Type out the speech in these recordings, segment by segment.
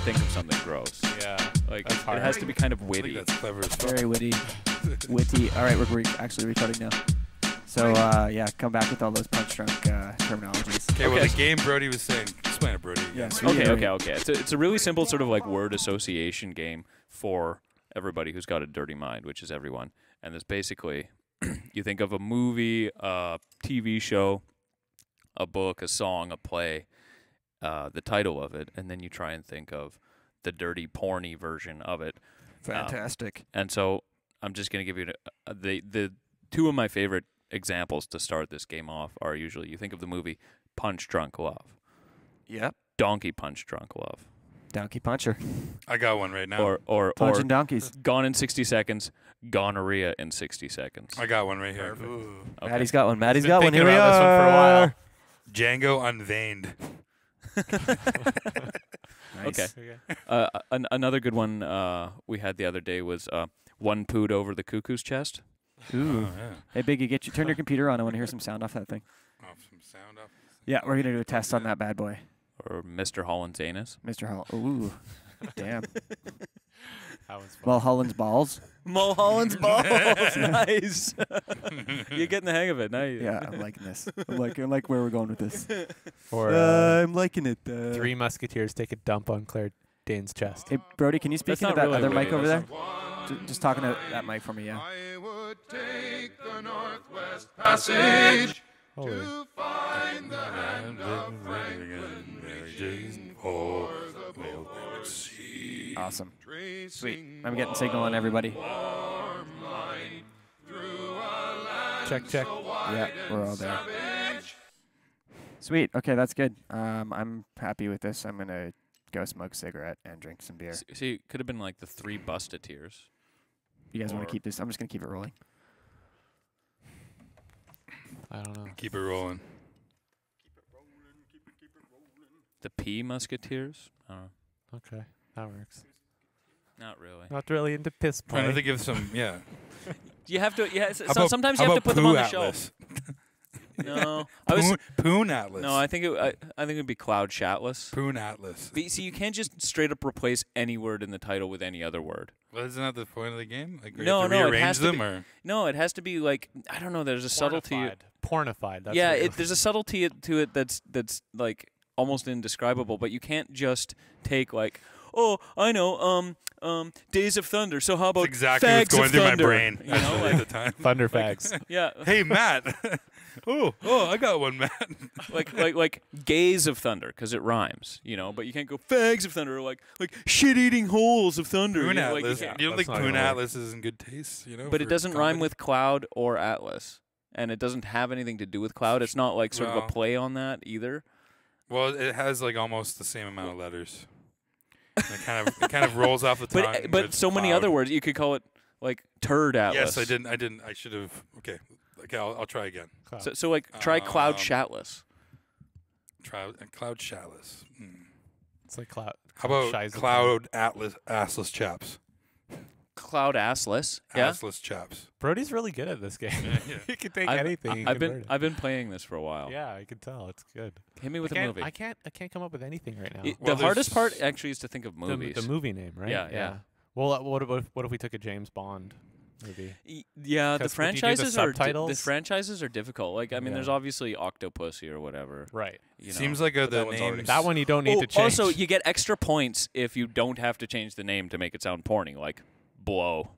think of something gross. Yeah. Like That's it hard. has to be kind of I witty. think that's clever as fuck. Very witty. All right, we're actually recording now. So, yeah, come back with all those punch-drunk terminologies. Okay, well, Okay. the game Brody was saying. Explain it, Brody. Yes. Okay. It's a really simple sort of like word association game for everybody who's got a dirty mind, which is everyone. And it's basically, you think of a movie, a TV show, a book, a song, a play, the title of it, and then you try and think of the dirty, porny version of it. Fantastic. And so I'm just going to give you the two of my favorite examples to start this game off are usually you think of the movie Punch Drunk Love. Yep. Donkey Punch Drunk Love. Donkey puncher. I got one right now. Or Punching donkeys. Gone in 60 Seconds, Gonorrhea in 60 Seconds. I got one right here. Okay. Maddie's got one. Maddie's Been got one. thinking Here we about this one for a are. while. Django Unveined. Nice. Okay. Another good one we had the other day was One Pooed Over the Cuckoo's Chest. Ooh. Oh, yeah. Hey, Biggie, turn your computer on. I want to hear some sound off that thing. Oh, some sound up. Yeah, we're going to do a test on that bad boy. Or Mr. Holland's Anus. Mr. Hall. Ooh. Damn. That was fun. Mulholland's balls. Mulholland's Balls. Nice. You're getting the hang of it. Now Yeah, I'm liking this. I like where we're going with this. Or I'm liking it. Three Musketeers take a dump on Claire Dane's chest. Hey, Brody, can you speak That's into not that really other what mic it over is. there? Just talking to that mic for me, yeah. I would take the Northwest Passage Holy. to find the hand of Franklin reaching for the Pole Sea. Awesome. Tracing Sweet. I'm getting signal on everybody. warm line through a land Check. so wide Yeah, we're all and there. savage. Sweet. Okay, that's good. I'm happy with this. I'm going to go smoke a cigarette and drink some beer. See, it could have been like the Three Bustateers. You guys want or- to keep this? I'm just going to keep it rolling. I don't know. Keep it rolling. The P Musketeers? Okay, that works. Not really. Not really into piss Trying to play. think of some, yeah. You have to, yeah. How about- Sometimes how you have to about put them on Poo the Atlas? shelf. No, I was. Poon Atlas. No, I think it would be Cloud Shatless. Poon Atlas. But, see, you can't just straight up replace any word in the title with any other word. Well, isn't that the point of the game? Like, we No, have to no, it rearrange has to them, be- or No, it has to be like I don't know. There's a subtlety. Pornified. That's Yeah, what there's a subtlety to it that's like almost indescribable. But you can't just take like, oh, I know, Days of Thunder. So how about that's exactly Fags what's going of through my Thunder? brain You know, actually, like, at the time. Thunder fags. yeah, Hey, Matt. oh, I got one, Matt. like Gaze of Thunder because it rhymes, you know. But you can't go Fags of Thunder or like shit-eating holes of thunder. Poon You know, like, Atlas. you can't- You don't That's think not Poon gonna work. Atlas is in good taste? You know, but it for doesn't rhyme comedy? with Cloud or Atlas, and it doesn't have anything to do with Cloud. It's not like sort of Well. a play on that either. Well, it has like almost the same amount of letters. It kind of rolls off the tongue. But so many other words. You could call it like Turd Atlas. Yes, I didn't. I should have. Okay, I'll try again. So like try Cloud Um, Shatless. Try Cloud Shatless. It's like cloud. How about Shiza. Cloud Atlas Assless Chaps? Cloud Assless. Yeah. Assless Chaps. Brody's really good at this game. Yeah. He can take I've- anything. and I've convert been it. I've been playing this for a while. Yeah, I can tell. It's good. Hit me with I a can't, movie. I can't come up with anything right now. The Well, hardest there's- part actually is to think of movies. The movie name, right? Yeah. Well, what if we took a James Bond movie? Yeah, the 'Cause would you do the franchises are the subtitles? franchises are difficult. Like I mean, Yeah. there's obviously Octopussy or whatever. Right. You know, Seems like but the that one's already- names. That one you don't need to change. Also, you get extra points if you don't have to change the name to make it sound porny, like Blow.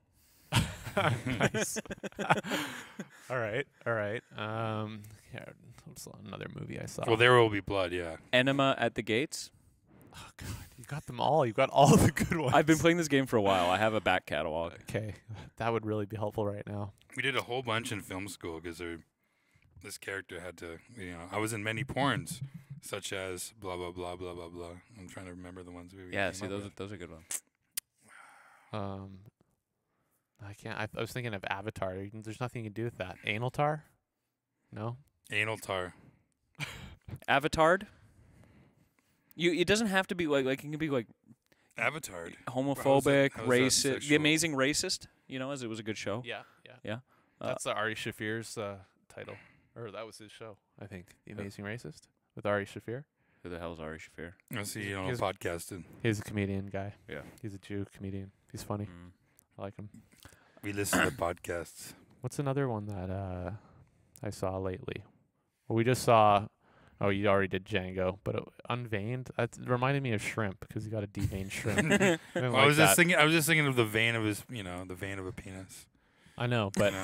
Nice. All right. Yeah, what's another movie I saw? Well, There Will Be Blood. Yeah. Enema at the Gates. Oh God, you got them all. You got all the good ones. I've been playing this game for a while. I have a back catalog. Okay, that would really be helpful right now. We did a whole bunch in film school because this character had to. I was in many porns, such as blah blah blah blah blah blah. I'm trying to remember the ones we. Yeah, came see, up with. those are good ones. I can't. I was thinking of Avatar. There's nothing you can do with that. Anal tar? No. Anal tar. Avatard. It doesn't have to be like it can be like Avatar. homophobic, How is that racist, The sexual? Amazing Racist. You know, as it was a good show. Yeah. Yeah. That's Ari Shafir's title, or that was his show. I think The Amazing Racist with Ari Shafir. Who the hell's Ari Shafir? I see you on a He's- podcast. He's a comedian guy. Yeah. He's a Jew comedian. He's funny. Mm. I like him. We listen to podcasts. What's another one that I saw lately? Well, we just saw. Oh, you already did Django, but Unveined. That reminded me of Shrimp because he got a deveined shrimp. I didn't I like was that. just thinking. I was just thinking of the vein of his, the vein of a penis. I know, but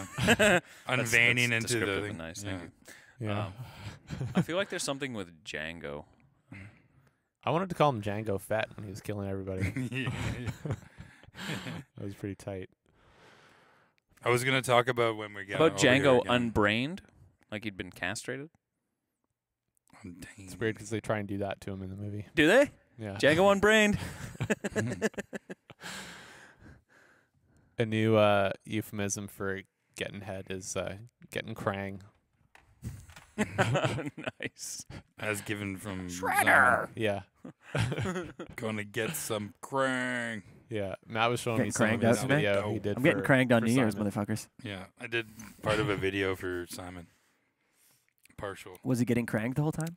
Unveining that's into the descriptive thing. and nice. Yeah. Thank you. yeah. I feel like there's something with Django. I wanted to call him Django Fett when he was killing everybody. That was pretty tight. I was gonna talk about when we get About over here Django again. unbrained, like he'd been castrated. It's weird because they try and do that to him in the movie. Do they? Yeah. Django unbrained. A new euphemism for getting head is getting krang. Nice. As given from Shredder. Yeah. Gonna get some crank. Yeah. Matt was showing me Getting some of cranked his out today? video he did. I'm getting for- cranked on for New Year's, Simon. motherfuckers. Yeah, I did part of a video for Simon. Partial. Was he getting cranked the whole time?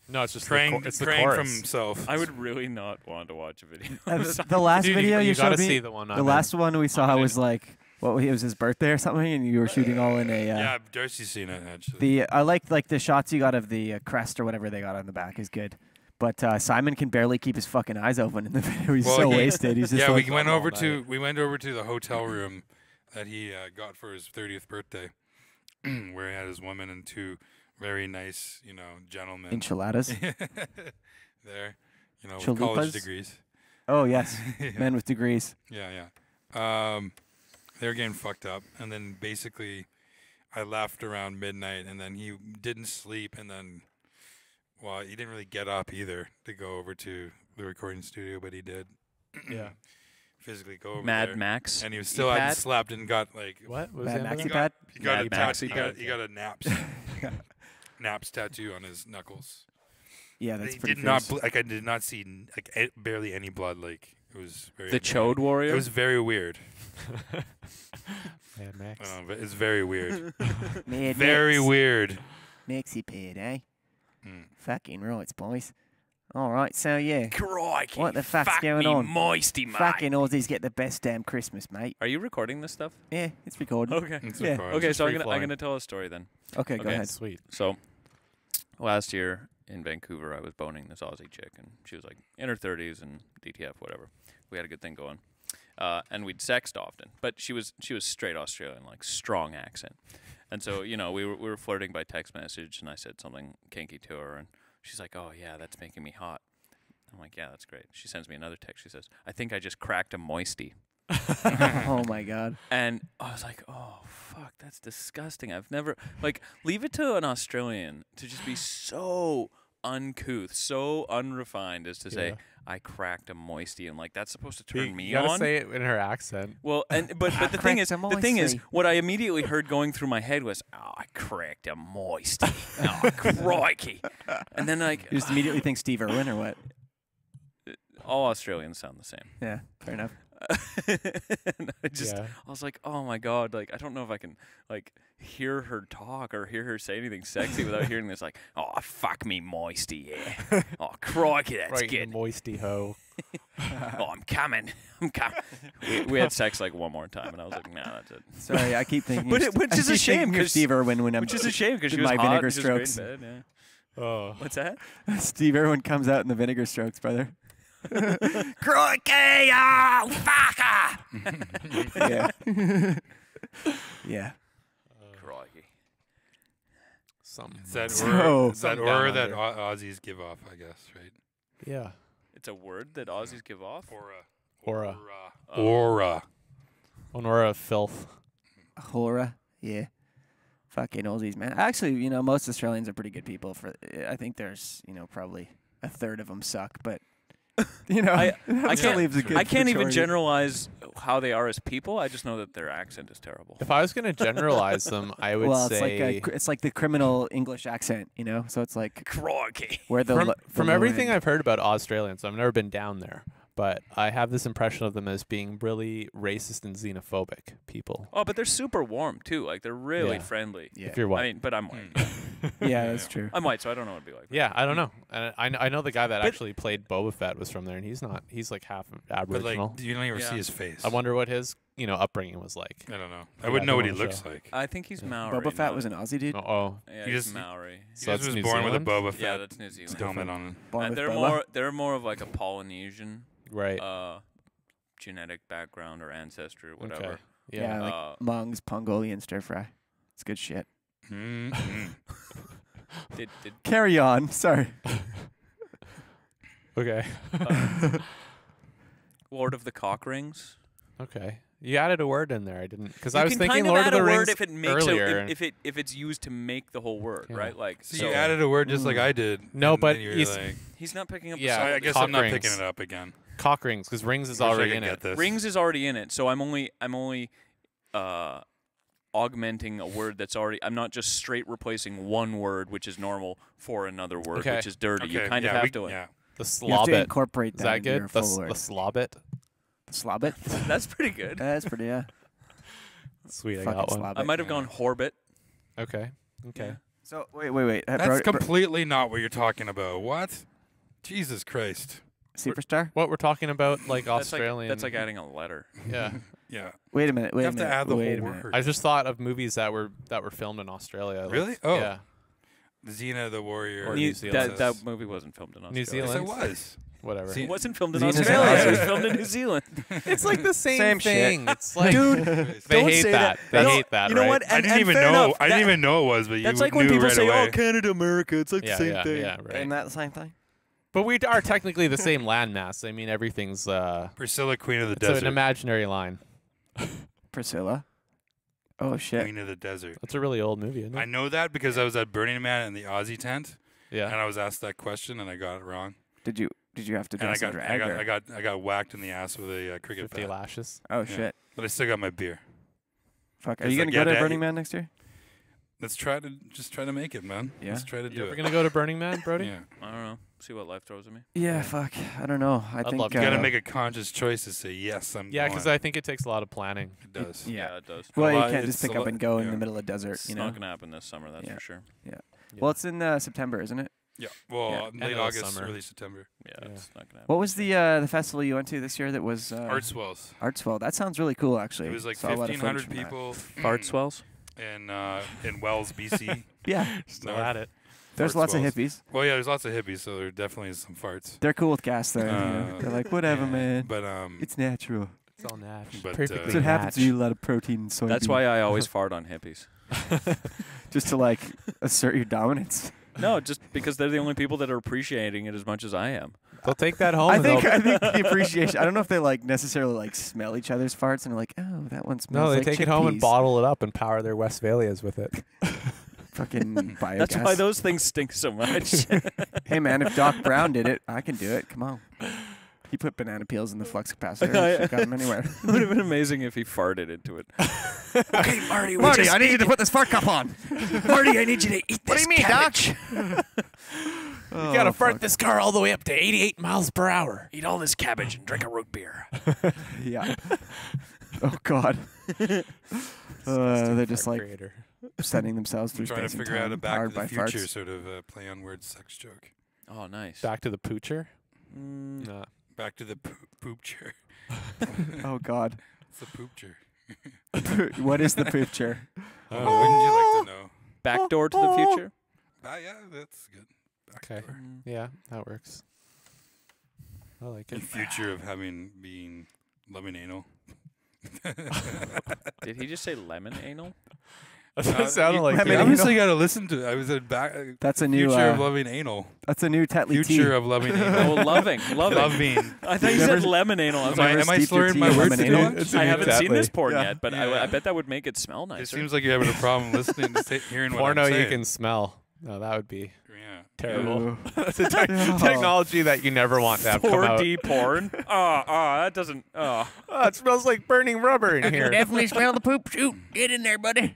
No, it's just Crank, it's the crank chorus. from himself. I would really not want to watch a video. The last Dude, video you gotta showed see me, the one. the last one we saw was like, what? It was his birthday or something, and you were shooting all in a. yeah, Darcy's seen it actually. I like the shots you got of the crest or whatever they got on the back is good, but Simon can barely keep his fucking eyes open in the video. He's Well, so he- wasted. He's just yeah, like, we went all over night. to the hotel room that he got for his 30th birthday, where he had his woman and two very nice, gentlemen enchiladas. there, with college Chalupas? degrees. Oh yes, Yeah. men with degrees. Yeah. They were getting fucked up, and then basically, I left around midnight, and then he didn't sleep, and then, well, he didn't really get up either to go over to the recording studio, but he did. Yeah. Physically go over Mad there, Max. and he was still hadn't E-pad? slept and got like What was Mad the end of Maxi that? pad. he got Mad a Max he got a naps tattoo on his knuckles. Yeah, that's They pretty. did not fierce. I did not see barely any blood. Like it was very The annoying. Chode Warrior. It was very weird. Mad Max. But it's very weird. Mad Very Max. weird. Maxi pad, eh? Mm. Fucking right, boys. All right, so yeah, Crikey. what the fuck's Fuck going me on? moisty, mate. Fucking Aussies get the best damn Christmas, mate. Are you recording this stuff? Yeah, it's recorded. Okay. It's Yeah. of course. Okay, so I'm free-flowing. gonna tell a story then. Okay, go Okay. ahead. Sweet. So last year in Vancouver, I was boning this Aussie chick, and she was like in her 30s and DTF, whatever. We had a good thing going, and we'd sexed often. But she was straight Australian, like strong accent, and so we were flirting by text message, and I said something kinky to her, and she's like, "Oh yeah, that's making me hot." I'm like, "Yeah, that's great." She sends me another text. She says, "I think I just cracked a moisty." Oh my god. And I was like, "Oh fuck, that's disgusting." I've never leave it to an Australian to just be so uncouth, so unrefined as to say, Yeah. "I cracked a moisty," and that's supposed to You turn me gotta on. say it in her accent. Well, but the thing is, moisty. what I immediately heard going through my head was, "Oh, I cracked a moisty." Oh, crikey! And then You just immediately think Steve Irwin or what? all Australians sound the same. Yeah, fair enough. And Yeah. I was like, oh my god, I don't know if I can hear her talk or hear her say anything sexy without hearing this oh fuck me moisty, yeah. Oh crikey, that's Right, good. moisty hoe. Oh, I'm coming. We had sex one more time, and I was like, nah, that's it. Sorry, I keep thinking. But you're which is I a keep thinking shame, you're 'cause- Steve Irwin when I'm. Which is a shame because she did was my hot vinegar and she was great in strokes. bed, yeah. Oh. What's that? Steve Irwin comes out in the vinegar strokes, brother. Crikey, oh fucker! Yeah. Yeah. Crikey. Something. It's that So- aura, it's that Something down aura that under. Aussies give off, I guess, right? Yeah. It's a word that Aussies give off. Aura. Aura. Aura. An aura of filth. Horror. Yeah. Fucking Aussies, man. Actually, most Australians are pretty good people. I think there's, probably a third of them suck, but I that still can't- leaves a good I can't even majority. generalize how they are as people. I just know that their accent is terrible. If I was gonna generalize them, I would Well, say it's like the criminal English accent, So it's like Crikey. where the from lo- the from low everything end- I've heard about Australians, I've never been down there, but I have this impression of them as being really racist and xenophobic people. Oh, but they're super warm too. Like they're really Yeah. friendly. Yeah. If you're white. I mean, but I'm white. Yeah, that's true. I'm white, so I don't know what it'd be like. Yeah, I don't know. And I know the guy that But- actually played Boba Fett was from there, and he's not. He's like half But Aboriginal. like, you don't ever Yeah. see his face. I wonder what his upbringing was like. I don't know. Yeah, I wouldn't know what he don't wanna looks show. like. I think he's Maori. Boba Fett not- was an Aussie dude. Oh, Yeah, He he's just- Maori. He So just that's was New born with a Zealand? Boba Fett Yeah, that's New Zealand. helmet on. Born with They're Boba. more of like a Polynesian right. genetic background or ancestry or whatever. Okay. Yeah, Yeah. like Mung's Mongolian stir fry. It's good shit. Mm-mm. Did Carry on. Sorry. Okay. Lord of the Cock Rings? Okay. You added a word in there. I didn't because You I was can thinking kind of Lord add of the a Rings word if it makes earlier. if it's used to make the whole word, Yeah. right? Like So you added a word just like I did. No, and but then you were he's- like, he's not picking up. Yeah, the I guess cock I'm not rings. picking it up again. Cock rings because rings is Wish I already could in get it. this. Rings is already in it, so I'm only augmenting a word that's already. I'm not just straight replacing one word, which is normal, for another word, Okay. which is dirty. You Okay, kind of yeah, have to. Yeah. The You have to slobbit. incorporate Is that that into your good? The full word. slobbit. Slobbit? That's pretty good. That's pretty, yeah. Sweet, I Fucking got one. slobbit. I might have gone Horbit. Okay. Okay. Yeah. So, wait. That's completely not what you're talking about. What? Jesus Christ. Superstar? What we're talking about, like That's Australian. Like a letter. Yeah. Yeah. Wait a minute. You have to add the whole word. I just thought of movies that were filmed in Australia. like- Really? Oh. Yeah. Xena the Warrior. Or New New Zealand. That movie wasn't filmed in Australia. New Yes, Zealand. it was. Whatever. See- It wasn't filmed in Xena's an Australia. It was Aussie. filmed in New Zealand. It's like the same, Same shit. thing. It's like Dude, they don't hate say that. that. They No, hate that. you know right? what? I didn't even fair know. enough. I didn't even know it was, but That's you like when knew people right say, away. "Oh, Canada, America." It's like Yeah, the same yeah, thing. yeah, right. Isn't that the same thing? But we are technically the same landmass. I mean, everything's Priscilla, Queen of the it's Desert. an imaginary line. Priscilla? Oh, shit. Queen of the Desert. That's a really old movie, isn't it? I know that because I was at Burning Man in the Aussie tent, and Yeah. I was asked that question, and I got it wrong. Did you have to And I dress in got, drag? or- I got whacked in the ass with a cricket 50 bat. lashes. Oh, Yeah. shit. But I still got my beer. Fuck. Are It's you going like, to go yeah, to that- Burning Man next year? Let's try to make it, man. Yeah? Let's try to do We're it. gonna go to Burning Man, Brody. Yeah. I don't know. See what life throws at me. Yeah, fuck. I don't know. I think love You got to uh, make a conscious choice to say yes. I'm Yeah, going. because I think it takes a lot of planning. It does. Yeah. It does. Well, you lot- can't just it's pick a up lot- and go in yeah. the middle of desert, It's you not know? gonna happen this summer. That's Yeah. for sure. Well, it's in September, isn't it? Yeah. Well, Yeah. late End of the August, summer. early September. Yeah, Yeah. it's not gonna happen. What was the festival you went to this year that was Art Swells. Artswell? That sounds really cool, actually. It was like Saw a lot of footage 1,500 from that. people Fart swells. in Wells, BC. Yeah, Still North. at it. there's Fart lots of swells. hippies. Well, yeah, there's lots of hippies, so there definitely is some farts. They're cool with gas, though. you know? Uh, They're like, whatever, Yeah, man. But It's natural. It's all natch. But, Perfectly That's what happens when you eat natch. a lot of protein and soybean. That's why I always fart on hippies. Just to like assert your dominance. No, just because they're the only people that are appreciating it as much as I am. They'll take that home. I and think they'll- the appreciation. I don't know if they like necessarily like smell each other's farts and are like, oh, that one smells. no, they like take it home and chickpeas." bottle it up and power their Westphalias with it. Fucking biogas. That's why those things stink so much. Hey man, if Doc Brown did it, I can do it. Come on. He put banana peels in the flux capacitor. Shit got him anywhere. It would have been amazing if he farted into it. Okay, Marty, I need you to put this fart cup on. Marty, I need you to eat this. What do you mean, Doc? You gotta fart this car all the way up to 88 miles per hour. Eat all this cabbage and drink a root beer. Yeah. Oh God. They're just like Creator. sending themselves through trying to space and figure out time, a Back to powered the by Future farts. sort of play on words sex joke. Oh, nice. Back to the poocher. Mm, No. Back to the poopcher. Oh God. It's the poopcher. What is the poopcher? Wouldn't you like to know? Back door to the future. Yeah, that's good. Back Okay. door. Yeah, that works. I like The it. future of being loving anal. Did he just say lemon anal? That sounded like lemon You anal. obviously got to listen to it. I was at back. That's a new. Future of loving anal. That's a new Tetley tea. Future of loving anal. Oh, loving. Loving. I thought you Never- said lemon anal. I was Am I, like, am I steeped your slurring tea my in words lemon too anal? much? It's a I new haven't seen Tetley. this porn Yeah. yet, but Yeah. I bet that would make it smell It nicer. seems like you're having a problem listening to hearing what Porno I'm you saying. can smell. No, that would be Yeah. terrible. Ooh. That's a technology that you never want to have come out. 4D porn. That doesn't. Oh, it smells like burning rubber in here. Definitely smell the poop. Shoot, get in there, buddy.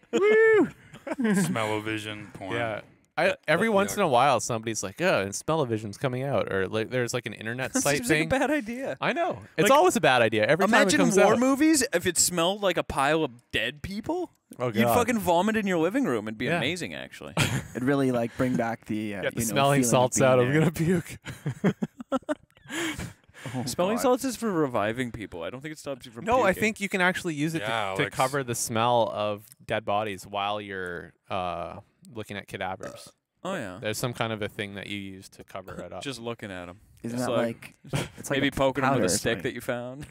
Smell-o-vision porn. Yeah. Every But, once yeah. in a while, somebody's like, "Oh, and smell-o-vision's coming out," or like, there's like an internet site Seems thing. like a bad idea. I know. It's Like, always a bad idea. Every time it Imagine comes war out. movies if it smelled like a pile of dead people. Oh, You'd God. fucking vomit in your living room. It'd be Yeah. amazing, actually. It'd really like bring back the Get the you know, smelling feeling of salts being out. there. I'm gonna puke. Oh, Smelling God. salts is for reviving people. I don't think it stops you from No, I puking. think you can actually use it Yeah, to Alex. cover the smell of dead bodies while you're looking at cadavers. Oh, yeah. There's some kind of a thing that you use to cover it up. Just looking at them. Isn't It's that like- like it's like Maybe a poking them powder with or a stick something. that you found.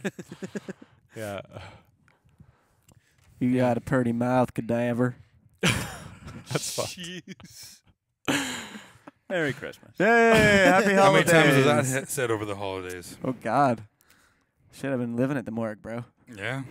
yeah. You got a pretty mouth, cadaver. That's fun. Jeez. Merry Christmas. Hey, happy How many holidays! times was that said over the holidays? Oh God, should have been living at the morgue, bro. Yeah.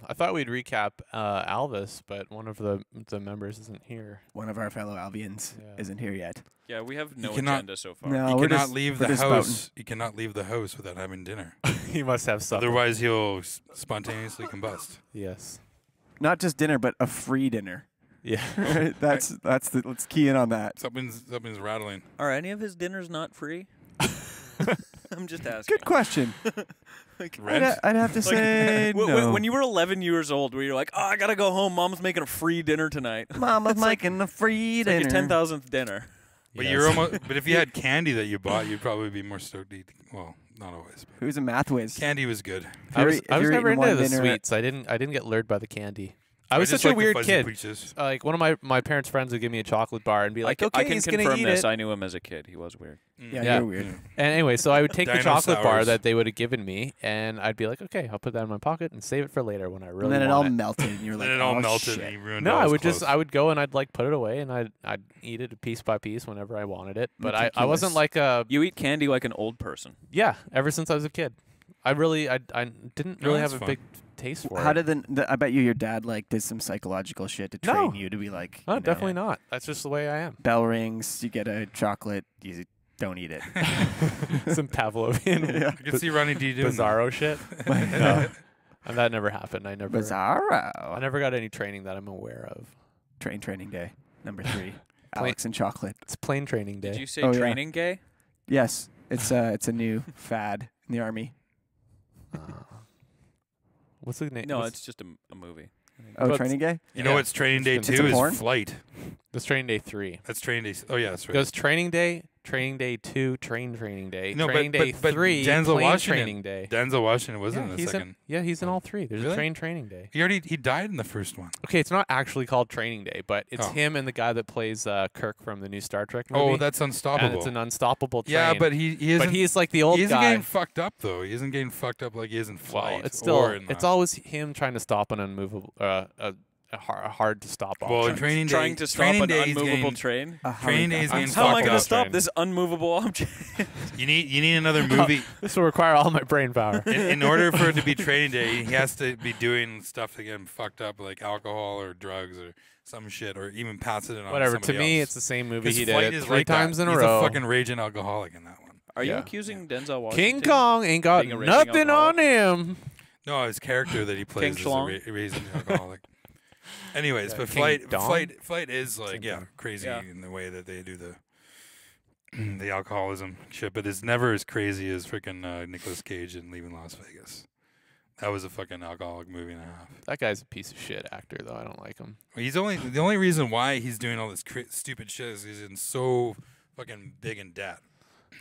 I thought we'd recap Alvis, but one of the members isn't here. One of our fellow Albions Yeah. isn't here yet. Yeah, we have no cannot- agenda so far. No, You we're cannot just, leave we're the just house. You cannot leave the house without having dinner. He must have supper. Otherwise, he'll spontaneously combust. Yes. Not just dinner, but a free dinner. Yeah. that's the. Let's key in on that. Something's rattling. Are any of his dinners not free? I'm just asking. Good question. Like, Rent? I'd have to say no. when you were 11 years old, where you're like, oh, I gotta go home. Mom's making a free dinner tonight. Mama's It's like- making a free It's like dinner. your 10,000th dinner. But Yes. you're almost. But if you had candy that you bought, you'd probably be more stoked to eat. Well, not always. But Who's a math whiz? candy was good. If I you're was, eat- I if was you're never eating into one the dinner- sweets. I didn't get lured by the candy. I was just such like a the weird fuzzy kid. peaches. Like one of my parents' friends would give me a chocolate bar and be like, I "Okay, can he's gonna confirm eat this. it." I knew him as a kid. He was weird. Yeah, Yeah. you're weird. Yeah. And anyway, so I would take the Dino chocolate bar Sours. that they would have given me, and I'd be like, "Okay, I'll put that in my pocket and save it for later when I really And then it want all melted, and you're like, Then it all oh, melted shit. and he ruined No, all I his would clothes. I would go and I'd like put it away and I'd eat it piece by piece whenever I wanted it. But I wasn't Meticulous. like a You eat candy like an old person. yeah. Ever since I was a kid, I didn't No, really that's have a fun. big taste for How it. did I bet you your dad like did some psychological shit to No. train you to be like. Oh, you know, definitely not. That's just the way I am. Bell rings, you get a chocolate, you don't eat it. Some Pavlovian Yeah. I can see Ronnie D doing that. bizarro shit. No. And that never happened. I Bizarro. never got any training that I'm aware of. Training day number 3. Alex and chocolate. It's plain training day. Did you say Oh, yeah. training gay? Yes, it's a new fad in the army. What's the name? No, what's- it's just a movie. Oh, But- training day. You know Yeah. what's training day It's a two is porn? flight. That's training day 3. That's training day. Oh yeah, that's right. Goes training day 2, training day, No, but- training day but 3, Denzel plain Washington- training day. Denzel Washington wasn't in the he's second. he's in all 3. There's Really? a training day. He died in the first one. Okay, it's not actually called Training Day, but it's Oh. him and the guy that plays Kirk from the new Star Trek movie. Oh, that's and unstoppable. it's an unstoppable train. Yeah, but he isn't. but he's like the old he isn't guy. getting fucked up though. He isn't getting fucked up like he is in flight. Well, it's still or in it's the- always him trying to stop an unmovable a hard to stop well, option. in training day. Trying to stop training an day he's unmovable getting- train. Training day is I'm getting How am I fucked going to up. stop train. this unmovable object? You need another movie. This will require all my brain power. In order for it to be training day, he has to be doing stuff to get him fucked up, like alcohol or drugs or some shit, or even passing it on. Whatever. To somebody me, else. it's the same movie. 'Cause He Flight did it is 3 like that. times in a He's row. a fucking raging alcoholic in that one. Are you Yeah. accusing Denzel Washington? King Kong ain't got being a raging nothing on alcoholic? him. No, his character that he plays is a Schlong? raging alcoholic. Anyways, Yeah, but King Dong? flight is like Same thing. crazy Yeah. in the way that they do the alcoholism shit, but it's never as crazy as freaking Nicolas Cage in Leaving Las Vegas. That was a fucking alcoholic movie and a half. That guy's a piece of shit actor, though. I don't like him. He's the only reason why he's doing all this stupid shit is he's in so fucking big in debt.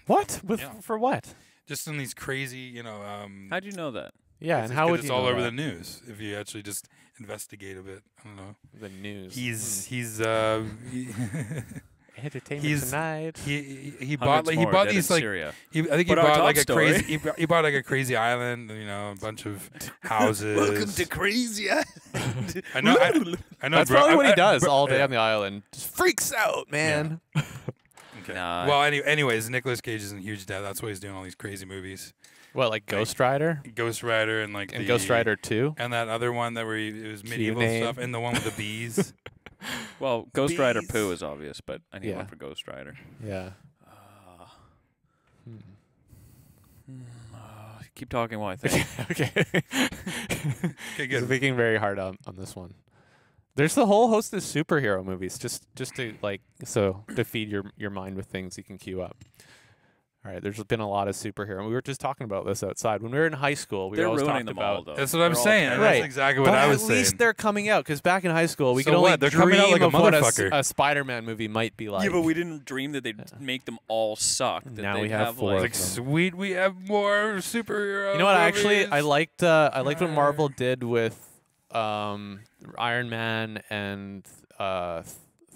What? Yeah. For what? Just in these crazy, How'd you know that? Yeah, and it's how 'cause would it's you all know over that? the news if you actually just investigate a bit. I don't know. The news. He's he, Entertainment he's- Tonight. he bought Hundreds he more bought dead these in like Syria. I think he But our bought top like a story- crazy he bought like a crazy island, you know, a bunch of houses. Crazy Island. I know That's bro, probably what he I- does bro- all day yeah. on the island. Just freaks out, man. Okay. Nah. Well, anyways, Nicolas Cage is in huge debt. That's why he's doing all these crazy movies. What, like Ghost Rider Ghost Rider and like and the, Ghost Rider 2? and that other one that it was medieval name. stuff, and the one with the bees. Well, Ghost Rider Bees. Pooh is obvious, but I need Yeah. one for Ghost Rider. Yeah. Keep talking while I think. Okay. Okay, He's good. thinking very hard on this one. There's the whole host of superhero movies, just to like to feed your mind with things you can queue up. All right, there's been a lot of superhero. We were just talking about this outside when we were in high school. They're always ruining talked them all, about. though. That's what I'm They're all saying. terrible. Right. That's exactly what But I was at saying. least they're coming out because back in high school we So could only what? They're dream coming out like a of what motherfucker. a Spider-Man movie might be like. Yeah, but we didn't dream that they'd make them all suck. That Now they'd we have four. like, Like, sweet, we have more superheroes. You know what? Actually, I liked what Marvel did with Iron Man and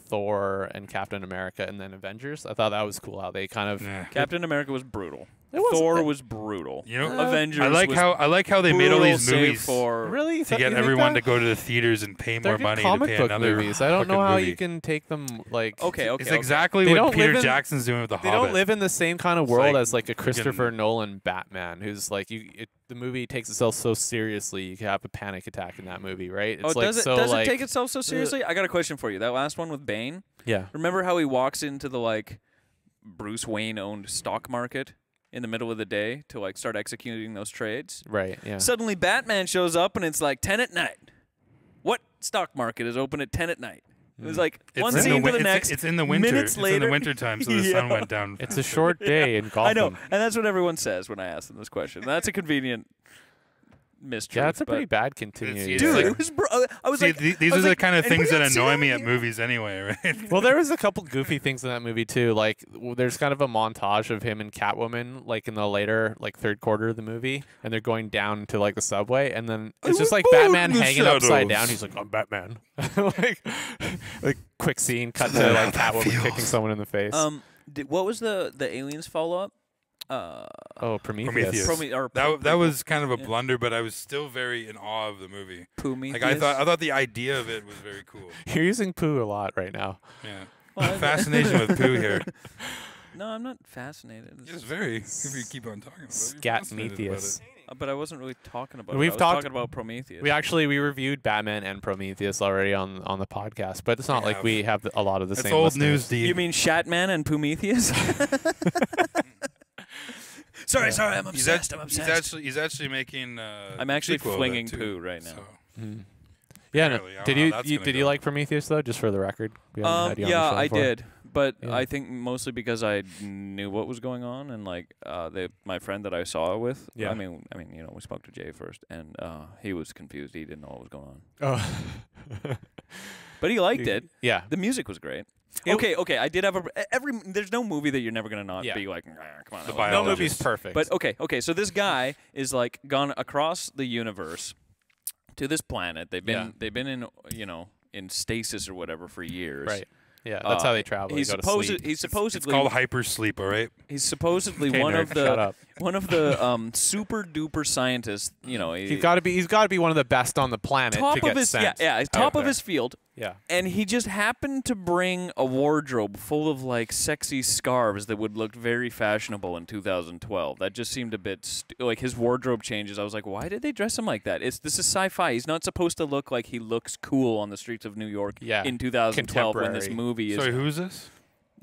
Thor and Captain America and then Avengers. I thought that was cool how they kind of Captain America was brutal. It was- Thor was brutal. You know, Avengers. I like was how they made all brutal, these save movies for really to get everyone to go to the theaters and pay They're more good money to comic pay book another movies. I don't know fucking how movie. you can take them like. Okay, It's exactly They what don't Peter live in- Jackson's doing with the They Hobbit. don't live in the same kind of It's world like as like a Christopher friggin- Nolan Batman, who's like the movie takes itself so seriously you can have a panic attack in that movie, right? It's like does it so does like it take itself so seriously? I got a question for you. That last one with Bane. yeah. Remember how he walks into the like Bruce Wayne owned stock market in the middle of the day to like start executing those trades? Right, yeah. Suddenly Batman shows up and it's like 10 at night. What stock market is open at 10 at night? It was like It's one in scene the, to the next. It's in the winter. Minutes It's in later, the winter time, so the sun went down. It's a short day in Gotham. I know, and that's what everyone says when I ask them this question. That's a convenient mystery. Yeah, it's a pretty bad continuity. Dude, there. It was I was See, like, these I are was the like, kind of things anybody that else see annoy me that? at movies anyway, right? Well, there was a couple goofy things in that movie too. Like, there's kind of a montage of him and Catwoman, like in the later, like third quarter of the movie, and they're going down to like the subway, and then it's just like Batman in the hanging upside shadows. down. He's like, "I'm Batman." like quick scene, cut to like Catwoman kicking someone in the face. What was the aliens follow up? Oh, Prometheus. Prometheus. That was kind of a blunder, but I was still very in awe of the movie. Prometheus. Like I thought the idea of it was very cool. You're using poo a lot right now. Yeah, Well, fascination with poo here. No, I'm not fascinated. It's very. If you keep on talking about it, you're fascinated about Scatmetheus. it. But I wasn't really talking about We've it. I was talked- talking about Prometheus. We reviewed Batman and Prometheus already on the podcast, but it's not We like have. we have a lot of the That's same old listeners. news, D. You mean Shatman and Prometheus? Sorry, I'm obsessed. I'm obsessed. He's actually making. I'm actually sequel of flinging it, too, poo right now. so. Mm. Yeah, no. Apparently, I don't Did know you, how that's you gonna did you go. like Prometheus though? Just for the record, we haven't had you on the Yeah, show I before. did, but Yeah. I think mostly because I knew what was going on, and like my friend that I saw it with. Yeah. I mean, we spoke to Jay first, and he was confused. He didn't know what was going on, Oh, but he liked it. yeah. The music was great. It- Okay. I did have there's no movie that you're never gonna not Yeah. be like, "Nah, come on. The I love No it." biologist. movie's perfect. But okay. So this guy is like gone across the universe to this planet. They've been in in stasis or whatever for years. right. Yeah, that's how they travel. He's they go to sleep. He's It's supposedly called hypersleep, all right? he's supposedly Okay, one nerd, of shut the up. super duper scientists. He's got to be one of the best on the planet top to get of his sent. he's top out of there. his field. Yeah. And he just happened to bring a wardrobe full of like sexy scarves that would look very fashionable in 2012. That just seemed a bit like his wardrobe changes. I was like, why did they dress him like that? This is sci-fi. He's not supposed to look like he looks cool on the streets of New York Yeah. in 2012 when this Contemporary. movie is Sorry, who's this?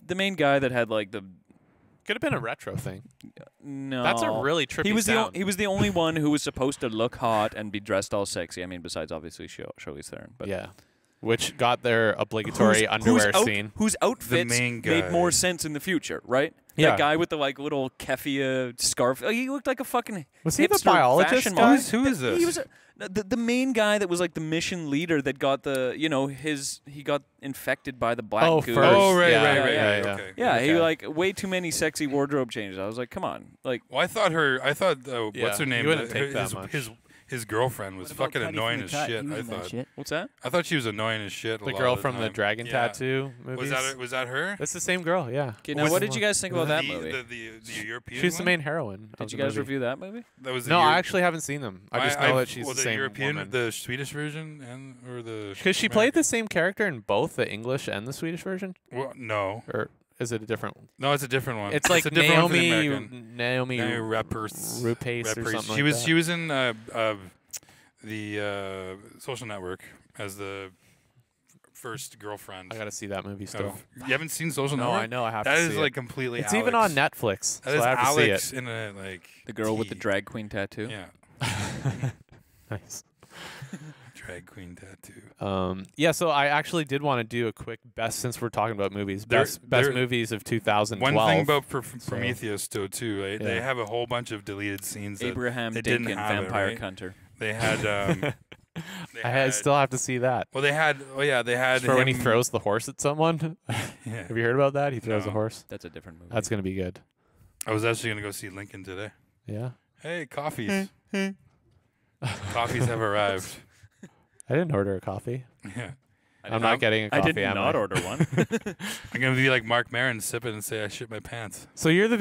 the main guy that had like the Could have been a retro thing. no. That's a really trippy he was sound. he was the only one who was supposed to look hot and be dressed all sexy. I mean, besides obviously Charlize Theron, but yeah. Which got their obligatory underwear scene. Whose outfits main made guy. more sense in the future, right? Yeah. That guy with the like little keffia scarf. He looked like a fucking Was he the hipster biologist fashion guy? model. Who is this? He was the main guy that was like the mission leader that got the he got infected by the black Oh, goo. first. Oh, right, Yeah, right, yeah, right, yeah, right. yeah. Okay. Yeah, he Okay. like way too many sexy wardrobe changes. I was like, come on, like Well, I thought Yeah, what's her name? you wouldn't take that much. His girlfriend was What about fucking Cuddy annoying from as the Cut? shit. He was I in that thought. shit. what's that? I thought she was annoying as shit. The a lot girl of from the time. Dragon Yeah. Tattoo movies. Was that her? That's the same girl, yeah. Okay, now Was what the did you guys think about that movie? The European. She's the one? main heroine. Did you guys review that movie? That was the No, Euro- I actually haven't seen them. I just know that she's well, the same European, woman. the Swedish version, or the Because she played the same character in both the English and the Swedish version, Well, no, or is it a different? no, it's a different one. It's like a different one for the Naomi American. Naomi Rappers. Rupace or something She like was that. she was in the Social Network as the first girlfriend. I gotta see that movie still. You haven't seen Social No, Network? I know I have That to is see like it. completely. It's Alex. even on Netflix, That so is I have Alex to see in a like The girl with the tea. drag queen tattoo. Yeah, it. Nice. drag queen tattoo. Yeah, so I actually did want to do a quick best, since we're talking about movies, best movies of 2012. One thing about Prometheus too, right? Yeah. They have a whole bunch of deleted scenes. That Abraham they Dink didn't and have Vampire it, right? Hunter. They had. I still have to see that. Well, they had. Oh yeah, they had. For when he him- throws the horse at someone. Yeah. Have you heard about that? He throws a No. horse. That's a different movie. That's gonna be good. I was actually gonna go see Lincoln today. Yeah. Hey, coffees. Coffees have arrived. I didn't order a coffee. Yeah. I'm not getting a I coffee. did am not I? order one. I'm gonna be like Mark Maron, sip it and say I shit my pants. So you're the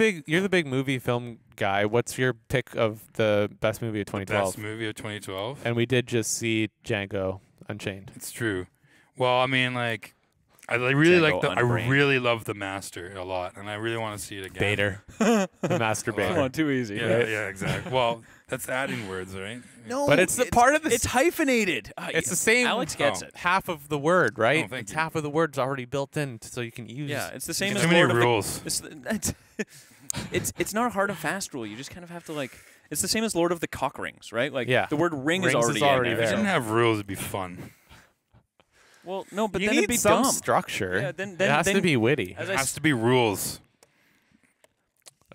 big movie film guy. What's your pick of the best movie of 2012? Best movie of 2012. And we did just see Django Unchained. It's true. Well, I mean, like, I really Django like I Unchained. really love The Master a lot, and I really want to see it again. Bader. The Master Come Come Bader. on, too easy. Yeah, Right? yeah, exactly. Well, that's adding words, right? No, But it's the part of the It's hyphenated. It's the same. Alex gets Oh. it. half of the word, right? Oh, thank It's you. half of the word's already built in, so you can use. Yeah, it's the same Too as many Lord of the rules. it's not a hard and fast rule. You just kind of have to like. It's the same as Lord of the Cock Rings, right? Like Yeah. the word ring is Rings already, is already in If there. you there. didn't have rules, it'd be fun. Well, no, but you then need it'd be some dumb. structure. Yeah, then it has to then- be witty. As It I has to be rules.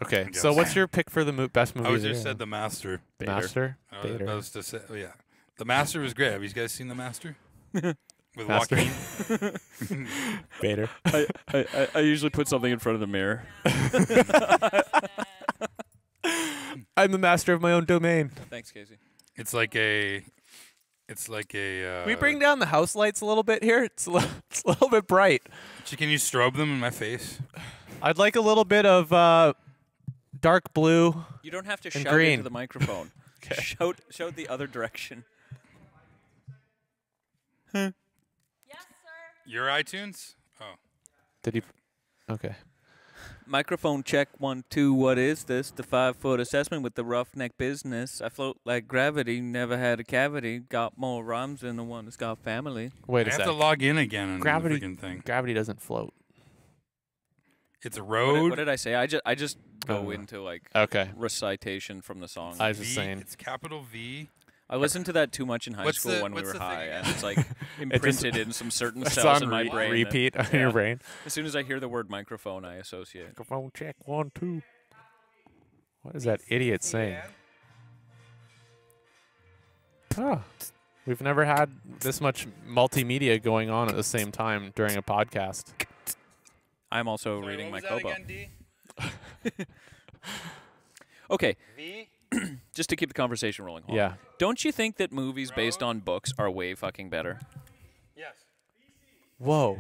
Okay, I so guess. what's your pick for the best movie? I of the just year? said The Master. Bader. Master. I Bader. was to say, oh, yeah. The Master was great. Have you guys seen The Master? With Master. Joaquin? Bader. I usually put something in front of the mirror. I'm the master of my own domain. Thanks, Casey. It's like a. Can we bring down the house lights a little bit here? It's it's a little bit bright. Can you strobe them in my face? I'd like a little bit of dark blue. You don't have to And shout green. into the microphone. Okay. Shout the other direction. Your iTunes? Oh. Did you? Okay. Microphone check 1 2. What is this? The 5-foot assessment with the roughneck business. I float like gravity. Never had a cavity. Got more rhymes than the one that's got family. Wait I a have sec. to log in again on Gravity- the freaking thing. Gravity doesn't float. It's a What road. did I say? I just go Oh. into like Okay. recitation from the song. I was just saying. It's capital V. I listened to that too much in high What's school the- when we what's were the thing high, again? and it's like imprinted in some certain It's cells on in my brain. that- repeat on yeah. your brain. As soon as I hear the word microphone, I associate. Microphone check 1 2. What is that idiot saying? Oh, we've never had this much multimedia going on at the same time during a podcast. I'm also reading my Kobo. Okay, just to keep the conversation rolling. hold on. Yeah. Don't you think that movies based on books are way fucking better? Yes. Whoa.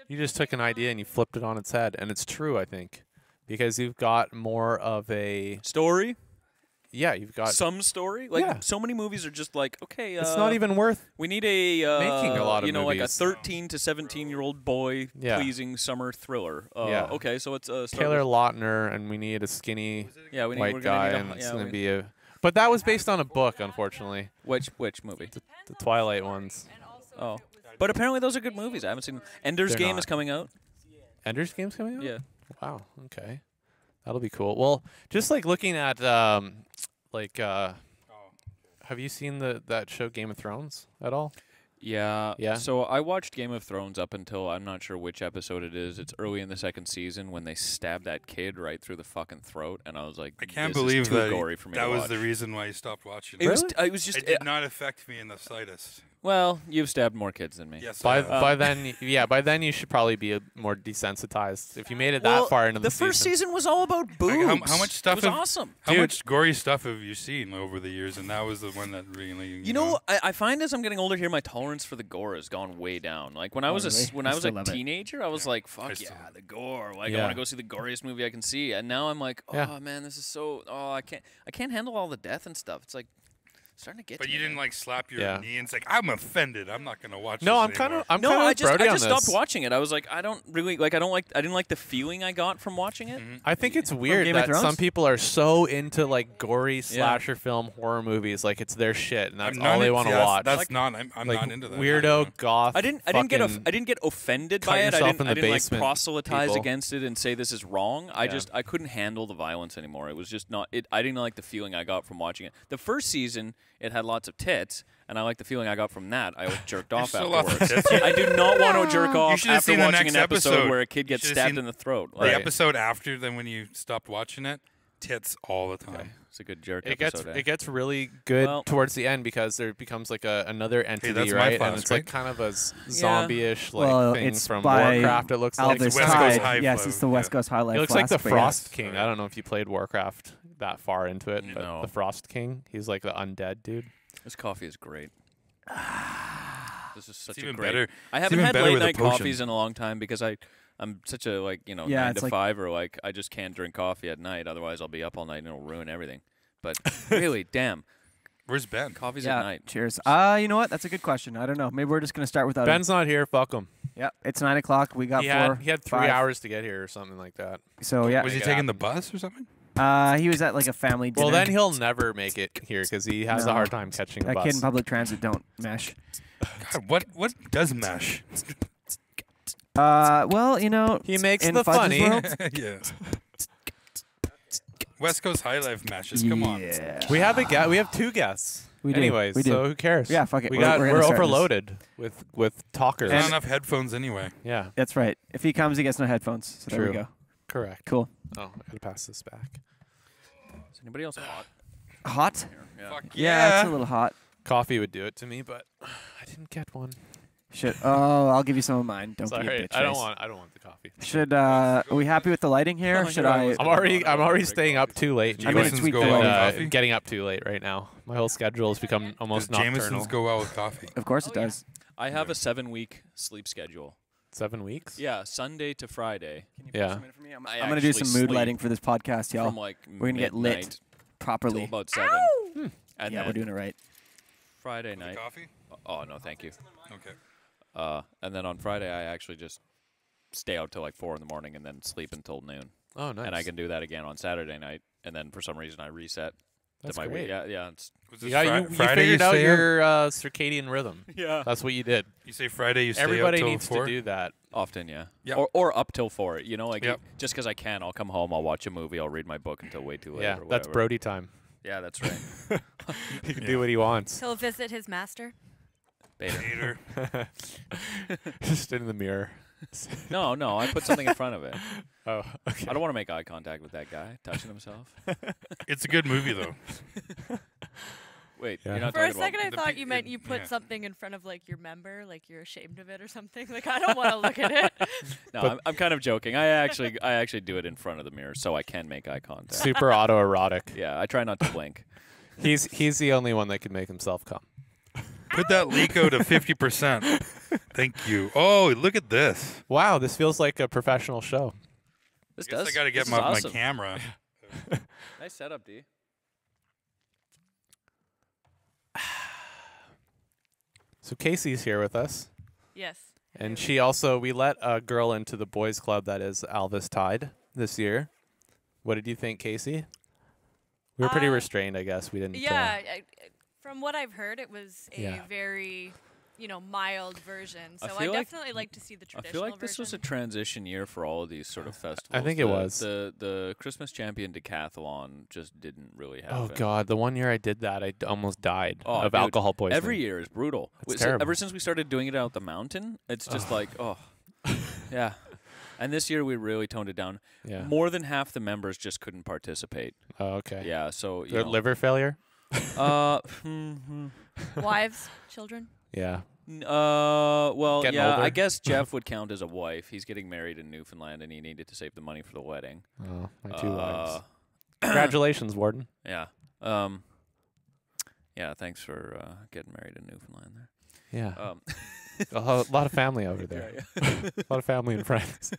You just took an idea and you flipped it on its head, and it's true, I think, because you've got more of a Story? you've got. Some story? Like, Yeah. so many movies are just like, okay, It's not even worth. we need a making a lot of you know, like a movies. 13 to 17-year-old boy Yeah. pleasing summer thriller. Yeah. Okay, so it's Taylor Lautner, and we need a skinny Yeah, we're white gonna guy, need and it's yeah, gonna we- be a. But that was based on a book, unfortunately. which movie? The Twilight ones. Oh, but apparently those are good movies. I haven't seen them. Ender's They're Game not. is coming out. Ender's Game's coming out. Yeah. Wow. Okay. That'll be cool. Well, just like looking at have you seen that show Game of Thrones at all? Yeah. Yeah? So I watched Game of Thrones up until I'm not sure which episode it is. It's early in the second season when they stab that kid right through the fucking throat, and I was like, I can't this believe is too that gory for me that to was watch. the reason why you stopped watching. It was. Really? It was just. It did not affect me in the slightest. Well, you've stabbed more kids than me. Yes. By I have. by then, yeah, by then you should probably be more desensitized. If you made it that far into the first season. season was all about boobs. Like, how much stuff It was have- awesome. How Dude. much gory stuff have you seen over the years? And that was the one that really. You know, I find as I'm getting older here, my tolerance for the gore has gone way down. Like when I was really? when I I was still a love it. teenager, I was like, "Fuck still yeah, love the gore!" Like I Yeah. want to go see the goriest movie I can see. And now I'm like, "Oh Yeah. man, this is so. Oh, I can't handle all the death and stuff." It's like starting to get. But to you me, didn't man. like slap your Yeah. knee and it's like, I'm offended. I'm not gonna watch. No, this I'm kind anymore." of. I'm No, kind of I just Brody on stopped this. watching it. I was like, I don't really like. I didn't like the feeling I got from watching it. I think it's weird Game of that Thrones? some people are so into like gory slasher film horror movies, like it's their shit, and that's I'm all not they in- want to see, watch. That's not. I'm like not into that. weirdo goth. I didn't get offended cut by it. I yourself didn't in the like basement, proselytize people. against it and say this is wrong. I Yeah. couldn't handle the violence anymore. It was just not. I didn't like the feeling I got from watching it. The first season it had lots of tits, and I liked the feeling I got from that. I always jerked off Still lots of afterwards. tits. I do not want to jerk off should have after seen the watching next an episode episode. where a kid You gets should have stabbed seen in the throat. The Like, episode after, then when you stopped watching it, tits all the time. okay, it's a good jerk It gets episode. it gets really good Well- towards the end because there becomes like another entity, that's my right? flask, And it's right? like kind of a zombie-ish like Well, thing it's from by Warcraft. It looks like Elvis West Coast Tide. HighLife, Yes, it's the West yeah. Coast HighLife. He looks like the flask, but Frost yes. King. I don't know if you played Warcraft that far into it, but No. the Frost King, he's like the undead dude. This coffee is great. This is such It's a even great. better. I haven't even had better late with a night potion. coffees in a long time because I'm such a Yeah, 9 it's to like- 5 or like I just can't drink coffee at night. Otherwise, I'll be up all night and it'll ruin everything. But really, damn, Where's Ben? coffee's Yeah, at night. cheers. You know what? That's a good question. I don't know. Maybe we're just gonna start without him. Ben's not here. Fuck him. Yeah, it's 9 o'clock. We got He four. had 3 five. hours to get here or something like that. So yeah, Was he Make it taking happen. the bus or something? he was at like a family dinner. Well, then he'll never make it here because he has No. a hard time catching a that bus. kid in public transit don't mesh. God, what does mesh? Well, He makes in the Fudge's funny. world- Yeah. West Coast HighLife meshes. Come on. Yeah. We have we have 2 guests. We do. Anyways, We do. so who cares? Yeah, fuck it. We're We're gonna start this. overloaded with talkers. There's not enough headphones anyway. Yeah, That's right. If he comes, he gets no headphones. So there we True. go. correct. Cool. Oh, I gotta pass this back. Is anybody else hot? Hot? Here? Yeah. Fuck Yeah, it's a little hot. Coffee would do it to me, but I didn't get one. Shit. Oh, I'll give you some of mine. Don't be a Sorry, bitch I don't face. want the coffee. Should are we happy with the lighting here? Oh, Should yeah, I I? was- I'm already staying up too late. I mean, it's sweet go thing. well with coffee? Getting up too late right now. My whole schedule has become almost Does nocturnal. Jameson's go well with coffee? Of course Oh, it yeah. does. I have a 7-week sleep schedule. 7 weeks. Yeah, Sunday to Friday. Yeah. I'm I gonna do actually some mood sleep lighting for this podcast, y'all. From like We're gonna get lit midnight till properly. about 7. And Yeah, then we're doing it right. Friday night. Coffee? Oh no, thank you. Okay. And then on Friday, I actually just stay out till like 4 in the morning and then sleep until noon. Oh, nice. And I can do that again on Saturday night. And then for some reason, I reset That's to my great. week. Yeah, it's Was You, this got, you Friday figured out stay your circadian rhythm. yeah. That's what you did. You say Friday you stay Everybody up till needs 4? to do that. Often, yeah. Yeah. Or up till 4. You know, like Yep. just because I can, I'll come home, I'll watch a movie, I'll read my book until way too late. Yeah, or that's whatever. Brody time. Yeah, that's right. He can do what he wants. He'll visit his master. Beta. Later. Just in the mirror. No, I put something in front of it. Oh, okay. I don't want to make eye contact with that guy touching himself. It's a good movie though. Wait, Yeah. you're not For a talking second, I about thought pe- you meant it- you put yeah. something in front of like your member, like you're ashamed of it or something. Like I don't want to look at it. No, I'm kind of joking. I actually do it in front of the mirror so I can make eye contact. Super autoerotic. Yeah, I try not to blink. He's the only one that can make himself come. Put that Lico to 50%. Thank you. Oh, look at this. Wow, this feels like a professional show. This I guess does. I got to get this my, is awesome. my camera. Nice setup, D. So Casey's here with us, Yes. and we let a girl into the boys' club that is Alvis Tide this year. What did you think, Casey? We were pretty restrained, I guess. We didn't. Yeah. From what I've heard, it was a Yeah. very, mild version. I So I, feel like- definitely like to see the I traditional feel like this was a version. transition year for all of these sort of festivals. I think it was. The Christmas Champion Decathlon just didn't really happen. Oh God, the one year I did that, I almost died Oh, of dude, alcohol poisoning. Every year is brutal. It's So terrible. ever since we started doing it out the mountain, it's just like, yeah. And this year we really toned it down. Yeah. More than half the members just couldn't participate. Oh, okay. Yeah, so you Their know, liver failure. Wives, children. Yeah. well, Getting yeah, older. I guess Jeff would count as a wife. He's getting married in Newfoundland, and he needed to save the money for the wedding. Oh, my 2 wives. Uh, Congratulations, Warden. Yeah. Yeah, thanks for getting married in Newfoundland there. Yeah. Um, A lot of family over there. A lot of family and friends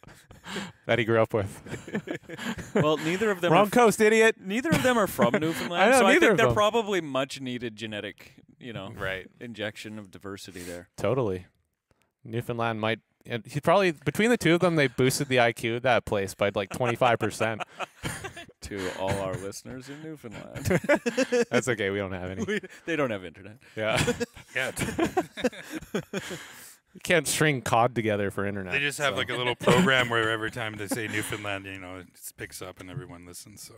that he grew up with. well, neither of them Wrong coast, idiot. neither of them are from Newfoundland, I know, so I neither think of they're them. probably much needed genetic, Right. injection of diversity there. Totally. Newfoundland might. And he probably between the two of them, they boosted the IQ of that place by like 25%. To all our listeners in Newfoundland. That's okay. We don't have any. They don't have internet. Yeah. Yeah. You can't string COD together for internet. They just have so. like a little program where every time they say Newfoundland, it picks up and everyone listens. So,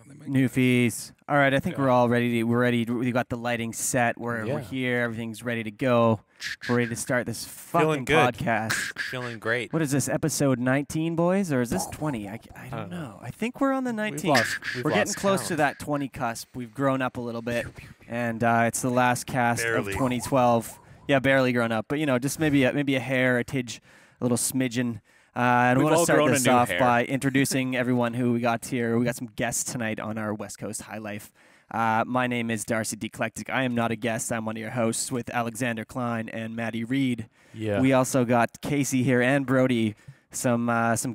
They might Newfies. All right, I think Yeah. we're all ready. We're ready. We got the lighting set. We're Yeah. here. Everything's ready to go. We're ready to start this fucking Feeling good. podcast. Feeling great. What is this, episode 19, boys? Or is this 20? I don't don't know. know. I think we're on the 19. We've We're getting lost close to count. that 20 cusp. We've grown up a little bit. And it's the last cast Barely. of 2012. Yeah, barely grown up. But, just maybe a hair, a tidge, a little smidgen. And we We've want to all start grown a this new off hair. by introducing everyone who we got here. We got some guests tonight on our West Coast HighLife. My name is Darcy Declectic. I am not a guest. I'm one of your hosts with Alexander Klein and Maddie Reed. Yeah. We also got Casey here and Brody, some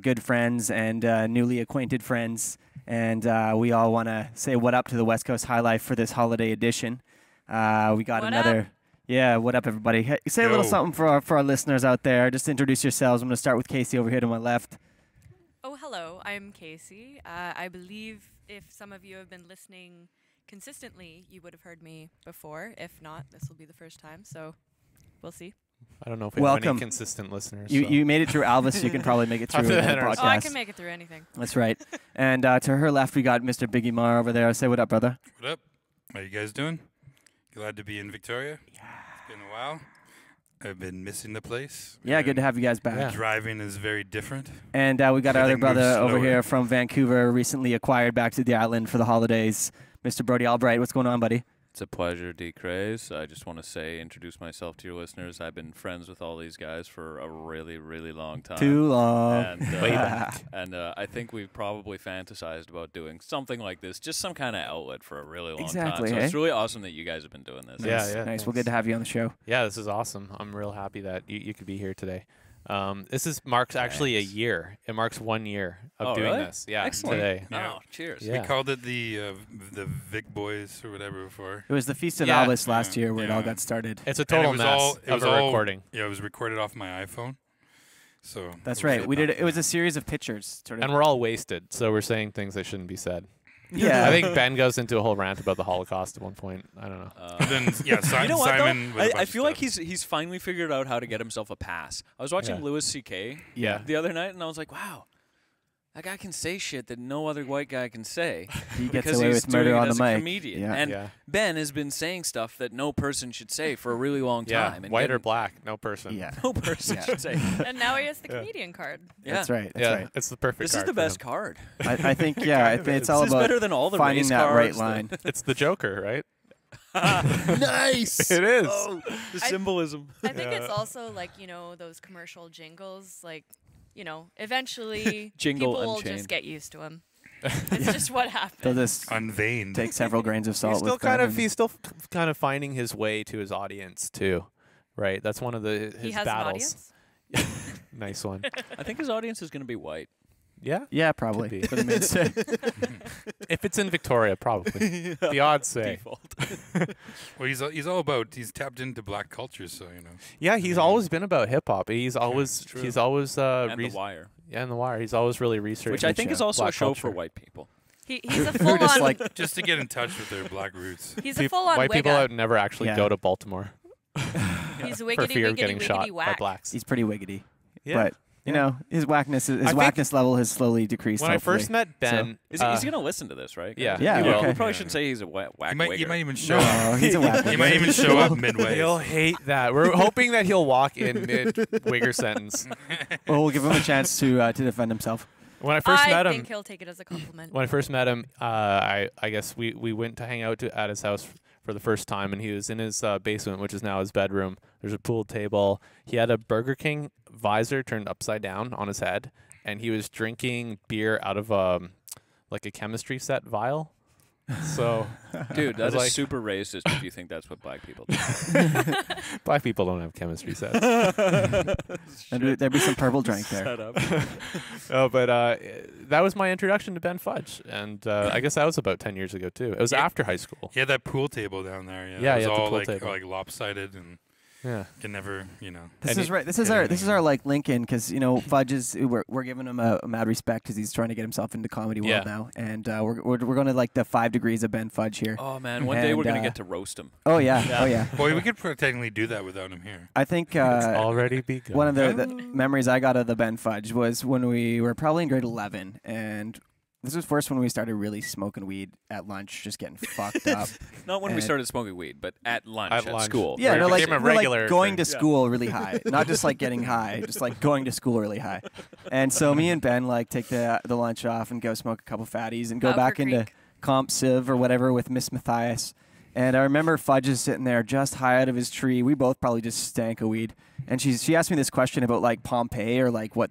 good friends and newly acquainted friends. And we all want to say what up to the West Coast HighLife for this holiday edition. We got What another... up? Yeah, what up, everybody? Hey, say a little Yo. something for our listeners out there. Just introduce yourselves. I'm going to start with Casey over here to my left. Oh, hello. I'm Casey. I believe if some of you have been listening consistently, you would have heard me before. If not, this will be the first time. So we'll see. I don't know if we have Welcome. any consistent listeners. You so. you made it through Alvis. You can probably make it through After the that, podcast. Oh, I can make it through anything. That's right. And to her left, we got Mr. Biggie Mar over there. Say what up, brother. What up? How you guys doing? Glad to be in Victoria. Yeah. It's been a while. I've been missing the place. Yeah, good to have you guys back. Yeah. Driving is very different. And we got our other Everything moves brother over slower. here from Vancouver, recently acquired back to the island for the holidays. Mr. Brody Albright, what's going on, buddy? It's a pleasure, D. Craze. I just want to introduce myself to your listeners. I've been friends with all these guys for a really, really long time. Too long. And, Way back. And I think we've probably fantasized about doing something like this, just some kind of outlet for a really long Exactly, time. So it's eh? really awesome that you guys have been doing this. Yeah, Nice. yeah, Nice. Well, thanks. good to have you on the show. Yeah, this is awesome. I'm real happy that you could be here today. This marks actually a Thanks. year. It marks 1 year of Oh, doing really? this. Yeah, Excellent. today. Yeah. Oh, cheers. Yeah. We called it the Vic Boys or whatever before. It was the Feast of Yeah. Alvis last year where it all Yeah. got started. It's a And total it was mess all, it of was a all, recording. Yeah, it was recorded off my iPhone. So That's it was right. like We did. not- It was a series of pictures. Sort of. And we're all wasted, so we're saying things that shouldn't be said. yeah. I think Ben goes into a whole rant about the Holocaust at one point. I don't know. And then yeah, You know what, though? Simon. with a bunch I of feel like stuff. he's finally figured out how to get himself a pass. I was watching Yeah. Louis C.K. Yeah. the other night, and I was like, wow, that guy can say shit that no other white guy can say. He gets because away he's with murder doing it on the as a mic. comedian. Yeah. And Yeah. Ben has been saying stuff that no person should say for a really long Yeah, time. And white or getting- black, no person. Yeah. No person Yeah. should say. And now he has the Yeah. comedian card. Yeah. That's right. That's yeah, right. it's the perfect. This is card the for best him. card. I think. Yeah. It's all This is about better than all the finding race that right cards line. It's the Joker, right? Nice. It is. Oh, the symbolism. I think it's also like, those commercial jingles, like, eventually Jingle people will Unchained. just get used to him. It's just what happens. They'll just Unveined. take several grains of salt. He's still with them and- he's still kind of finding his way to his audience too, right? That's one of his he has battles. an audience. Nice one. I think his audience is going to be white. Yeah, Yeah, probably. Could be. For the main sta- if it's in Victoria, probably. The odds say. Default. Well, he's tapped into black culture, so Yeah, he's always been about hip hop. He's always true. he's always And The Wire. yeah, in the Wire. He's always really researched. Which I think is also a black show culture. for white people. He's a Who are just full-on. like just to get in touch with their black roots. He's a full-on White people wigga. would never actually Yeah. go to Baltimore He's for wiggity fear of wiggity getting shot wiggity by whack. blacks. he's pretty wiggity. Yeah. But his whackness I think whackness level has slowly decreased. When I hopefully. first met Ben, He's going to listen to this, right? yeah. Yeah, He will. okay. We probably Yeah. shouldn't say he's a whack You might wigger. even show No, up. he's a whack. You might even show up midway. He'll hate that. We're hoping that he'll walk in mid wigger sentence. Well, we'll give him a chance to defend himself. When I first met I him, think he'll take it as a compliment. when I first met him, I guess we went to hang out at his house for the first time, and he was in his basement, which is now his bedroom. There's a pool table. He had a Burger King visor turned upside down on his head, and he was drinking beer out of like a chemistry set vial. So Dude, that is like- super racist if you think that's what black people do. black people don't have chemistry sets. There'd be some purple drink there. Shut up. Oh, but that was my introduction to Ben Fudge, and I guess that was about 10 years ago too. It was Yeah. after high school. He had that pool table down there. Yeah, it was he had the all pool like table. like lopsided and Yeah. can never, This And is he- right. This is our like Lincoln because Fudge is we're giving him a mad respect because he's trying to get himself into comedy world Yeah. now, and we're going to like the 5 degrees of Ben Fudge here. Oh, man. One day we're going And, to get to roast him. Oh yeah, oh yeah. Well, we could technically do that without him here. I think It's already begun. one of the memories I got of the Ben Fudge was when we were probably in grade 11, and This was first when we started really smoking weed at lunch, just getting fucked up. Not when we And- started smoking weed, but at lunch At at lunch. school. Yeah, Where no, it like, became a we're, like regular going thing. to school really high, not just like getting high, just like going to school really high. And so me and Ben like take the lunch off and go smoke a couple fatties and go Upper back into Creek. Comp Civ or whatever with Miss Matthias. And I remember Fudge is sitting there just high out of his tree. We both probably just stank of weed. And she asked me this question about like Pompeii or like what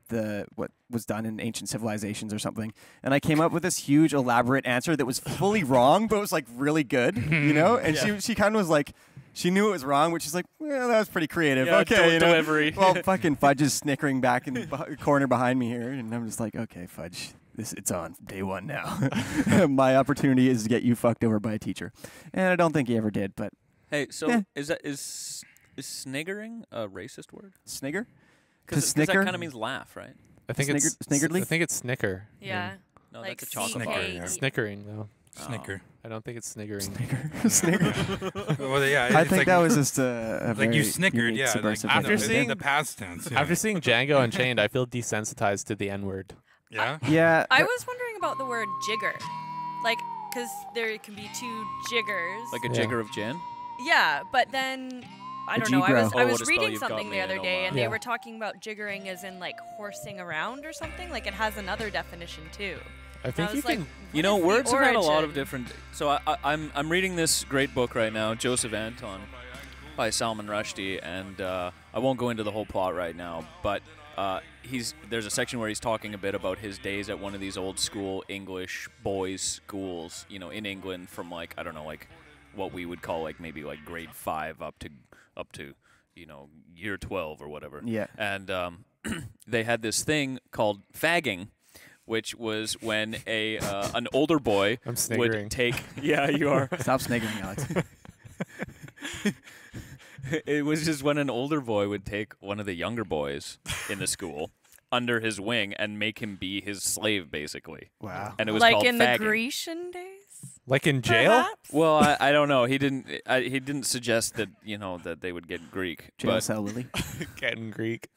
was done in ancient civilizations or something. And I came up with this huge elaborate answer that was fully wrong, but was like really good, you know? And she kind of was like, she knew it was wrong, which is like, well, that was pretty creative. Yeah, okay, you know? delivery. Well, fucking Fudge is snickering back in the corner behind me here. And I'm just like, okay, Fudge. It's on day one now. My opportunity is to get you fucked over by a teacher, and I don't think he ever did. But Hey, so Yeah. is sniggering a racist word? snigger, Because that snicker? kind of means laugh, right? I think Snigger- it's sniggerly? I think it's snicker. Yeah. No, Like that's a chocolate bar. Snicker, yeah. Snickering though. Snicker. I don't think it's sniggering. snigger. Well, yeah, I it's think like, that was just a like very you snickered, unique yeah. Like, subversive after thing. seeing- the past tense. Yeah. After seeing Django Unchained, I feel desensitized to the N-word. yeah. Yeah, I was wondering about the word jigger. Like, because there can be two jiggers. Like a Yeah. jigger of gin? Yeah, but then I A don't know. I G-grow. was Oh, I what was a spell reading you've got something me, the I other know day, why. and Yeah. they were talking about jiggering as in like horsing around or something. Like it has another definition too. I And think I you was like, can. You what know, is the words have had a lot of origin? different. So I'm reading this great book right now, Joseph Anton, by Salman Rushdie, and I won't go into the whole plot right now, but there's a section where he's talking a bit about his days at one of these old school English boys' schools, you know, in England from like I don't know, like what we would call like maybe like grade 5 up to you know year 12 or whatever. Yeah. And they had this thing called fagging, which was when an older boy I'm sniggering. would take. Yeah, you are. Stop sniggering, Alex. It was just when an older boy would take one of the younger boys in the school under his wing and make him be his slave, basically. Wow. And it was like called in fagging. the Grecian days. Like in jail? Perhaps? Well, I don't know. He didn't suggest that that they would get Greek. Jail But cell Lily. Getting Greek.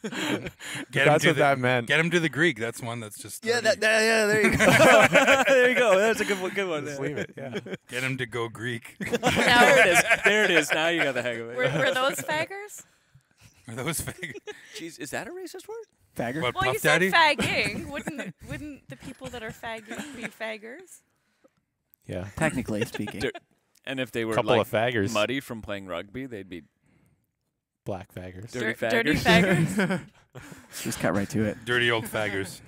Get him That's to what the, that meant. Get him to the Greek. That's one that's just. yeah, dirty. there you go. There you go. That's a good one. Good one. Just leave it. Yeah. Get him to go Greek. There it is. There it is. Now you got the hang of it. Were those faggers? Are those fake? Jeez, is that a racist word? Fagger. What, Well, you Puff said Daddy? fagging. Wouldn't the people that are fagging be faggers? Yeah. Technically speaking. Dir- And if they were Couple like of faggers. muddy from playing rugby, they'd be Black faggers. Dirty Dirty faggers. faggers. Just cut right to it. Dirty old faggers.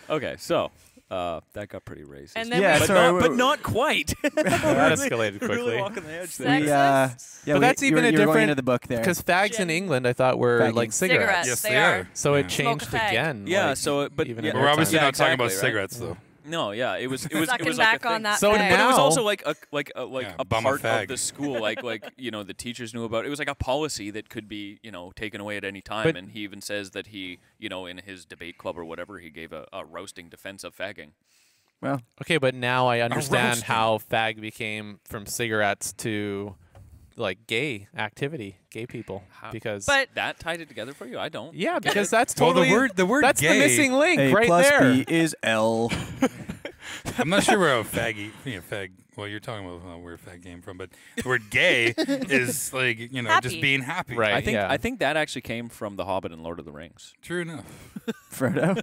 okay. So that got pretty racist. And then Yeah, we but, sorry, but not quite. That escalated We're really quickly. walking the edge there. We, Sexist. yeah, But that's you even were, a you were going different- into the book there. Because fags in Gin. England, I thought were Fagging. like cigarettes. Yes, they they are. are. So it Yeah. changed Smoke a fag. again. Yeah, like, so it- but even yeah, in We're our obviously time. not talking about exactly, right? cigarettes, though. No, yeah, it was Sucking like back a on thing. that So fag. But it was now- also like a Yeah, a bum a part of fag. the school, like the teachers knew about. It was like a policy that could be taken away at any time. But- and he even says that he in his debate club or whatever he gave a roasting defense of fagging. well, Okay, but now I understand roasting. how fag became from cigarettes to like gay activity, gay people. How- Because But That tied it together for you? I don't. yeah, get because it. that's Well, totally the word that's gay. the missing link A right plus there. B is L. I'm not sure where a faggy, fag. Well, you're talking about where fag came from, but the word gay is like just Happy. being happy. Right. I think that actually came from The Hobbit and Lord of the Rings. True enough. Frodo.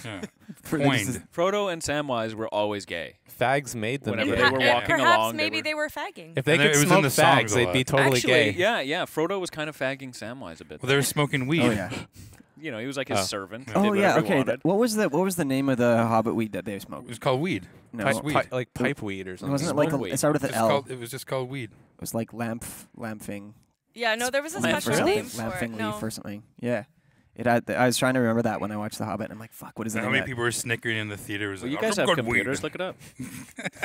Yeah. Coined. Frodo and Samwise were always gay. Fags made them Whenever gay. they were walking perhaps along, they maybe were- they were fagging. If they And could it was in smoke the songs fags, a they'd lot. be totally Actually, gay. yeah. Frodo was kind of fagging Samwise a bit. Well, they were smoking weed. Oh yeah. He was like his Oh. servant. Yeah. did Oh yeah. whatever he Okay. wanted. What was the name of the Hobbit weed that they It smoked? was called weed. No, Pipe, Just weed. like pipe weed or something. wasn't it like Smoke weed. it started with an L? It was just called weed. It was like lamphing. Yeah, no, there was a Lamp special something. name for it. Lamphing No. leaf or something. Yeah. I was trying to remember that when I watched The Hobbit. And I'm like, fuck, what is the How name many of that? people were snickering in the theater? It was Well, like, you guys "Oh, have good weed." computers. Look it up.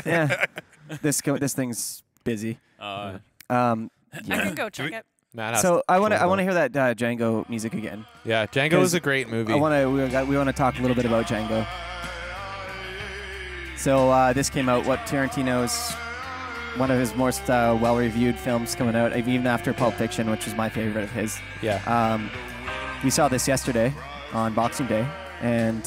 Yeah. This thing's busy. I Yeah. can go check we- it. Matt has So I want pull to it hear that Django music again. up. Yeah, Django 'Cause is a great movie. We want to talk a little bit about Django. So this came out. Tarantino's one of his most well-reviewed films coming out, even after Pulp Fiction, which was my favorite of his. yeah. We saw this yesterday on Boxing Day, and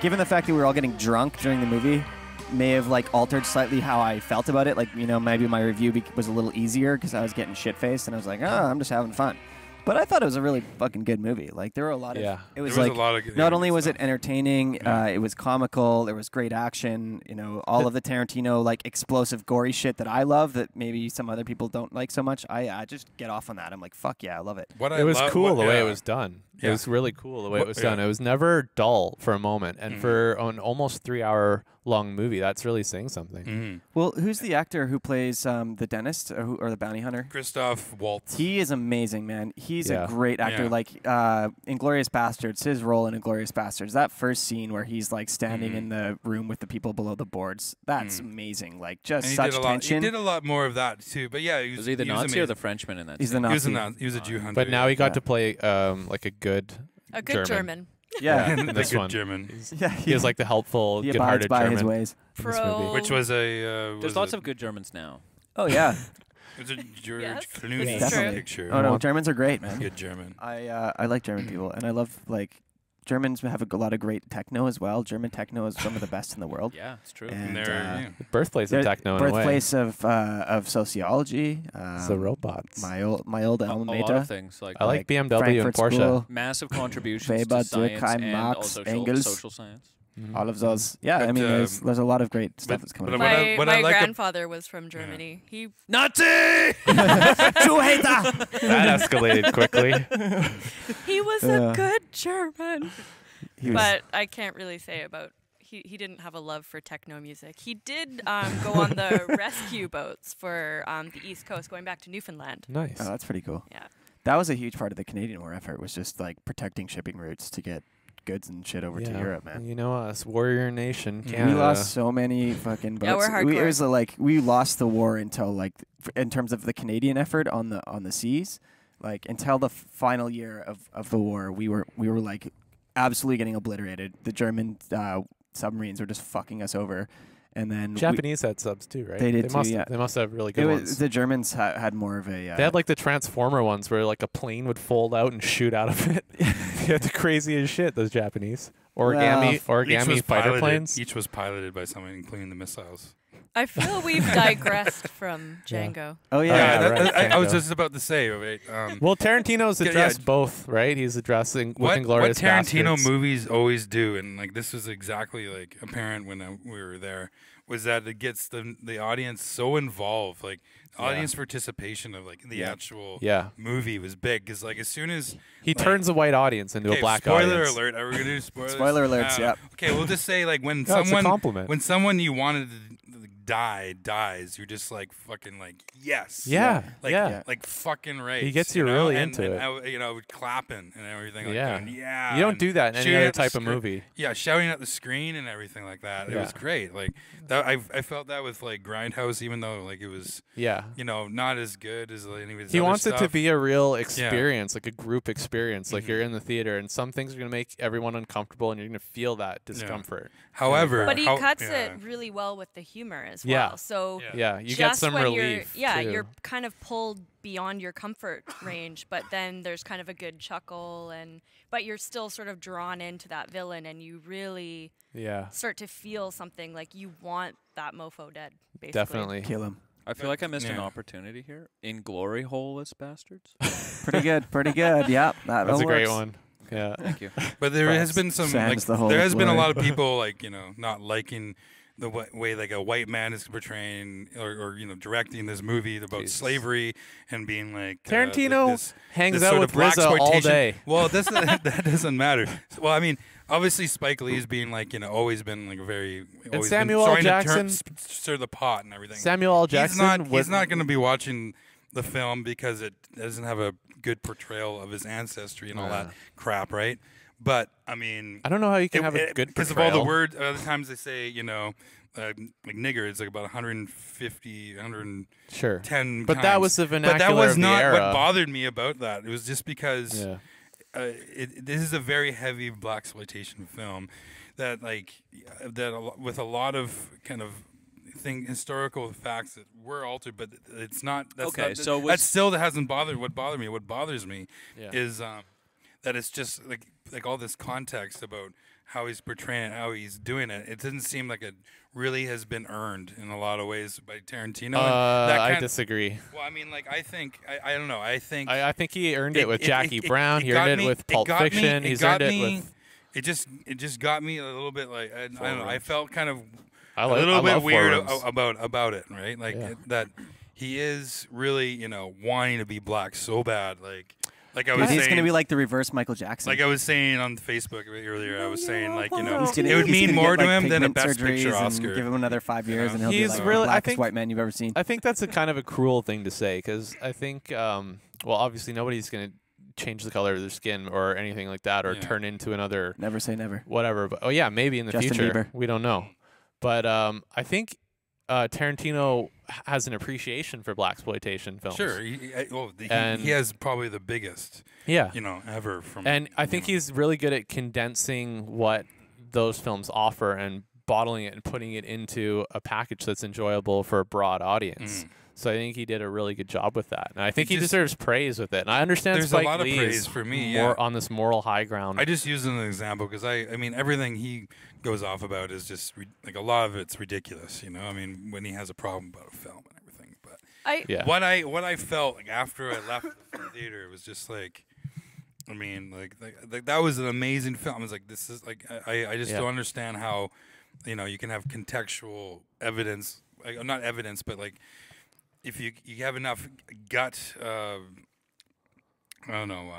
given the fact that we were all getting drunk during the movie, may have like altered slightly how I felt about it. Like, you know, maybe my review was a little easier because I was getting shit-faced and I was like, oh, I'm just having fun. But I thought it was a really fucking good movie. Like, there were a lot of... It was, there was like, a lot of good, not only was stuff. it entertaining, it was comical, there was great action, you know, all of the Tarantino, like, explosive, gory shit that I love that maybe some other people don't like so much. I just get off on that. I'm like, fuck yeah, I love it. It was cool the way it was done. It was really cool the way it was done. It was never dull for a moment. And for an almost 3-hour-long movie, that's really saying something. Well, who's the actor who plays the dentist or the bounty hunter? Christoph Waltz. He is amazing, man. He's a great actor. Like Inglourious Bastards, his role in Inglourious Bastards, that first scene where he's like standing in the room with the people below the boards, that's amazing. Like just such tension. He did a lot more of that too. But yeah, was he the Nazi or the Frenchman in that? He's scene? the Nazi. He was a Jew hunter. But now he got to play like a good German. Yeah, this one. German. He was like the helpful, he abides good-hearted by German. his ways. Which was a. There's lots of good Germans now. Oh yeah. It was a George Yes, Clooney definitely. picture. Oh no, Germans are great, man. Good German. I like German people, and I love like Germans have a lot of great techno as well. German techno is some of the best in the world. Yeah, it's true. And they're Birthplace of techno in a way. Birthplace of sociology. The robots. My old alma a lot mater. of things like I like BMW Frankfurt and Porsche. School, massive contributions Weber, to science Durkheim, and Marx, also Engels. social science. all of those. Yeah, But, I mean, there's a lot of great stuff that's coming. but up. what I My like grandfather was from Germany. He Nazi! Jew hater! That escalated quickly. he was a good German. He was- But I can't really say about he didn't have a love for techno music. He did go on the rescue boats for the East Coast, going back to Newfoundland. Nice. Oh, that's pretty cool. Yeah. That was a huge part of the Canadian War effort, was just like protecting shipping routes to get goods and shit over to Europe, man. You know us, warrior nation, Canada. We lost so many fucking boats. Yeah, we're hardcore. It was like we lost the war until like in terms of the Canadian effort on the seas, like until the final year of the war, we were like absolutely getting obliterated. The German submarines were just fucking us over. And then Japanese had subs too, right? They did too, must, yeah. They must have really good ones. The Germans had more of a... they had like the Transformer ones where like a plane would fold out and shoot out of it. They had the craziest shit, those Japanese. Origami fighter planes. Each was piloted by someone, including the missiles. I feel we've digressed from Django. Oh, yeah. Yeah, that- right, I was Django. just about to say. Right, Well, Tarantino's Yeah, addressed both, right? He's addressing with what Inglourious Tarantino Bastards. movies always do, and like this was exactly like apparent when we were there, was that it gets the audience so involved, like audience participation of like the actual movie was big, because like as soon as He turns a white audience into a black spoiler audience. alert, are we gonna do spoilers? Spoiler alerts, No. yeah. Okay, we'll just say like when No, it's a someone compliment. when someone you wanted to dies, you're just like fucking like yes, Yeah, like yeah. like fucking right. He gets you really into it. Clapping and everything like Yeah. that. Yeah, You don't and do that in any shooting other at the type of screen. movie. Yeah, shouting at the screen and everything like that. It Yeah. was great. Like that, I felt that with like Grindhouse, even though like it was Yeah. not as good as any of his He other wants it to stuff. be a real experience, like a group experience. Like you're in the theater, and some things are going to make everyone uncomfortable, and you're going to feel that discomfort. However, But he cuts it really well with the humor as well. Yeah. So Yeah, you get just some when relief. too. you're kind of pulled beyond your comfort range, but then there's kind of a good chuckle, but you're still sort of drawn into that villain, and you really start to feel something like you want that mofo dead, basically. Definitely. Kill him. I feel like I missed an opportunity here. In Glory Holeless Bastards. Pretty good. Yeah, That's a great works. one. Yeah. Thank you. But there has been some Sans the like whole there has been a glory. lot of people like not liking the way like a white man is portraying or directing this movie about slavery and being like Tarantino hangs this out sort with of RZA all blaxploitation. day. Well, that doesn't matter. Well, I mean, obviously Spike Lee's being like always been like very always Samuel been L. trying Jackson- to stir the pot and everything. Samuel L. Jackson. He's not going to be watching the film because it doesn't have a good portrayal of his ancestry and all that crap, right? But I mean, I don't know how you can have a good because of all the portrayal. words. Other times they say like nigger, it's like about 150, 110. Sure. Times. But that was the vernacular But that was of the not era. what bothered me about that. It was just because Yeah. this is a very heavy blaxploitation film that with a lot of kind of historical facts that were altered, but it's not. That's Okay, not, so that still hasn't bothered. What bothered me? What bothers me is that it's just like like all this context about how he's portraying it, how he's doing it. It doesn't seem like it really has been earned in a lot of ways by Tarantino. I disagree. Well, I mean, like I think I don't know. I think he earned it with Jackie Brown. He earned it with Pulp Fiction. He's earned it with. It just got me a little bit like I don't know. I felt kind of a little bit weird about it, right? Like that he is really wanting to be black so bad, like I was saying, he's going to be like the reverse Michael Jackson. Like I was saying on Facebook earlier, I was saying like it would mean more to him than a Best Picture Oscar. Give him another 5 years, and he'll be like really, the blackest white man you've ever seen. I think that's a kind of a cruel thing to say because I think, well, obviously nobody's going to change the color of their skin or anything like that or turn into another. Never say never. Whatever, but maybe in the Justin future. Bieber. We don't know, but I think Tarantino has an appreciation for blaxploitation films. Sure, he has probably the biggest. Yeah, ever from. And I think he's really good at condensing what those films offer and bottling it and putting it into a package that's enjoyable for a broad audience. So I think he did a really good job with that, and I think he deserves praise with it. And I understand there's Spike a lot Lee of praise for me, more on this moral high ground. I just use it as an example because I mean everything he goes off about is just like a lot of it's ridiculous. I mean when he has a problem about a film and everything. But what I felt like after I left the theater was just like. I mean, like that was an amazing film. I was like, this is like, I just don't understand how, you can have contextual evidence, like, not evidence, but like, if you have enough gut, I don't know,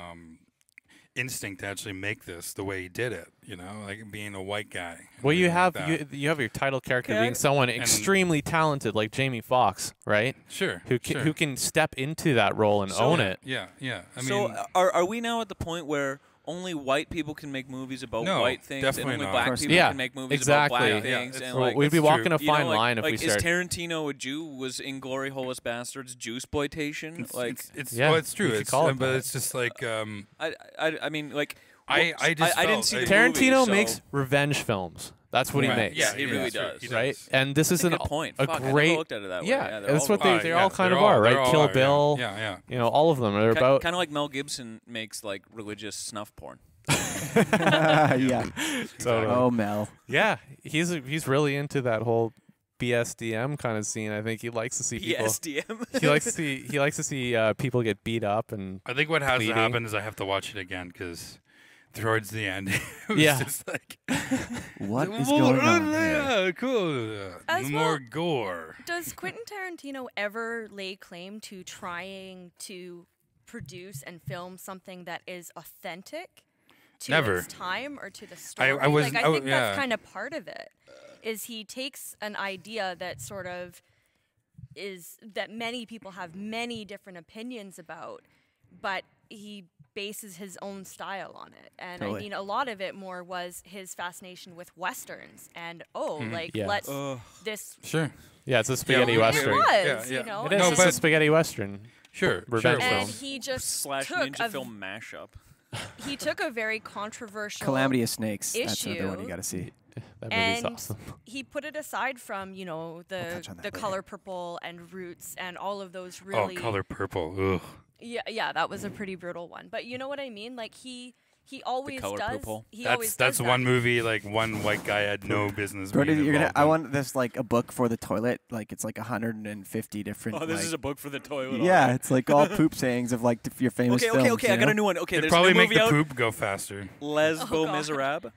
instinct to actually make this the way he did it, like being a white guy. Well, you have your title character being someone extremely talented like Jamie Foxx, right? Sure. Who can step into that role and own it. Yeah. I mean, so are we now at the point where only white people can make movies about white things, and only black people can make movies about black things? And like, we'd be walking a fine line if we started. Is Tarantino a Jew? Was Inglourious Bastards Jew-sploitation? It's true. But it's just like I mean, like I didn't see the Tarantino movie, makes revenge films. That's what he makes. Yeah, he really does. Right? And this is a good point. a Fuck, great. I never looked at it that way. Yeah, that's what they all kind of are, right? Kill Bill. Yeah. All of them are about. Kind of like Mel Gibson makes like religious snuff porn. Yeah. Totally. Oh, Mel. Yeah, he's really into that whole BSDM kind of scene. I think he likes to see people. BSDM. he likes to see people get beat up and. I think what has bleeding. to happen is I have to watch it again because towards the end, it was just like, what is going on? Yeah, cool. More gore. Does Quentin Tarantino ever lay claim to trying to produce and film something that is authentic to its time or to the story? I think that's kind of part of it. Is he takes an idea that sort of is that many people have many different opinions about, but he bases his own style on it. And I mean, a lot of it more was his fascination with Westerns and let's this. Sure. Yeah, it's a spaghetti Western. It was, It is. It's a spaghetti Western. Sure. Revenge film. And he just / ninja film mashup. He took a very controversial Calamity of Snakes. issue, That's another one you got to see. That movie's awesome. He put it aside from the Color Purple and Roots and all of those really. Oh, Color Purple. Ugh. Yeah, that was a pretty brutal one. But you know what I mean? Like he always Color does. Purple. That's one movie like one white guy had no business being I want this like a book for the toilet. Like it's like 150 different. Oh, this is a book for the toilet. Yeah, it's like all poop sayings of like your famous films. Okay. I got a new one. Okay, it'd there's probably a new make movie the out. poop go faster. Lesbo Miserable.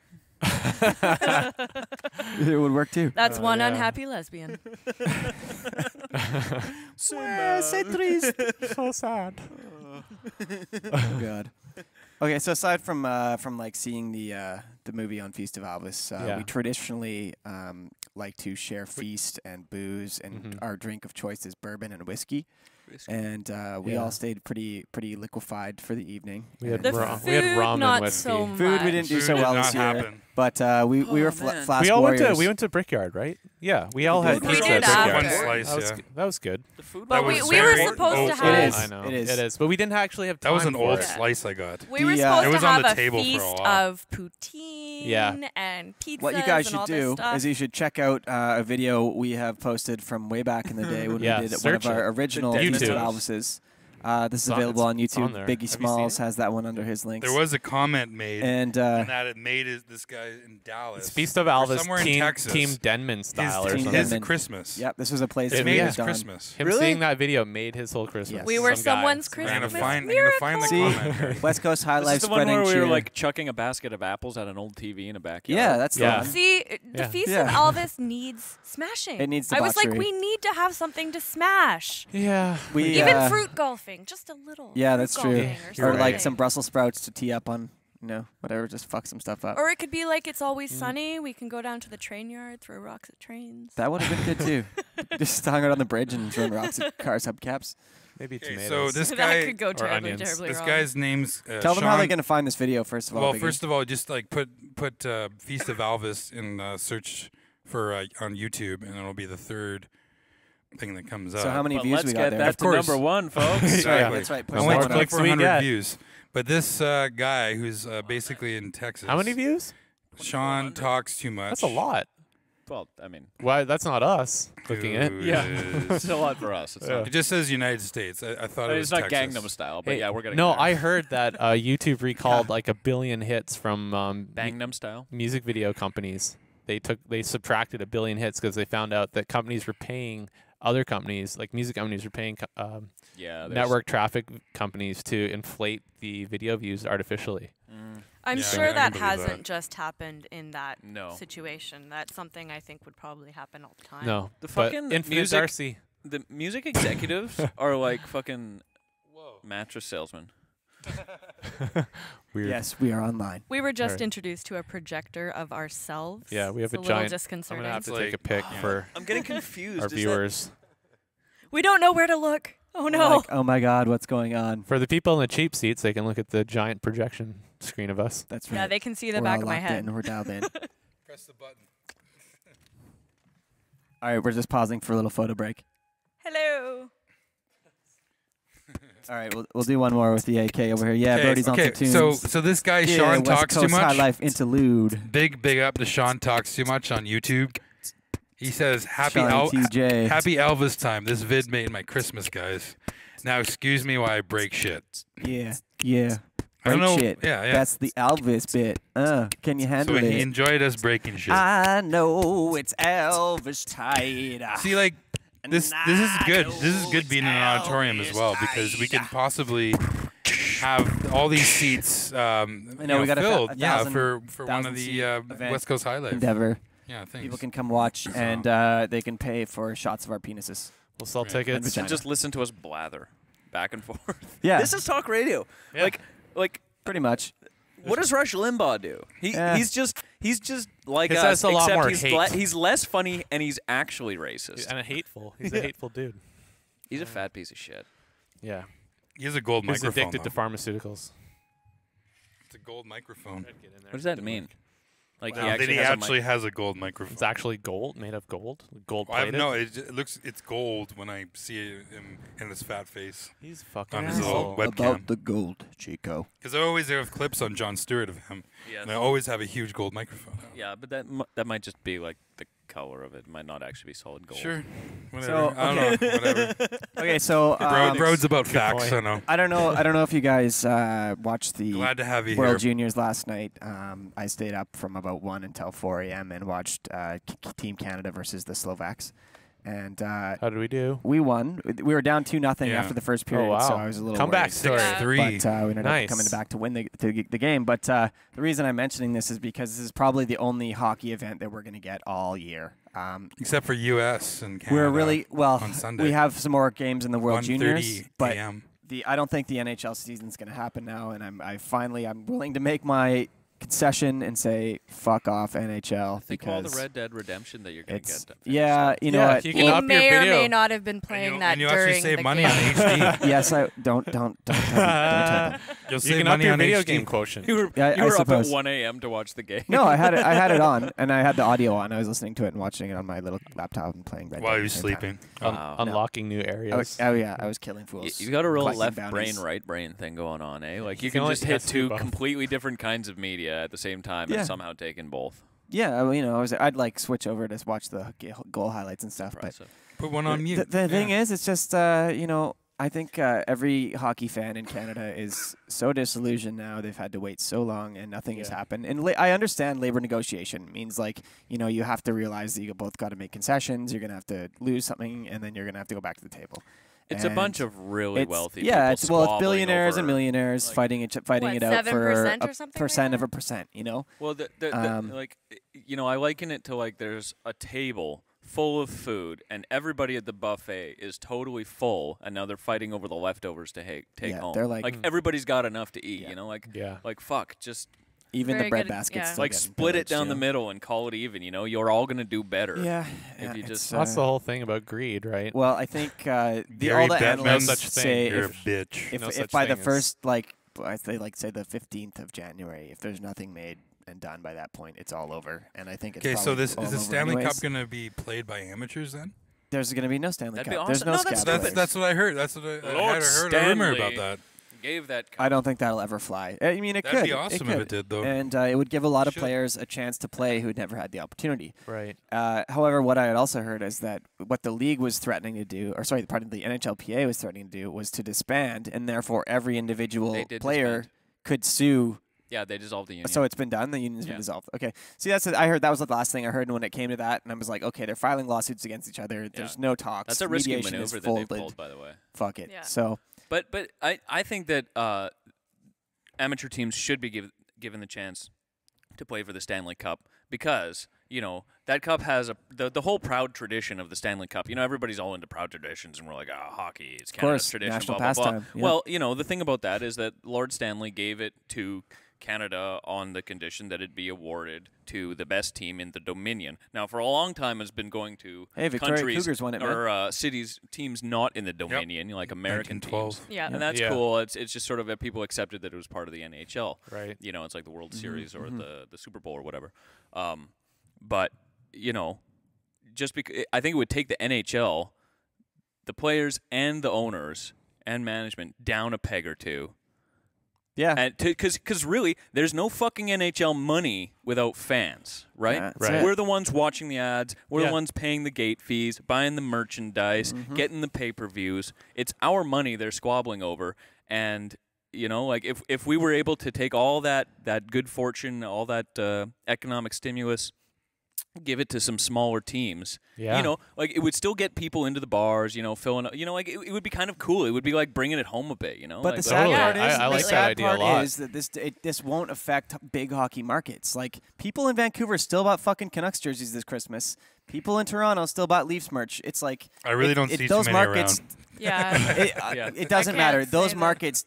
It would work too. That's one unhappy lesbian. C'est triste. So sad. Oh God. Okay, so aside from like seeing the movie on Feast of Elvis, we traditionally like to share feast and booze, and our drink of choice is bourbon and whiskey. And we all stayed pretty liquefied for the evening. We had food, rum not and whiskey. so Food we didn't do so well this year, but we were flask we all warriors. went to Brickyard, right? Yeah, we all had We pizza did at after. Brickyard. One slice, That was good. The food. But was we were very supposed to old. have. It is. I know. It is. But we didn't actually have time. That was an for old it. slice I got. We were It supposed was to on have the a table for a feast while. of poutine and pizzas. What you guys and should all this do stuff. is you should check out a video we have posted from way back in the day when we did one search of our it. original The Feast of YouTube. Elvises. This is available on YouTube. on there. Biggie Have you seen Smalls it? has that one under his links. There was a comment made, and that it made this guy in Dallas. It's Feast of or Elvis, somewhere in Texas. Team Denman style or his, something. his Denman. Christmas. Yep, this was a place It that made we his had done. Christmas. Him Really? seeing that video made his whole Christmas. Yes. We were Some guy someone's ran I'm Christmas gonna find, miracle. I'm gonna find the See? comment. West Coast High This Life is the one spreading where we were cheer. like chucking a basket of apples at an old TV in a backyard. Yeah, that's the Yeah. one. See, the Yeah. Feast Yeah. of Elvis needs smashing. It needs I was like, debauchery. we need to have something to smash. Yeah. We, Even fruit golfing, just a little. Yeah, fruit that's true. golfing You're Or something. like some Brussels sprouts to tee up on, whatever, just fuck some stuff up. Or it could be like It's Always Sunny. We can go down to the train yard, throw rocks at trains. That would have been good too. Just hung out on the bridge and throwing rocks at cars hubcaps. Maybe Okay, tomatoes. so this that guy, could go terribly, onions. terribly this wrong. guy's name's Tell them how they're Sean- going to find this video, first of all. Well, Biggie. first of all, just like put Feast of Elvis in search for on YouTube, and it'll be the third thing that comes up. So how many But views let's we got get there? that Of to course. number one, folks. Exactly. That's right. Push How Only much that one up. clicks do we 400 get? views. But this guy who's basically in Texas. How many views? Sean talks too much. That's a lot. Well, I mean, Why? That's not us clicking it. Who yeah, is- it's a lot for us. It's Yeah. not, It just says United States. I thought I it mean, was it's not Texas. Gangnam style, but Hey, yeah, we're getting No, there. I heard that YouTube recalled like 1 billion hits from Gangnam style. music video companies. They subtracted 1 billion hits because they found out that companies were paying other companies, like music companies, were paying Yeah, there's- network traffic companies to inflate the video views artificially. I'm Yeah, I sure can that believe hasn't that. just happened in that No. situation. That's something I think would probably happen all the time. No, The but fucking Infinite music- Darcy. The music executives are like fucking mattress salesmen. Weird. Yes, we are online. We were just Alright. introduced to a projector of ourselves. Yeah, we have It's a little giant. I'm disconcerting. gonna have to It's take a like- pic for I'm getting confused. our viewers. We don't know where to look. Oh no. Like, oh my God, what's going on? For the people in the cheap seats, they can look at the giant projection screen of us. That's right. Yeah, they can see the We're back all of my locked head. in. We're dialed in. Press the button. All right, we're just pausing for a little photo break. Hello. All right, we'll do one more with the AK over here. Yeah, Brody's on some tunes. So this guy yeah, Sean West talks Coast too much. High Life interlude. Big up to Sean talks too much on YouTube. He says happy Sean TJ. happy Elvis time. This vid made my Christmas, guys. Now excuse me while I break shit. Yeah. I don't Break know. shit. Yeah. That's the Elvis bit. Can you handle So he it? enjoyed us breaking shit. I know it's Elvis tight. See, like this is good. This is good being in an auditorium as well because we can possibly have all these seats know, we got filled. a Yeah, thousand- for one of the seat event West Coast HighLife. endeavor. Yeah, thanks. People can come watch, and they can pay for shots of our penises. We'll sell Right. tickets. Vagina. And just listen to us blather back and forth. Yeah, This is talk radio. Yeah. Like, pretty much. what does Rush Limbaugh do? He's just like His us, has a lot except more he's hate. he's less funny and he's actually racist. And a hateful. He's a hateful dude. He's a fat piece of shit. Yeah. He has a gold He's microphone. addicted to though. pharmaceuticals. It's a gold microphone. What does that mean? Like Wow, then he has a actually has a gold microphone. It's actually gold, made of gold. Gold Well, I have plated. no. It looks. It's gold when I see him in his fat face He's fucking on his little asshole. webcam. the gold, Chico. Because I always have clips on Jon Stewart of him, Yes. and I always have a huge gold microphone. Yeah, but that might just be like the color of it. It might not actually be solid gold. Sure. Whatever. So, I don't know. Whatever. Okay, so Broad's about facts. point. I know. I don't know if you guys watched the Glad to have you World here. Juniors last night. I stayed up from about 1 until 4 a.m. and watched Team Canada versus the Slovaks, and How did we do? we won. We were down 2-0 Yeah. after the first period, wow. so I was a little Comeback worried. story. Yeah. 6-3. But we ended Nice. up coming back to win the game. But the reason I'm mentioning this is because this is probably the only hockey event that we're going to get all year. Except for U.S. and Canada. We're really on Sunday. we have some more games in the World 1:30 Juniors, but a.m. I don't think the NHL season's going to happen now, and I'm willing to make my concession and say fuck off NHL Think of all the because Red Dead Redemption that you're gonna it's get. you know Yeah, what? if you He can up your may or video. may not have been playing and that you during actually save the money game. on HD. Yes, I don't tell me. You'll You save can up money your on video HD. game quotient. You were, Yeah, you I were up at suppose. 1 a.m. to watch the game. No, I had it on, and I had the audio on. I was listening to it and watching it on my little laptop and playing Red While Dead he at was the same time. sleeping. Wow. Unlocking new I areas. was, I was killing fools. You got a real collecting left bounties. brain, right brain thing going on, eh? Like you can can only just hit test do two both. completely different kinds of media at the same time Yeah. and somehow taking both. Yeah, I'd like switch over to watch the goal highlights and stuff, but Impressive. Put one on mute. the thing is, it's just I think every hockey fan in Canada is so disillusioned now. They've had to wait so long and nothing has happened. And I understand labor negotiation means like, you have to realize that you both got to make concessions. You're going to have to lose something and then you're going to have to go back to the table. It's a bunch of really wealthy people. Yeah, it's billionaires and millionaires like, fighting it out for a percent of a percent, Well, I liken it to like there's a table full of food, and everybody at the buffet is totally full, and now they're fighting over the leftovers to take home. They're like everybody's got enough to eat, like fuck, just even Very the bread good, baskets. like split it down the middle and call it even. You're all gonna do better. Yeah, if you just that's the whole thing about greed, right? Well, I think all the Bettman, analysts no such thing. say You're a bitch. if by the first they say the 15th of January, if there's nothing made and done by that point, it's all over. And I think it's okay. So probably is all the over Stanley anyways. Cup going to be played by amateurs then? There's going to be no Stanley That'd Cup. be There's awesome. no No, scab that's- players. That's what I heard. That's what I Lord heard a rumor about Stanley that. gave that. I don't think that'll ever fly. I mean, it That'd could. be awesome it if could. it did, though. And it would give a lot of Should. players a chance to play who'd never had the opportunity. Right. However, what I had also heard is that what the league was threatening to do, or sorry, pardon, the NHLPA was threatening to do, was to disband, and therefore every individual They did player disband. could sue. Yeah, they dissolved the union. So it's been done. The union's been dissolved. Okay. See, I heard that was the last thing I heard when it came to that, and I was like, okay, they're filing lawsuits against each other. There's no talks. That's a risky Mediation is maneuver that they folded. pulled, by the way. Fuck it. Yeah. So. But I think that amateur teams should be given the chance to play for the Stanley Cup because that cup has the whole proud tradition of the Stanley Cup. Everybody's all into proud traditions, and we're like, hockey is Canada's tradition. national blah, blah, blah. pastime. Yeah. Well, the thing about that is that Lord Stanley gave it to Canada on the condition that it be awarded to the best team in the Dominion. Now, for a long time, it's been going to Victoria countries Cougars won it, man. or cities, teams not in the Dominion, like American 1912. teams. Yeah. And that's cool. It's just sort of people accepted that it was part of the NHL. Right. It's like the World Series or the Super Bowl or whatever. But just because I think it would take the NHL, the players and the owners and management down a peg or two. Yeah. And because really, there's no fucking NHL money without fans, right? Yeah, that's Right. it. We're the ones watching the ads. We're Yeah. the ones paying the gate fees, buying the merchandise, getting the pay-per-views. It's our money they're squabbling over. And, like if we were able to take all that good fortune, all that economic stimulus, give it to some smaller teams. Yeah. Like it would still get people into the bars, filling up, like it would be kind of cool. It would be like bringing it home a bit, But like, the sad Totally. part is, I like the that sad idea a part lot. is that this won't affect big hockey markets. Like people in Vancouver still bought fucking Canucks jerseys this Christmas. People in Toronto still bought Leafs merch. It's like I really don't see too those many markets. around. Yeah. It doesn't I matter. can't Those say that. markets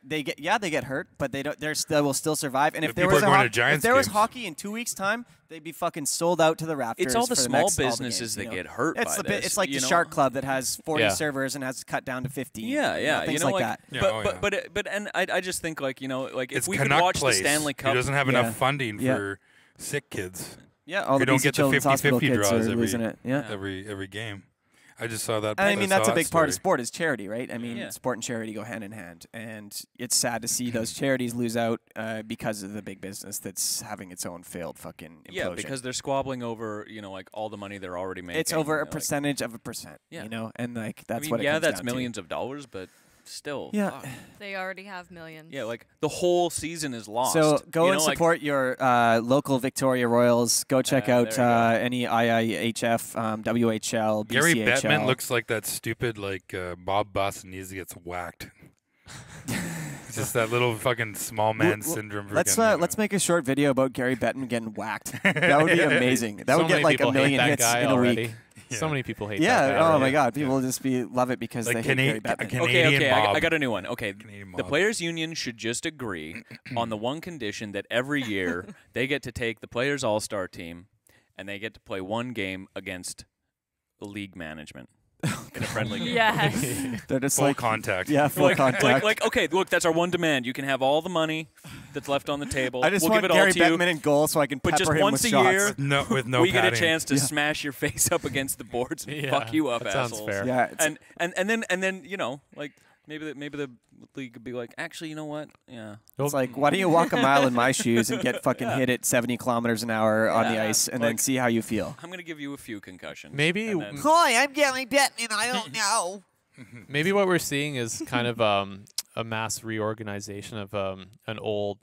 they get hurt, but they don't. They will still survive. And if there people was are going to Giants if there was games. hockey in 2 weeks' time, they'd be fucking sold out to the rafters. It's all the for small next, all the businesses games, that get hurt It's by the this, It's like you the know? Shark Club that has 40 Yeah. servers and has cut down to 15. Yeah, Things like that. Yeah, but, oh, but, yeah. but and I just think like like if It's we Canuck could watch place. the Stanley Cup, He doesn't have Yeah. enough funding Yeah. for sick kids Yeah, all You the don't BC get the Children's 50-50 Hospital kids draws are every- losing it. Yeah. every game. I just saw that. And I mean, that's a saw big that part of story. sport is charity, right? I mean, Yeah. sport and charity go hand in hand. And it's sad to see those charities lose out because of the big business that's having its own failed fucking implosion. yeah, because they're squabbling over like all the money they're already making. it's over a like, percentage of a percent, Yeah. and like that's I mean, what it yeah, comes that's down millions of dollars, but still, Yeah. fuck. They already have millions. Yeah, like the whole season is to. lost. So go you and know, like- support your local Victoria Royals. Go check there out you go. any IIHF, WHL, Gary BCHL. Bettman looks like that stupid Bob Boston needs to get whacked. It's just that little fucking small man syndrome. Let's make a short video about Gary Bettman getting whacked. That would be amazing. That would So get many like people a million hate that hits guy in a already. week. Yeah. So many people hate that Yeah. guy Oh already. my God. People will just love it because Like they hate Gary Cana- Bettman. Canadian okay, mob. I got a new one. Okay, Canadian the mob. players' union should just agree on the one condition that every year they get to take the players' all-star team and they get to play one game against the league management in a friendly game. Yes. They're just Full like contact. Yeah, full contact. Like, okay, look, that's our one demand. You can have all the money that's left on the table. I just we'll want give it Gary all to you. Bettman in goal so I can But pepper just him once with a shots. year, With no we get a padding. chance to Yeah. smash your face up against the boards and Yeah, fuck you up, that sounds assholes. fair. Yeah, it's, And then like maybe the league could be like, actually, you know what? Yeah. it's like, why don't you walk a mile in my shoes and get fucking hit at 70 kilometers an hour on the Yeah, ice and then like- see how you feel? I'm gonna give you a few concussions. Maybe and then- Hi, I'm Gary Bettman. I don't know. Maybe what we're seeing is kind of a mass reorganization of an old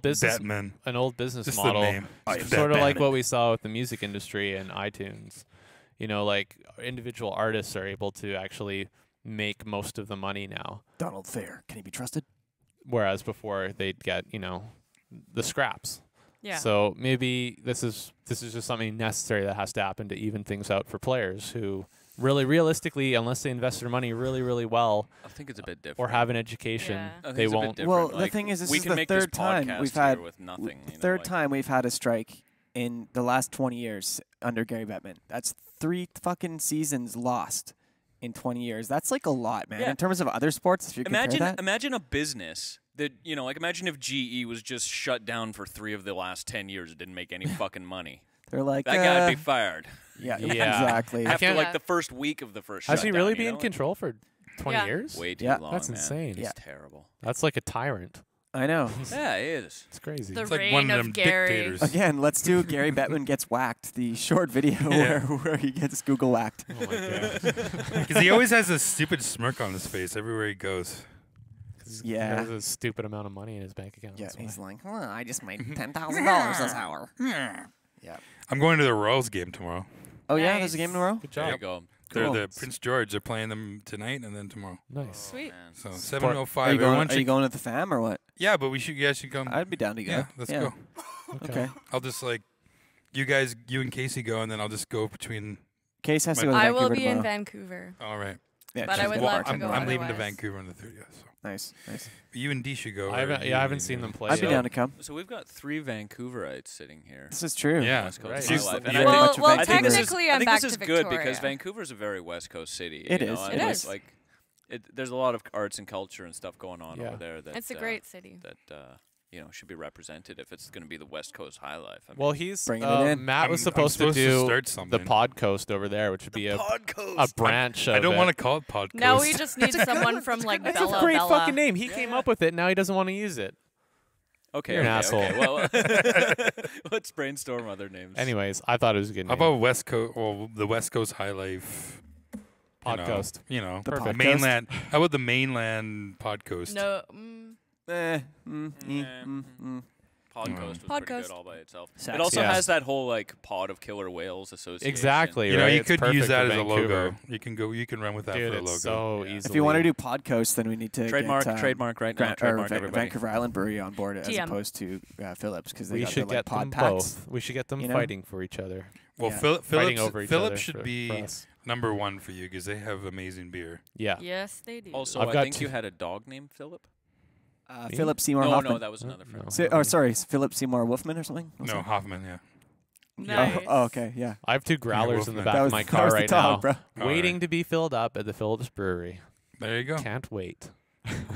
business Batman. an old business Just the model, name. sort of like what we saw with the music industry and iTunes. You know, like individual artists are able to actually make most of the money now, Donald Fair, can he be trusted? whereas before they'd get, you know, the scraps. Yeah. So maybe this is just something necessary that has to happen to even things out for players who really realistically, unless they invest their money really, really well I think it's a bit different. or have an education, Yeah. I think they it's a bit won't. different. Well, the Like, thing is, this we is can the make third this time podcast we've here had with nothing. You know, third like- time we've had a strike in the last 20 years under Gary Bettman. That's 3 fucking seasons lost in 20 years. That's like a lot, man. Yeah. In terms of other sports, if you compare that. Imagine a business that, you know, like imagine if GE was just shut down for 3 of the last 10 years. It didn't make any fucking money. They're like, That guy'd be fired yeah, Yeah. exactly. I after can't- like the first week of the first. Has he shutdown, really you been in know? control for 20 Yeah. years? Way too Yeah. long. That's man. insane. He's Yeah. terrible. That's like a tyrant. I know. Yeah, he is. It's crazy. The It's like reign one of of them Gary. dictators. Again, let's do Gary Bettman gets whacked, the short video where he gets Google whacked. Oh my god. Because he always has a stupid smirk on his face everywhere he goes. Yeah. He has a stupid amount of money in his bank account. Yeah, that's why. he's like, oh, I just made $10,000 this hour. Yeah. I'm going to the Royals game tomorrow. Oh, yeah, there's a game Nice. tomorrow? Good There you job. go. They're Cool. the Prince George. They're playing them tonight and then tomorrow. Nice. Sweet. Man. So Support- 7:05. Are you Everyone going, should. with the fam or what? Yeah, but you guys should come. I'd be down to go. yeah, let's go. Okay. I'll just like you and Casey go, and then I'll just go between. Case has to My- go to I Vancouver will be in tomorrow. Vancouver. All right. Yeah, but she's I would gonna love bartend to go I'm tomorrow. leaving to otherwise. Vancouver on the 30th. So Nice. you and D should go. I or haven't, you yeah, I and haven't me seen go. them play. I'd be yet. down to come. So we've got 3 Vancouverites sitting here. This is true. Yeah. West Coast Right. She's HighLife. very And Well- much a well, I think this is, technically, I I'm think back this to is good because Victoria. Vancouver's a very West Coast city. It you know, is. and It like- is. Like, there's a lot of arts and culture and stuff going on Yeah. over there. That, It's a great city. That you know should be represented if it's going to be the West Coast HighLife. I mean, Well, he's Bringing it in. Matt was supposed to to do start the something. Pod Coast over there, which would be a branch of I don't it. want to call it podcast. Now we just need someone from like That's Bella a great Bella. fucking name. He came up with it. Now he doesn't want to use it. okay, You're an okay, asshole. okay. Well, let's brainstorm other names. Anyways, I thought it was a good How name. about West Coast? Well, the West Coast HighLife. Pod Coast? You know, The the Pod mainland. How about the mainland Pod Coast? No. Pod Coast was Pod pretty Coast. good all by itself. Sax. It also Yeah. has that whole like pod of killer whales association. Exactly. You know, right? you It's could use perfect that for as a Vancouver. logo. You can go. You can run with that Dude, for a it's logo. so Yeah. easily. If you want to do Pod Coast, then we need to Trademark, get, trademark right now. Grant, or Trademark everybody. Vancouver Island Brewery on board as TM. opposed to Phillips because they we got should the, like, get them pod packs. both. We should get them you know? fighting for each other. Well, Yeah. Phillips, Fighting over each other Phillips should for be us. number 1 for you because they have amazing beer. Yeah. Yes, they do. Also, I've I got think you had a dog named Philip. Me? Philip Seymour No, Hoffman. no, that was another friend. No. Sorry, Philip Seymour Wolfman or something? Was No, it? Hoffman. Yeah. Nice. Oh, okay, yeah. I have 2 growlers in the Wolfman. back That of was, my that car was right the dog, now, bro. All waiting right. to be filled up at the Phillips Brewery. There you go. Can't wait.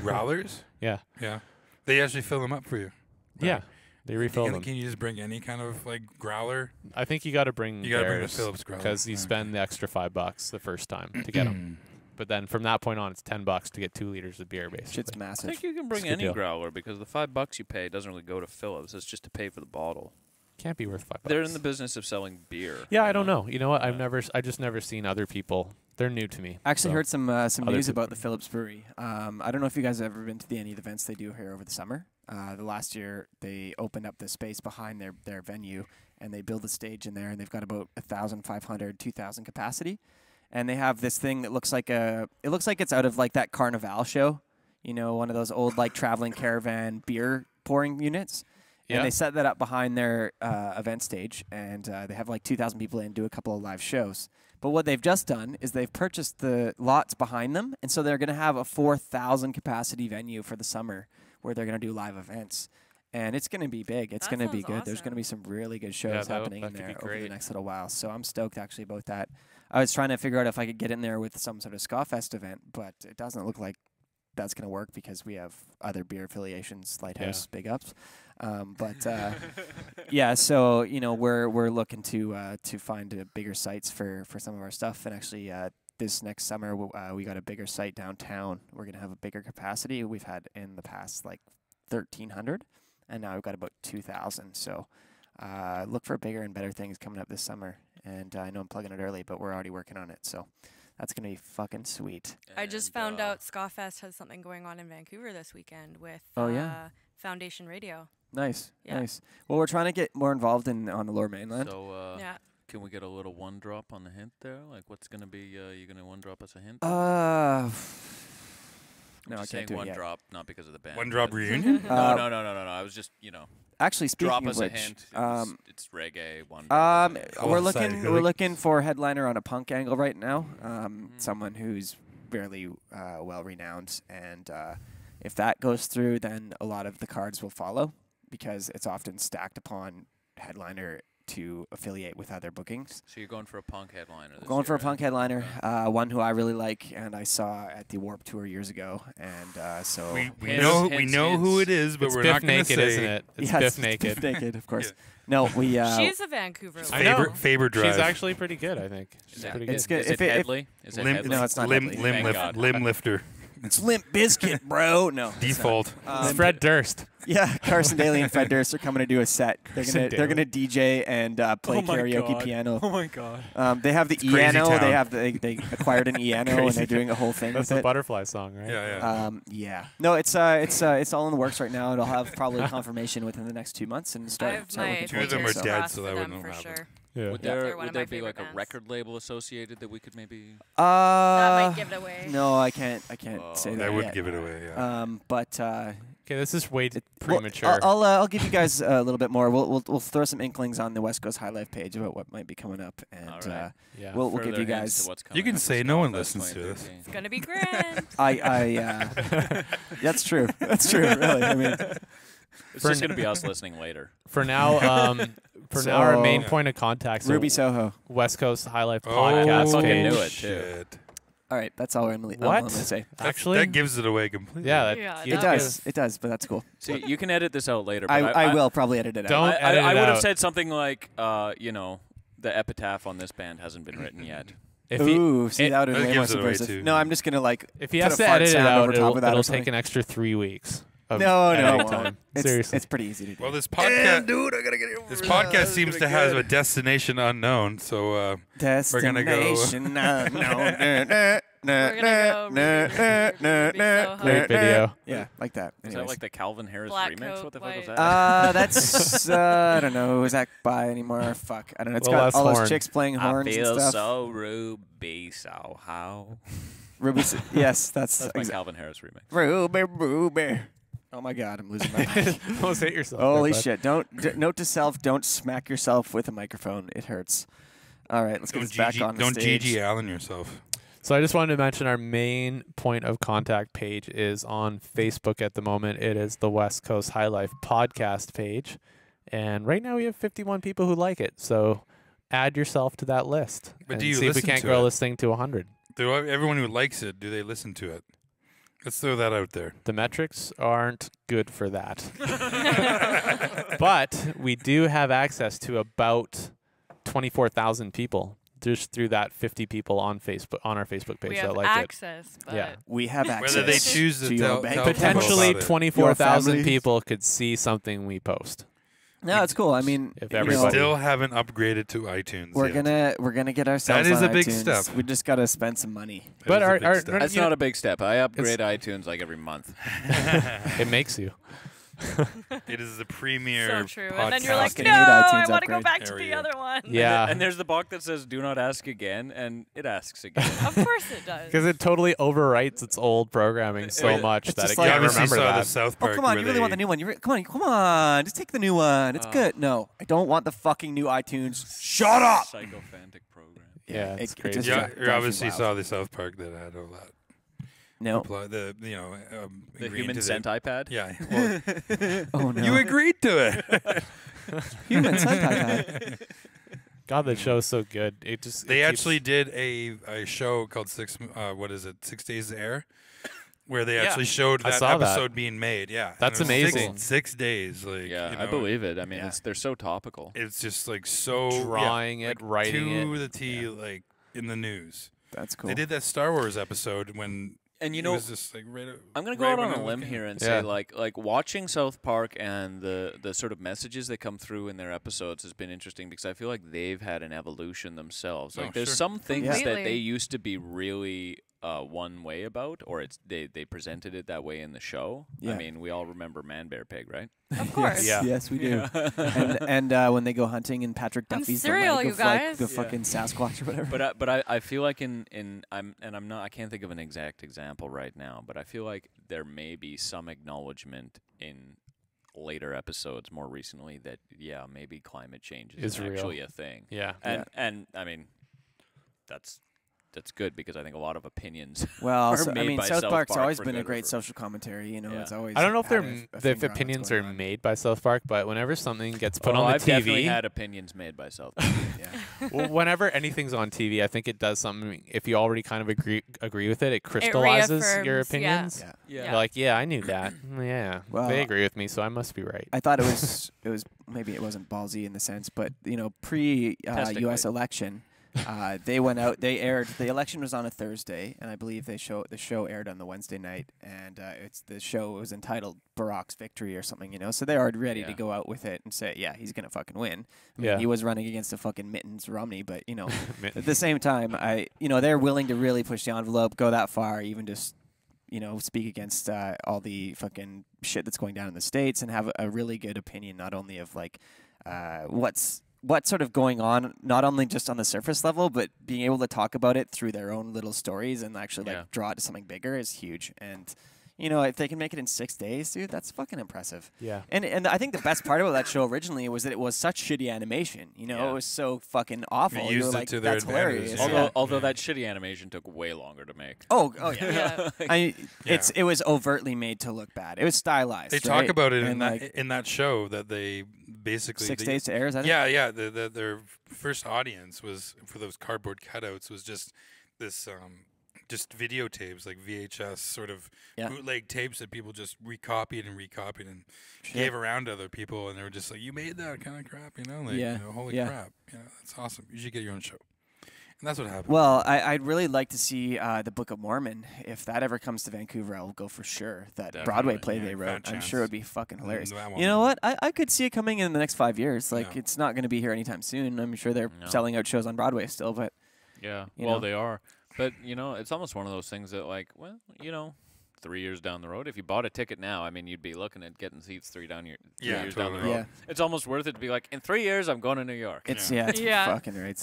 Growlers. Yeah. Yeah. They actually fill them up for you. Yeah. They refill them. Can you just bring any kind of like growler? I think you got to bring You got to bring the theirs Phillips growler because you Okay. spend the extra $5 the first time to get them. But then from that point on, it's $10 to get 2 liters of beer, basically. Shit's I massive. think you can bring It's a good any deal. growler because the $5 you pay doesn't really go to Phillips. It's just to pay for the bottle. Can't be worth $5. They're in the business of selling beer. Yeah, you I don't know. You know what? Yeah. I just never seen other people. They're new to me. I actually so. heard some Other news people. about the Phillips Brewery. I don't know if you guys have ever been to any of the events they do here over the summer. The last year they opened up the space behind their venue and they build a stage in there and they've got about 1,500, 2,000 capacity. And they have this thing that looks like it's out of like that Carnival show, you know, one of those old like traveling caravan beer pouring units. Yeah. And they set that up behind their event stage, and they have like 2,000 people in, do a couple of live shows. But what they've just done is they've purchased the lots behind them, and so they're going to have a 4,000 capacity venue for the summer where they're going to do live events. And it's going to be big. It's That going to be sounds good. There's awesome. going to be some really good shows Yeah, that happening in could there be over the great. next little while. So I'm stoked actually about that. I was trying to figure out if I could get in there with some sort of Ska-Fest event, but it doesn't look like that's going to work because we have other beer affiliations, Lighthouse, big ups. Yeah, so you know we're looking to find bigger sites for some of our stuff, and actually this next summer we got a bigger site downtown. We're gonna have a bigger capacity. We've had in the past like 1,300, and now we've got about 2,000. So look for bigger and better things coming up this summer. And I know I'm plugging it early, but we're already working on it. So That's gonna be fucking sweet. I just found out Skafest has something going on in Vancouver this weekend with Foundation Radio. Nice, Yeah. nice. Well, we're trying to get more involved on the Lower Mainland. So, Yeah. can we get a little one drop on the hint there? Like, what's gonna be? You gonna one drop us a hint? No, I just can't saying do it one yet. drop, not because of the band. One drop but- reunion? No. I was just, Actually, speaking drop of us which, a hint. It's reggae. One. drop us a hint. Oh, we're sorry, looking really? we're looking for a headliner on a punk angle right now. Someone who's fairly well renowned, and if that goes through, then a lot of the cards will follow because it's often stacked upon headliner to affiliate with other bookings. So you're going for a punk headliner. This Going for a year, punk eh? headliner, one who I really like, and I saw at the Warped Tour years ago, and so We Hints, know hints, who it hints. is, but It's we're Biff not going to Naked, say. isn't it? It's yeah, Biff Naked. Biff Naked, of course. No, we. She's a Vancouver I lady. know. Faber Drive. She's actually pretty good, I think. She's Yeah. pretty good. It's good. Is it Headley? Is it Limb, Headley? No, it's not limb, Headley. Thank God. limb lifter. It's Limp Bizkit, bro. No, it's not. Default. It's Fred Durst. Yeah, Carson Daly and Fred Durst are coming to do a set. They're Daly. gonna DJ and play karaoke piano. Oh my God. They have the Crazy Eano. Town. They acquired an Eano and they're doing a whole thing That's with the it. Butterfly song, right? Yeah. Yeah. No, it's all in the works right now. It'll have probably confirmation within the next 2 months and I start. have start my looking Two of forward to them it, are fingers so. dead, crossed so for that them wouldn't for happen. sure. Yeah. Would They're there one of would my there be like favorite a bands. record label associated that we could maybe? That might give it away. No, I can't say that That would yet. give it away, yeah. But Okay, this is way well, premature. I'll give you guys a little bit more. We'll throw some inklings on the West Coast HighLife page about what might be coming up, and All right. yeah. we'll give Further you hints to guys. what's You coming can up say with no one Skafest listens to this. 2013. It's gonna be grand. That's true. That's true. Really, I mean, It's just gonna be us listening later. For now, our main So- point of contact, so Ruby Soho. West Coast HighLife Oh, podcast fucking page. knew it, too. shit. All right, that's all I'm What? gonna say. Actually, That gives it away completely. yeah, that, Yeah, you It that does. It does, but that's cool. See, you can edit this out later. But I will probably edit it out. Don't edit I it would have out. said something like, the epitaph on this band hasn't been written yet. If he Ooh, see, that would have that been way more gives it away, subversive. too. No, I'm just gonna like. if he put has a to fart edit it sound out, over top of that or it'll something. take an extra 3 weeks. Of No, editing it time. won't. Seriously. It's pretty easy to do. Well, this podcast, dude, I gotta get it. this podcast seems to have a destination unknown, so we're gonna go. Destination unknown. We're gonna go Ruby Soho. Great video. Yeah, like that. Is Anyways. that like the Calvin Harris Black remix? coat, What the fuck was white- that? That's I don't know. Is that by anymore? Fuck, I don't know. It's Well, got that's all horn. those chicks playing I horns and feel stuff. so ruby, so how? Ruby, yes, that's That's my Calvin Harris remix. Ruby. Oh my God, I'm losing my mind. Almost hit yourself. Holy there, bud. shit! Note to self: don't smack yourself with a microphone. It hurts. All right, let's get this back on the Don't stage. GG Allen yourself. So I just wanted to mention our main point of contact page is on Facebook at the moment. It is the West Coast HighLife podcast page. And right now we have 51 people who like it. So add yourself to that list. But and do you see if we listen can't to grow it? this thing to 100. Everyone who likes it, do they listen to it? Let's throw that out there. The metrics aren't good for that. But we do have access to about 24,000 people just through that 50 people on Facebook on our Facebook page We that have like it. access, but Yeah. We have access. Whether they choose to your tell bank people account. Potentially about it. 24,000 families. people could see something we post. No, it's cool. I mean, If you know, everybody- Still haven't upgraded to iTunes. we're yet. gonna get ourselves. That is on a big iTunes. step. We just gotta spend some money. That But is a our- big our- step. That's you know, not a big step. I upgrade iTunes like every month. It makes you. It is the premier. so true. And then you're like, Fucking no, hate I iTunes want to go upgrade. back to There we the go. other one. Yeah. And there's the box that says "Do not ask again," and it asks again. Of course it does. Because it totally overwrites its old programming so It- much it's that just it like- You can't obviously remember saw the that. South Oh Park. come on! where You really want the new one? Come on! Just take the new one. It's good. No, I don't want the fucking new iTunes. Shut up! Psychophantic program. Yeah, it's crazy. just Yeah, drives you me obviously wild. saw the South Park that had all that. No. The The agreeing human to sent iPad. Yeah. Well, Oh no. you agreed to it. Human sent God, that show is so good. It just They it keeps- actually did a show called 6 Days to Air, where they actually showed I that saw that. episode being made. Yeah, That's And it was amazing. 6 days, like Yeah, you I know, believe it. I mean, yeah. they're so topical. It's just like so Drawing yeah, it, like, writing to it. the T, like in the news. That's cool. They did that Star Wars episode when And you it know, was just like I'm gonna go right out when on I a was limb looking. here and Yeah. say like watching South Park and the sort of messages that come through in their episodes has been interesting because I feel like they've had an evolution themselves. Like Oh, there's sure. some things that Completely. they used to be really one way about, or they presented it that way in the show. Yeah. I mean, we all remember Man Bear Pig, right? Of course. Yeah. Yes, we do. and when they go hunting and Patrick I'm Duffy's cereal, the leg you of like guys. the Yeah. fucking Sasquatch or whatever. But I feel like I can't think of an exact example right now, but I feel like there may be some acknowledgement in later episodes more recently that maybe climate change is Is real. actually a thing. Yeah. And I mean that's good because I think a lot of opinions Well, are so, made I mean, by South Park's Park always for been a good or great for- social commentary. You know, Yeah. it's always. I don't know if had they're a if finger on what's opinions going are on. made by South Park, but whenever something gets put Oh, on the I've definitely TV, had opinions made by South Park. Yeah. well, whenever anything's on TV, I think it does something. If you already kind of agree with it, it crystallizes your reaffirms, yeah. opinions. Yeah. You're like, yeah, I knew that. Yeah, Well, they agree with me, so I must be right. I thought it was maybe it wasn't ballsy in the sense, but you know, pre Testically. U.S. election, they went out. They aired. The election was on a Thursday, and I believe the show aired on the Wednesday night, and the show was entitled Barack's Victory or something. You know, so they are ready to Yeah. go out with it and say, yeah, he's gonna fucking win. I mean, Yeah. he was running against a fucking Mittens Romney, but you know, at the same time, they're willing to really push the envelope, go that far, even just. You know, speak against all the fucking shit that's going down in the States and have a really good opinion, not only of like what's sort of going on, not only just on the surface level, but being able to talk about it through their own little stories and actually like Yeah. draw it to something bigger is huge. And you know, if they can make it in 6 days, dude, that's fucking impressive. Yeah. And I think the best part about that show originally was that it was such shitty animation. You know, Yeah. it was so fucking awful. They You used were it like, to their that's advantage, hilarious. yeah. Although that shitty animation took way longer to make. Oh yeah. Yeah. It was overtly made to look bad. It was stylized. They right? talk about it And, in that show that they basically 6 days to air. Is that it? Yeah. Their first audience was for those cardboard cutouts was just this just videotapes like VHS sort of Yeah. bootleg tapes that people just recopied and gave around to other people, and they were just like, "You made that kind of crap," you know? Like, Yeah. you know, holy Yeah. crap! Yeah, that's awesome. You should get your own show, and that's what happened. Well, I'd really like to see the Book of Mormon. If that ever comes to Vancouver, I'll go for sure. That Broadway play yeah, they fat wrote, I'm chance. sure it would be fucking hilarious. That one. You know what? I could see it coming in the next 5 years. Like, Yeah. it's not going to be here anytime soon. I'm sure they're No. selling out shows on Broadway still, but Yeah, You well, know? they are. But, you know, it's almost one of those things that, like, well, you know, 3 years down the road, if you bought a ticket now, I mean, you'd be looking at getting seats 3 years down totally. the road. Yeah. It's almost worth it to be like, in 3 years, I'm going to New York. it's Yeah. it's Yeah. fucking right.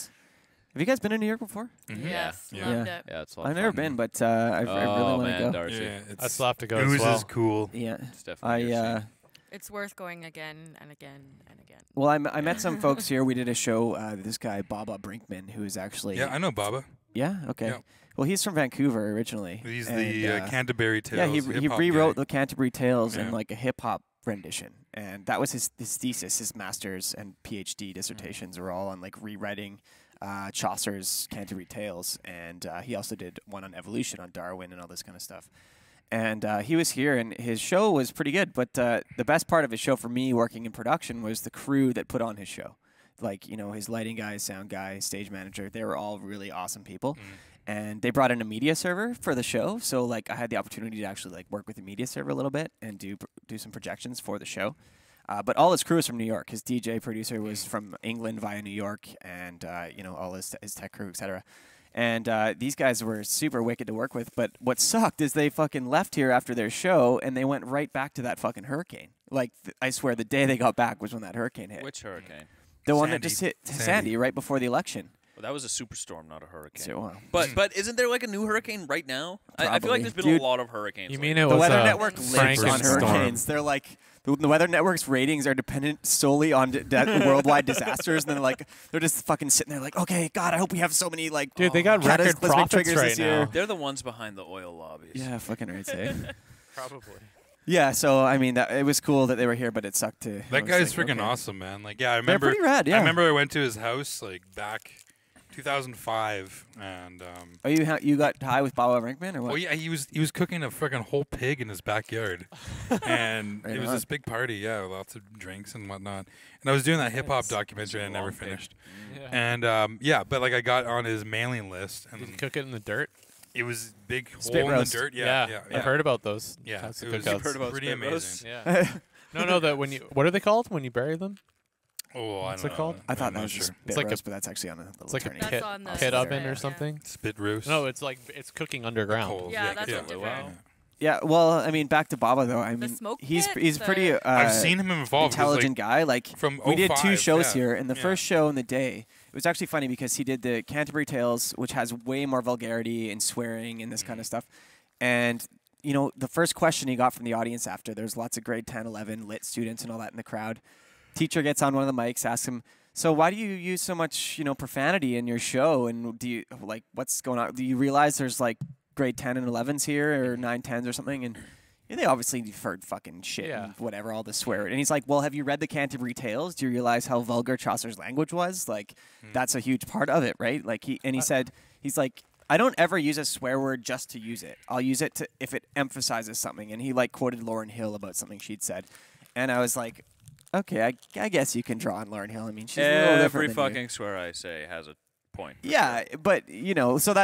Have you guys been to New York before? Mhm. Yes. Yeah. Loved Yeah. it. Yeah, it's a lot I've of never fun. been, but I really Oh, want to man, go. Darcy. Yeah, I still have to go as Ooze well. is cool. Yeah. It's definitely your scene. It's worth going again and again and again. Well, I met some folks here. We did a show. This guy, Baba Brinkman, who is actually. Yeah, I know Baba. Yeah? Okay. Yeah. Well, he's from Vancouver originally. He's and, the Canterbury Tales. Yeah, he hip-hop rewrote guy. the Canterbury Tales in Yeah. like a hip hop rendition, and that was his thesis. His master's and PhD dissertations were all on like rewriting Chaucer's Canterbury Tales, and he also did one on evolution, on Darwin, and all this kind of stuff. And he was here, and his show was pretty good. But the best part of his show for me, working in production, was the crew that put on his show. Like, you know, his lighting guy, sound guy, stage manager. They were all really awesome people. And they brought in a media server for the show. So, like, I had the opportunity to actually, like, work with the media server a little bit and do some projections for the show. But all his crew was from New York. His DJ producer was from England via New York, and, you know, all his tech crew, et cetera. And these guys were super wicked to work with. But what sucked is they fucking left here after their show, and they went right back to that fucking hurricane. Like, I swear, the day they got back was when that hurricane hit. Which hurricane? The one that Sandy. just hit Sandy. Sandy right before the election. Well, that was a superstorm, not a hurricane. So, But isn't there like a new hurricane right now? I feel Probably. like there's been Dude, a lot of hurricanes. You lately. mean it the was Weather a Network lives on Franken-storm. hurricanes. They're like the Weather Network's ratings are dependent solely on worldwide disasters, and they're just fucking sitting there like, okay, God, I hope we have so many like Dude, they got record cataclysmic profits triggers right this year. now. They're the ones behind the oil lobbies. Yeah, fucking right, say. Probably. Yeah, so I mean, it was cool that they were here, but it sucked to. I That was guy's like, freaking okay. awesome, man. Like, yeah, I They're remember. pretty rad. Yeah. I remember I went to his house like back 2005, and Oh, you got high with Baba Brinkman or what? well, yeah, he was cooking a freaking whole pig in his backyard, and Right it was on. this big party. Yeah, lots of drinks and whatnot. And I was doing that hip hop documentary, and I long never pig. finished. Yeah. And yeah, but like I got on his mailing list, and Did you cook it in the dirt? It was big Spit hole roast. in the dirt. Yeah, Yeah. I've heard about those. Yeah, types of it was cookouts. heard about pretty spit amazing. roasts? Yeah. No, that when you what are they called when you bury them? Oh, I What's don't it know. called? I thought I'm that not was sure. just It's spit like a- roast, but that's actually on a little It's like a turning. That's pit on the pit oven spit, or yeah. something. Spit roast. No, it's like it's cooking underground. Coals. Yeah, that's yeah. a different. Yeah, well, I mean, back to Baba though. I The mean, smoke he's pit, he's the- pretty I've seen him involved. 'cause, intelligent guy. Like from we did 2 05, shows yeah. here, and the Yeah. first show in the day, it was actually funny because he did the Canterbury Tales, which has way more vulgarity and swearing and this kind of stuff. And you know, the first question he got from the audience after, there's lots of grade 10, 11 lit students and all that in the crowd. Teacher gets on one of the mics, asks him, "So why do you use so much, profanity in your show? And do you what's going on? Do you realize there's like grade 10 and 11s here, or 9, 10s or something?" And they obviously have heard fucking shit and whatever, all the swear. And he's like, "Well, have you read the Canterbury Tales? Do you realize how vulgar Chaucer's language was? Like, that's a huge part of it, right?" Like he said, he's like, "I don't ever use a swear word just to use it. I'll use it if it emphasizes something." And he quoted Lauryn Hill about something she'd said. And I was like, okay, I guess you can draw on Lauryn Hill. I mean, she's a little different Every than fucking you. swear I say has a point. Yeah, but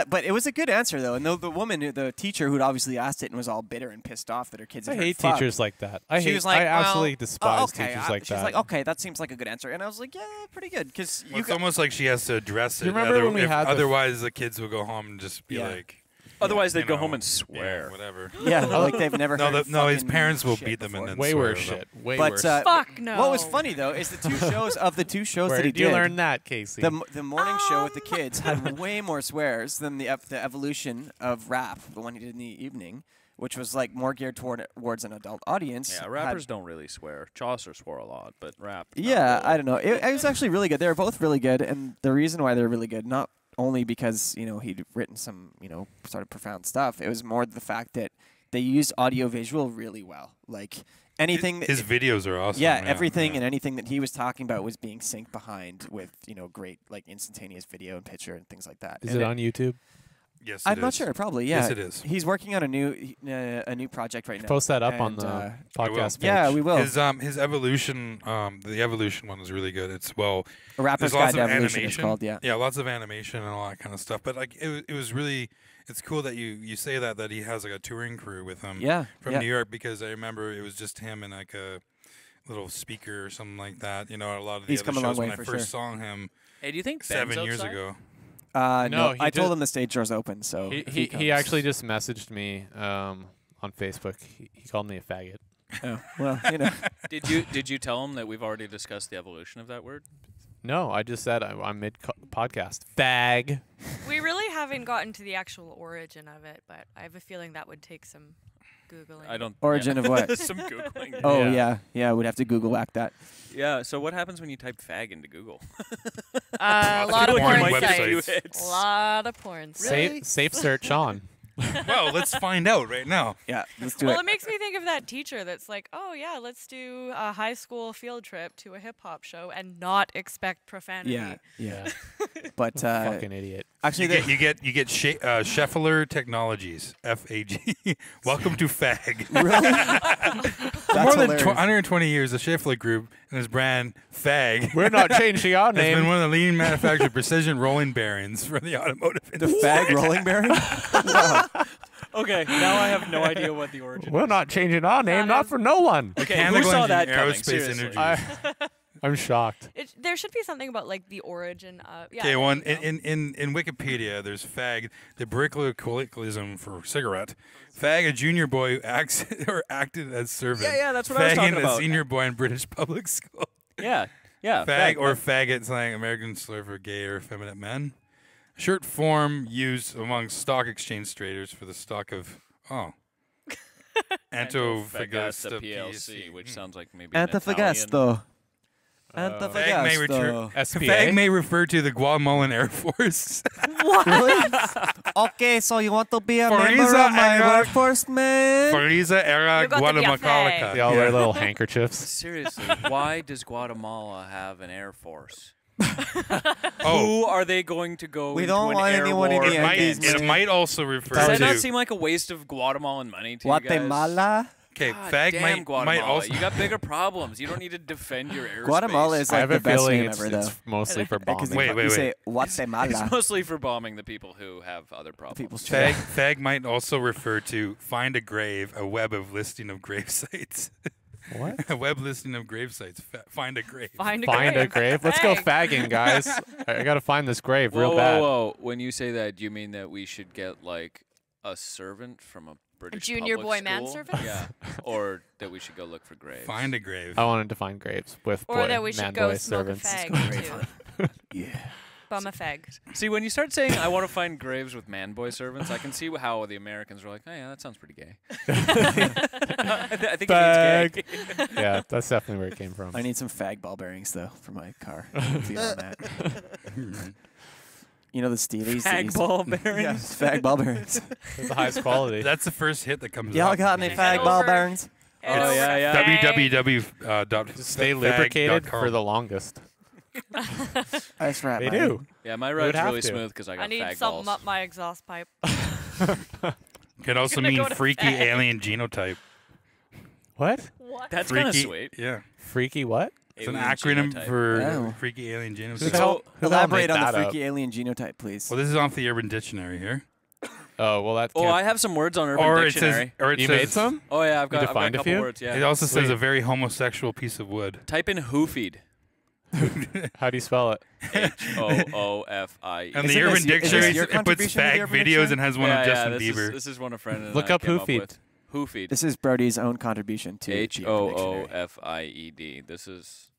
but it was a good answer though. And the woman, the teacher who'd obviously asked it and was all bitter and pissed off that her kids I had heard hate fuck, teachers like that. she was like, I absolutely despise okay, teachers like she's that. like, okay, that seems like a good answer. And I was like, yeah, pretty good, because Well, it's almost like she has to address it. You remember when we had the- otherwise, the kids will go home and just be Yeah. like, Otherwise, they'd you go know, home and yeah, swear. whatever. yeah, like they've never No, heard no, his fucking parents will shit beat them before. and then Way swear worse at them. shit. Way But worse. Fuck no. what was funny though is the 2 shows Where that he did you did. learn that, Casey? The morning show with the kids had way more swears than the evolution of rap, the one he did in the evening, which was like more geared towards an adult audience. Yeah, had- rappers don't really swear. Chaucer swore a lot, but rap. not Yeah, really. I don't know. It was actually really good. They were both really good, and the reason why they're really good, not only because he'd written some sort of profound stuff, it was more the fact that they used audio visual really well. Like anything. His videos are awesome. Yeah, everything and anything that he was talking about was being synced behind with great like instantaneous video and picture and things like that. Is And it on YouTube? Yes, I'm it not is. sure. Probably, yeah. Yes, it is. He's working on a new project right now. Post that up on and, the podcast page. Yeah, we will. His evolution, the evolution one is really good. It's A Rapper's there's lots Guide of to Evolution animation. is called. Yeah. Yeah, lots of animation and all that kind of stuff. But like, it was really, it's cool that you say that he has like a touring crew with him. Yeah. From yeah. New York, because I remember it was just him and like a little speaker or something like that. A lot of the He's other come a long shows way when I for first sure. saw him Hey, do you think 7 years ago. No, No, he I told did- him the stage door's open, so if He comes- actually just messaged me on Facebook. He called me a faggot. Oh, well, Did you tell him that we've already discussed the evolution of that word? No, I just said I'm mid podcast. Fag. We really haven't gotten to the actual origin of it, but I have a feeling that would take some Googling. I don't. Origin of what? Some googling. Oh Yeah. yeah, we'd have to Google back that. Yeah. So what happens when you type "fag" into Google? A lot of porn porn websites. sites. A lot of porn sites. Safe search on. Well, let's find out right now. Yeah, let's do Well, it. it makes me think of that teacher that's like, oh, yeah, let's do a high school field trip to a hip-hop show and not expect profanity. Yeah. But Fucking idiot. actually, You get Scheffler Technologies, FAG. Welcome to FAG. For more than 120 years, the Scheffler Group and his brand FAG We're not changing our has been name. one of the leading manufacturers of precision rolling bearings for the automotive the industry. fag rolling bearing. Okay. Now I have no idea what the origin. We're not changing our name, That not is- for no one. Okay. Who Mechanical saw that engineering, coming? aerospace Seriously. energy. I'm shocked. There should be something about, like, the origin of... Yeah, Okay, there one you go. in Wikipedia, there's FAG, the Berkeley colloquialism for cigarette. FAG, a junior boy who acts or acted as servant. Yeah, that's what I was talking Fagging, about. a senior boy in British public school. Yeah. Yeah. Fag or faggot, slang American slur for gay or effeminate men. Short form used among stock exchange traders for the stock of Antofagasta Antofagasta PLC, which sounds like maybe an Italian. Antofagasta. Fag may, SPA? fag may refer to the Guatemalan Air Force. Really? Okay, so you want to be a member Fariza of my era- workforce, man? Fariza era You got to be a Guatemala. They all wear little handkerchiefs. Seriously, why does Guatemala have an air force? Oh, Who are they going to go We into don't an want air anyone in war the it might, Yankees, against? it might also refer Does that to. not seem like a waste of Guatemalan money to you guys? Guatemala. Okay, God fag damn, might Guatemala. also. You got bigger problems. You don't need to defend your airspace. Guatemala is I like have the a best feeling name it's, ever, though. it's mostly for Because bombing. Wait, you say It's Guatemala. mostly for bombing the people who have other problems. People's Fag, fag might also refer to find a grave, a web of listing of grave sites. What? A web listing of grave sites. Find a grave. Find a Find grave. a grave. Let's go Fag. fagging, guys. I gotta find this grave Whoa, real whoa, bad. whoa. When you say that, do you mean that we should get like a servant from a British junior public boy school? manservant? Yeah. Or that we should go look for graves. Find a grave. I wanted to find graves with Or boy, that we should man go boy smoke servants. a fag too. Yeah. Bum a fag. See, when you start saying I want to find graves with man boy servants, I can see how the Americans are like, oh yeah, that sounds pretty gay. I think it means gay. Yeah, that's definitely where it came from. I need some fag ball bearings though for my car. Beyond that. You know the Steelies? Fag ball Yeah, bearings. fag ball bearings. It's the highest quality. That's the first hit that comes Y'all up. got any Head fag ball over. bearings? Head Oh, over yeah, to yeah. fag. www. Stay fag lubricated dot com. for the longest. That's right. They man. do. Yeah, my would ride's have really to. smooth because I got I need fag something balls. up my exhaust pipe. Can also Gonna mean go to freaky fag. alien genotype. What? What? That's kind of Freaky- sweet. Yeah. Freaky what? It's an Alien acronym genotype. for Oh. freaky alien Who genotype. the hell- who the hell Elaborate made on the that up? freaky alien genotype, please. Well, this is off the Urban Dictionary here. Oh, well, that Oh, can't. I have some words on Urban Or Dictionary. it you says, made some? Oh yeah, I've got a defined a couple few? words. Yeah. It also says Sweet. a very homosexual piece of wood. Type in hoofied. How do you spell it? HOOFIE. And Is the it- Urban is this Dictionary, your it puts contribution to the fag Urban videos Dictionary? and has one yeah, of Justin this Bieber. Is, this is one a friend and Look I up came Hoofeed. with. Hoofeed. This is Brody's own contribution to the Urban Dictionary. HOOFIED. This is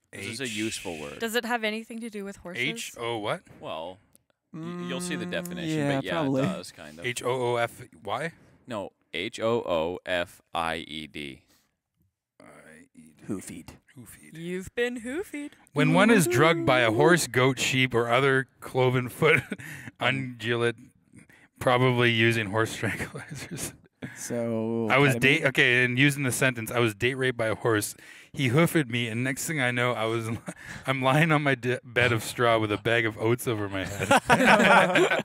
a useful word. Does it have anything to do with horses? H-O what? Well, you'll see the definition, yeah, but yeah, probably. it does kind of. H-O-O-F-Y? No, HOOFIED. Hoofeed. Hoofeed. You've been hoofied. When one is drugged by a horse, goat, sheep, or other cloven foot ungulate, probably using horse tranquilizers. So I was ketamine? okay, and using the sentence, I was date raped by a horse. He hoofed me, and next thing I know, I'm lying on my bed of straw with a bag of oats over my head.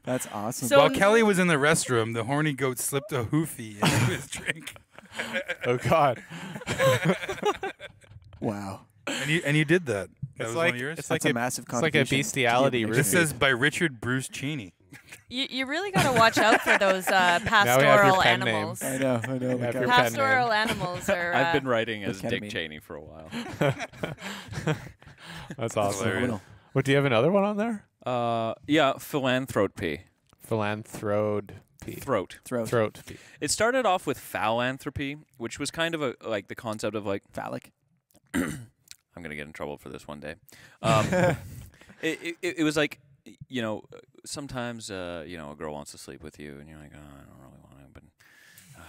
That's awesome. So- While Kelly was in the restroom, the horny goat slipped a hoofy into his drink. Oh, God. Wow. And you did that. That was one of yours? It's That's like a massive it's like a contribution. bestiality This roofie. This says by Richard Bruce Cheney. You really got to watch out for those we have your pastoral pen animals. I know. have my your God. pen Pastoral animals are. I've been writing as ketamine. Dick Cheney for a while. That's awesome. hilarious. What, do you have another one on there? Yeah, philanthropy. Philanthropy. Throat. Throat. It started off with philanthropy, which was kind of like the concept of like Phallic. I'm gonna get in trouble for this one day. It was like, you know, sometimes you know, a girl wants to sleep with you, and you're like, oh, I don't really want to, but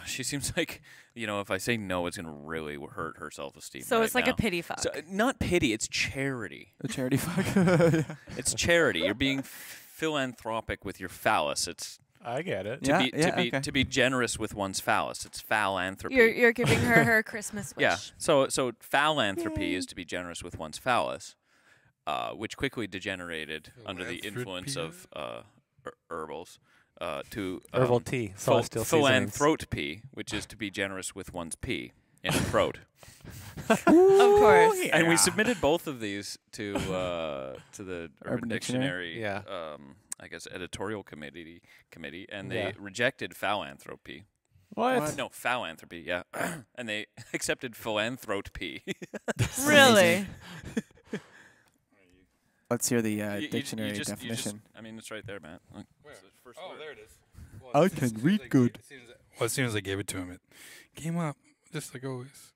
she seems like, you know, if I say no, it's gonna really hurt her self-esteem. So right it's like now. a pity fuck. So, not pity, it's charity. A charity fuck. It's charity. You're being philanthropic with your phallus. It's I get it. to okay. to be generous with one's phallus. It's philanthropy. You're giving her her Christmas wish. Yeah. So philanthropy is to be generous with one's phallus, which quickly degenerated under the influence of herbals to Herbal tea. Celestial seasonings. philanthropy, which is to be generous with one's pee in the throat. Of course. And we submitted both of these to the Urban Dictionary? Dictionary. Yeah. I guess editorial committee, and they Yeah. rejected philanthropy. What? No, philanthropy, yeah. And they accepted philanthropy. Really? Let's hear the You dictionary just- definition. I mean, it's right there, Matt. Look, it's the first word. there it is. I can read good. As soon as I gave it to him, it came up, just like always.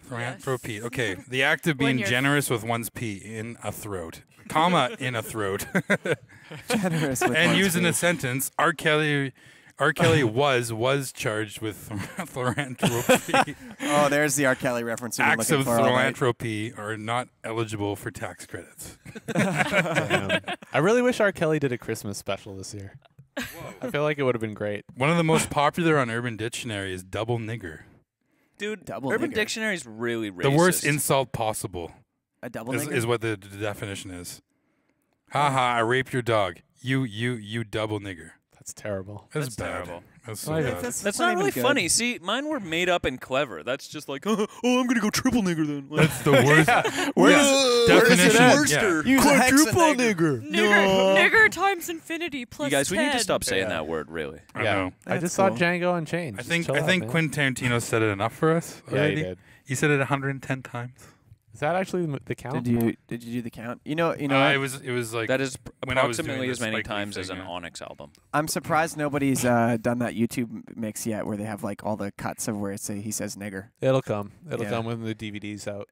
Philanthropy. Yes. Okay, the act of When being you're- generous with one's pee in a throat, comma, in a throat. Generous with And one's used in a pee. sentence, R. Kelly was charged with philanthropy. Oh, there's the R. Kelly reference we've been Acts looking of for all night. philanthropy are not eligible for tax credits. Damn. I really wish R. Kelly did a Christmas special this year. I feel like it would have been great. One of the most popular on Urban Dictionary is double nigger. Dude, Double Urban nigger. Dictionary is really racist. The worst insult possible A double is, nigger? is what the definition is. Ha ha, I raped your dog. You double nigger. That's It's terrible. That's bad. terrible. That's so Well, bad. That's not really funny. See, mine were made up and clever. That's just like, oh, I'm gonna go triple nigger then. Like, That's the worst. Definition. Use a Quadruple nigger. Nigger times infinity plus you guys, we need to 10. stop saying that word. Really. I Yeah. know. I That's just saw cool. Django Unchained. I Just think chill out, man. Quentin Tarantino said it enough for us. Yeah, he already. did. He said it 110 times. Is that actually the count? Did you do the count? You know. It was like That is when I was doing approximately the as many Spike Lee times as thing, an yeah. Onyx album. I'm surprised nobody's done that YouTube mix yet, where they have like all the cuts of where he says nigger. It'll come. It'll Yeah. come when the DVD's out.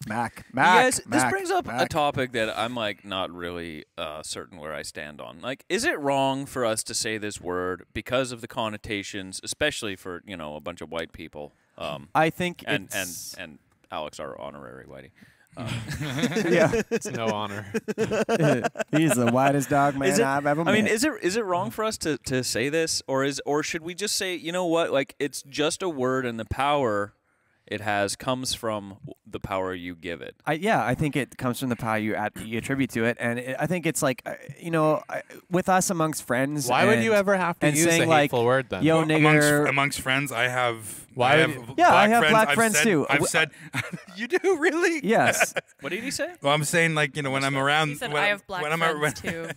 Mac. You guys, this Mac, brings up a Mac. topic that I'm like not really certain where I stand on. Like, is it wrong for us to say this word because of the connotations, especially for a bunch of white people? I think And it's and Alex, our honorary whitey. yeah. It's no honor. He's the whitest dog man Is it- I've ever met. I mean, is it wrong for us to say this, or should we just say, you know what, like it's just a word and the power it has comes from the power you give it. I think it comes from the power you attribute to it, and I think it's like with us amongst friends. Why would you and- ever have to and use saying a like, hateful word then? Yo, Well, nigger. amongst friends, I have. Why I would have you- Yeah, I black have friends. black I've friends said, too. I've said, you do really? Yes, What did he say? Well, I'm saying like when I'm around. He said, when I I'm- have black when I'm friends ar- too.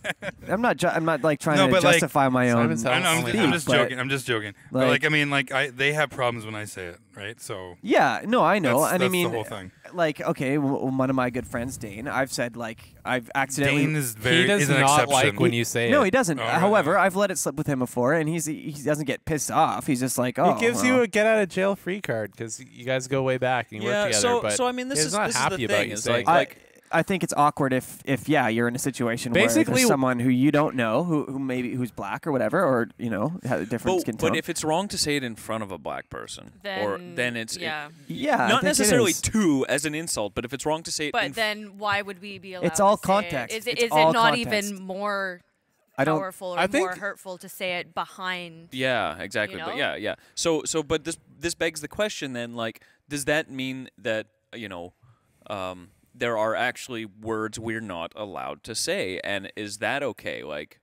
I'm not like trying No, to but, like, justify my own. Simon's I know, Only I'm just but, joking. I'm just joking. But like- like I mean, like they have problems when I say it, right? So Yeah, no, I know, that's, and that's I mean, the whole thing. like, okay, one of my good friends, Dane. I've said like I've accidentally. Dane is he does an not exception. like when you say No, it. he doesn't. Oh, really? However, I've let it slip with him before, and he doesn't get pissed off. He's just like, oh, He gives well. you a get out of jail free card because you guys go way back and you work together. But so I mean, this he's is not this happy is the about thing. you Is saying like, it. I think it's awkward if you're in a situation where Basically- there's someone who you don't know who's black or whatever, or has a different skin tone. but if it's wrong to say it in front of a black person, then it's yeah. yeah, I not think it necessarily is. to as an insult, but if it's wrong to say it, But then why would we be allowed It's all to say it? context. Is it, It's is all it not context. even more I don't. powerful or I think- more hurtful to say it behind? yeah, exactly. You But know? yeah. So, but this begs the question then, like, does that mean that there are actually words we're not allowed to say, and is that okay? Like,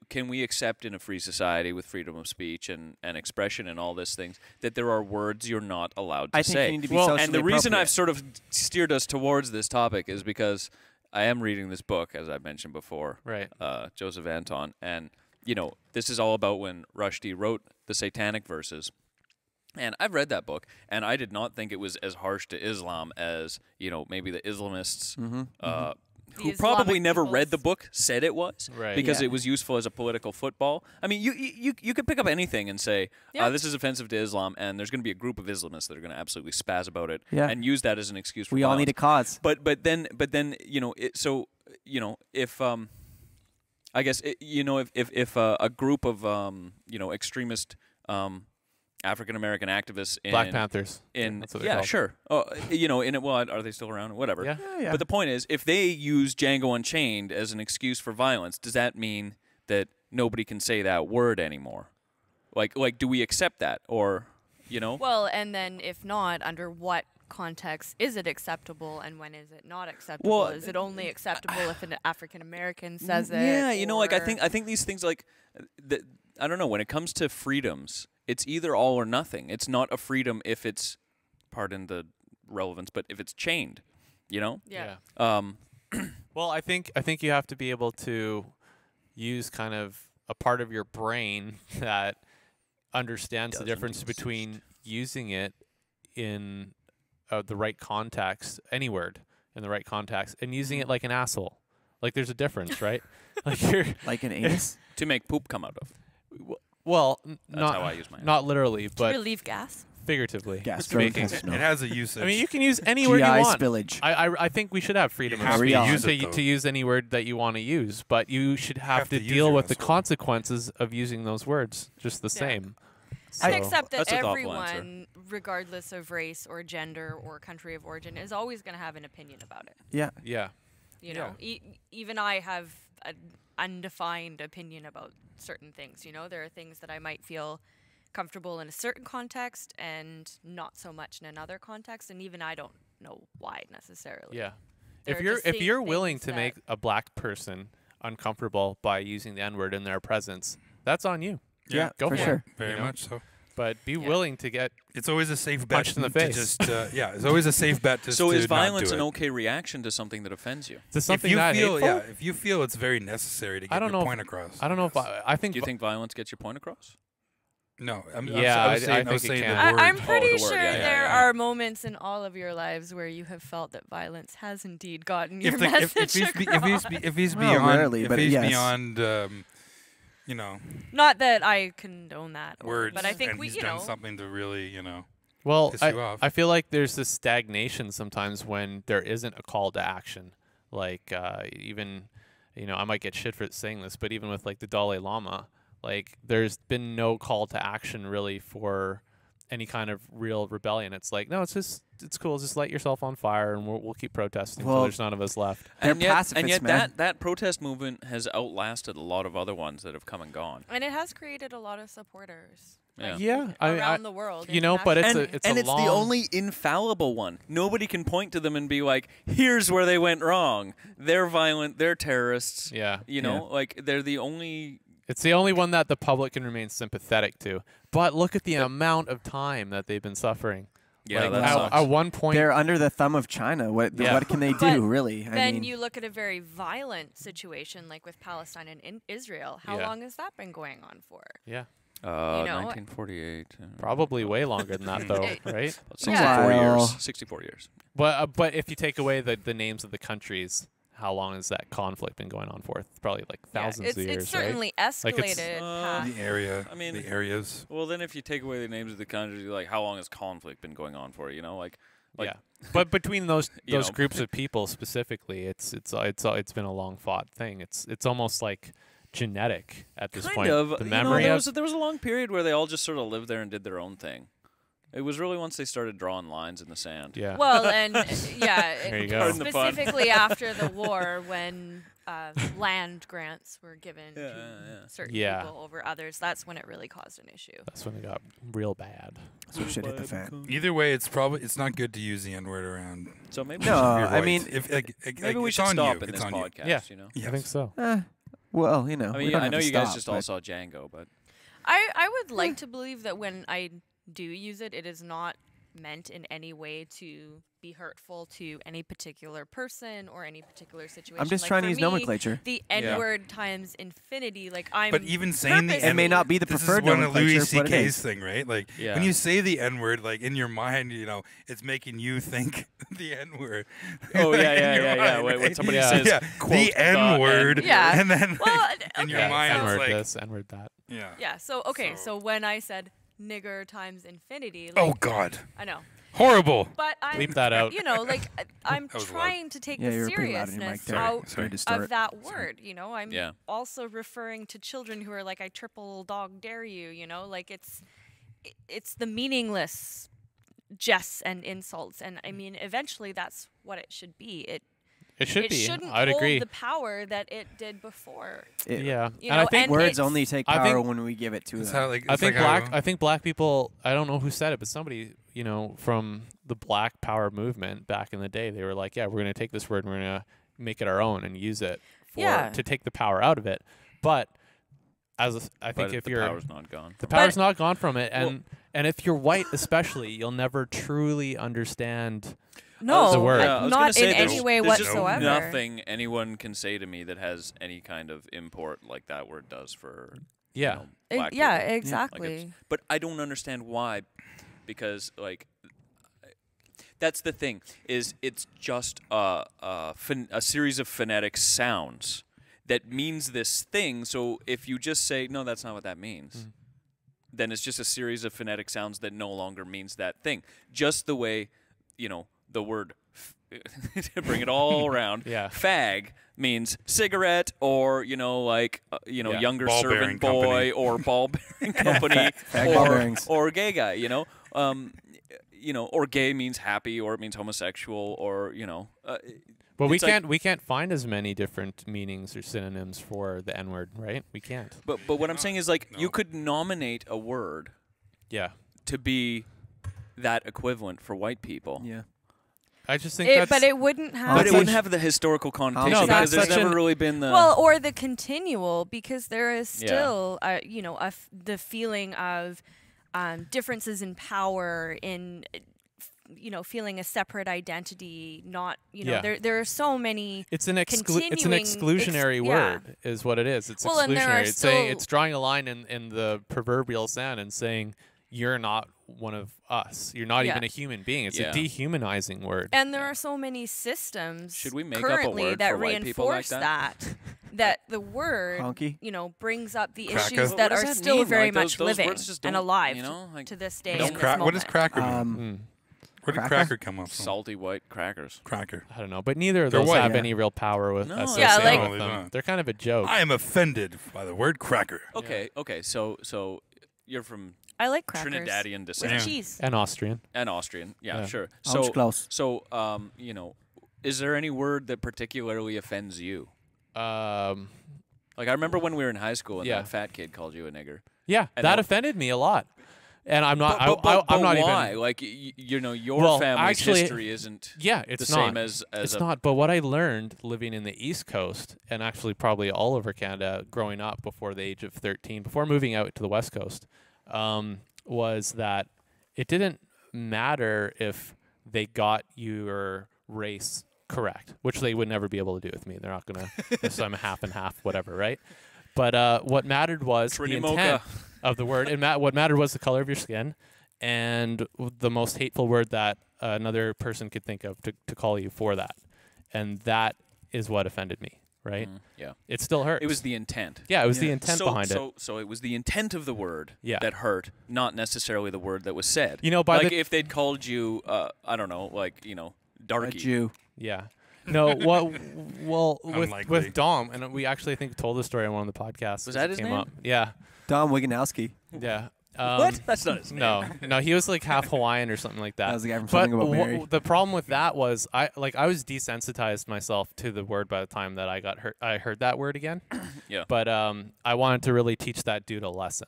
can we accept in a free society with freedom of speech and expression and all these things that there are words you're not allowed to I think say? you need to be socially and the reason appropriate. I've sort of steered us towards this topic is because I am reading this book, as I mentioned before, Right. Joseph Anton, and this is all about when Rushdie wrote the Satanic Verses. And I've read that book, and I did not think it was as harsh to Islam as maybe the Islamists, who The probably Islamic never read peoples. the book, said it was, Right. because Yeah. it was useful as a political football. I mean, you could pick up anything and say Yeah. this is offensive to Islam, and there's going to be a group of Islamists that are going to absolutely spaz about it Yeah. and use that as an excuse for We all need a violence. cause. But then if I guess if a group of extremist African American activists in Black Panthers. in That's what they're called. sure are they still around, whatever. Yeah. Yeah. But the point is, if they use Django Unchained as an excuse for violence, does that mean that nobody can say that word anymore? Like do we accept that, or Well, and then if not, under what context is it acceptable, and when is it not acceptable? Well, is it only acceptable if an African American says it? Yeah, like I or- think these things I don't know, when it comes to freedoms, it's either all or nothing. It's not a freedom if it's, pardon the relevance, but if it's chained, Yeah. Well, I think you have to be able to use kind of a part of your brain that understands the Doesn't difference exist. between using it in the right context, any word in the right context, and using it like an asshole. Like there's a difference, right? Like you're Like an anus. to make poop come out of. well, That's not how I use my not literally, To but relieve gas. figuratively. Gastrointestinal. It has a usage. I mean, you can use any word you GI want. spillage. I think we should have freedom You of have speech to use it, to though. use any word that you want to use, but you should have to to use deal your with the asshole. consequences of using those words just the Yeah. same. And So- accept that That's a thoughtful answer. everyone, regardless of race or gender or country of origin, is always going to have an opinion about it. Yeah. Yeah. You know, even I have an undefined opinion about certain things. There are things that I might feel comfortable in a certain context and not so much in another context, and even I don't know why necessarily. Yeah. There If are you're distinct willing things to make a black person uncomfortable by using the N-word in their presence, that's on you. Yeah, go for for sure. it. Very you know? much so. But be willing to get It's always a safe bet punched in the to face. just it's always a safe bet to So to is not violence do an it. okay reaction to something that offends you? to something if you that feel hateful. if you feel it's very necessary to I get don't your know point across. I don't know if I think Do you think violence gets your point across? No, Yeah, I was I saying, I was think it saying can. the word. I'm pretty the word, sure yeah, yeah, there yeah. are moments in all of your lives where you have felt that violence has indeed gotten your if message across. he's Well, beyond rarely, if but he's yes. beyond you know, Not that I condone that, words, but I think and we, he's you done know, something to really, well, piss you off. I feel like there's this stagnation sometimes when there isn't a call to action. Like even, I might get shit for saying this, but even with like the Dalai Lama, like there's been no call to action really for any kind of real rebellion. It's like, no, it's cool. Just light yourself on fire, and we'll keep protesting until Well, there's none of us left. They're And yet pacifists, man. that protest movement has outlasted a lot of other ones that have come and gone. and it has created a lot of supporters. Yeah. Yeah, around the world. but it's internationally. a it's long, the only infallible one. Nobody can point to them and be like, "Here's where they went wrong. They're violent. They're terrorists." Yeah, like they're the only. it's the only one that the public can remain sympathetic to. But look at the amount of time that they've been suffering. Yeah, like, that at, sucks. at one point, They're under the thumb of China. What can they do, But really? I then mean, you look at a very violent situation like with Palestine and in Israel. How Yeah. long has that been going on for? yeah, 1948. probably way longer than that though, right? 64 Wow. years. 64 years. But if you take away the names of the countries, how long has that conflict been going on for? It's probably like thousands of years, It's certainly escalated. Like, it's- past- the area, I mean- the areas. Well, then if you take away the names of the countries, like how long has conflict been going on for? Like yeah. But between those you know. groups of people specifically, it's been a long fought thing. It's almost like genetic at this kind point. of. The memory there of was a long period where they all just sort of lived there and did their own thing. It was really once they started drawing lines in the sand. yeah. Well, and yeah, There you go. Pardon the pun. specifically after the war when land grants were given Yeah, to yeah. certain Yeah. people over others, that's when it really caused an issue. That's when it got real bad. so shit hit the fan. Either way, it's not good to use the N word around. So maybe No, we should, if you're I white. mean, maybe we it's should on stop you. in It's this on you. podcast. Yeah. Yes. I think so. Well, I we mean, don't I have know to you guys stop, just all but- saw Django, but I would like to believe that when I do use it, it is not meant in any way to be hurtful to any particular person or any particular situation. I'm just Like, trying for to use me, nomenclature. The N-word times infinity, like I'm. But even saying the purposely- It may not be the This preferred is one of Louis nomenclature, but it C.K.'s is. thing, right? Like Yeah. when you say the N word, like in your mind, it's making you think the N word. Oh, Like, yeah, in yeah, your yeah, yeah. mind, When right? somebody Yeah. says, yeah, quote, the N word, Yeah. and then Well, like, in your okay, mind, so- it's N-word like, this, N-word that. yeah. Yeah. So okay. So- So when I said nigger times infinity, like, Oh God, I know, horrible. but I'm. Bleep that out. I'm That was loud. trying to take Yeah, the you were pretty loud in your mic seriousness there. out Sorry to of distort. that word. I'm Yeah. also referring to children who are like, I triple dog dare you. Like it's the meaningless jests and insults, and I mean, eventually that's what it should be. It should It be. shouldn't I'd hold agree. the power that it did before. Yeah. You And know, I think and Words it's- only take I power think- when we give it to It's them. how, like, I it's think like I think black people, I don't know who said it, but somebody, from the Black Power movement back in the day, they were like, yeah, we're going to take this word and we're going to make it our own and use it Yeah. to take the power out of it. But I think but if the you're power's not gone. the from it. power's not gone from it, and if you're white especially, you'll never truly understand. No, the word. Yeah, I was not gonna say in there's- any way there's just whatsoever. nothing anyone can say to me that has any kind of import like that word does for Yeah. black Yeah, people. Like, exactly. but I don't understand why, because that's the thing, is it's just a series of phonetic sounds that means this thing. So if you just say, no, that's not what that means, then it's just a series of phonetic sounds that no longer means that thing. Just the way, the word, to bring it all around, Yeah. fag means cigarette, or younger Ball servant bearing boy, company. or ball bearing company, Fag ball bearings. or gay guy. Or gay means happy, or it means homosexual, or But we it's like- can't find as many different meanings or synonyms for the N-word, right? We can't. But what I'm saying is, you could nominate a word Yeah. to be that equivalent for white people. Yeah. I just think but it wouldn't have. But it wouldn't have the historical connotation No, because that's there's never really been the. Well, or the continual, because there is still, the feeling of differences in power, in feeling a separate identity. Not, there are so many. It's an exclusionary word, is what it is. It's exclusionary. It's saying it's drawing a line in the proverbial sand and saying you're not one of us. You're not even a human being. It's a dehumanizing word. And there are so many systems Should we make currently up a word that for white people like reinforce that the word Honky? Brings up the Cracker? issues that What does are that still mean? very Like, much those living words just and don't, alive like, to this day. Does in this what moment. does cracker mean? Where did Cracker? cracker come up from? salty white crackers. Cracker. I don't know, but neither of They're those white. have Yeah. any real power with No. associated Yeah, with like- them. They're kind of a joke. I am offended by the word cracker. Okay, so you're from I like crackers Trinidadian with descent Yeah. cheese. And Austrian. and Austrian. Yeah, Yeah. sure. Sounds close. So is there any word that particularly offends you? Like I remember when we were in high school and Yeah. that fat kid called you a nigger. Yeah, And that that- offended me a lot. And I'm not. But I'm not why? even. Like your Well, family's actually- history isn't Yeah, it's the not. same as It's a not. But what I learned living in the East Coast, and actually probably all over Canada, growing up before the age of 13, before moving out to the West Coast, was that it didn't matter if they got your race correct, which they would never be able to do with me. They're not going to. So I'm half and half, whatever, right? But what mattered was the Trinimoka. intent of the word. And what mattered was the color of your skin, and the most hateful word that another person could think of to call you for that. And that is what offended me, right? yeah. It still hurts. It was the intent. Yeah, it was the intent behind it. So it was the intent of the word Yeah. that hurt, not necessarily the word that was said. By like the if they'd called you, I don't know, like A darky. Jew. yeah. No, well, Unlikely. with Dom, and we actually I think told the story on one of the podcasts. Was as that it his came name? up. Yeah, Dom Wiganowski. yeah. What? That's not his name. No, he was like half Hawaiian or something like that. That was the guy from But Something About Mary. the problem with that was I was desensitized myself to the word by the time that I heard that word again. Yeah. But I wanted to really teach that dude a lesson.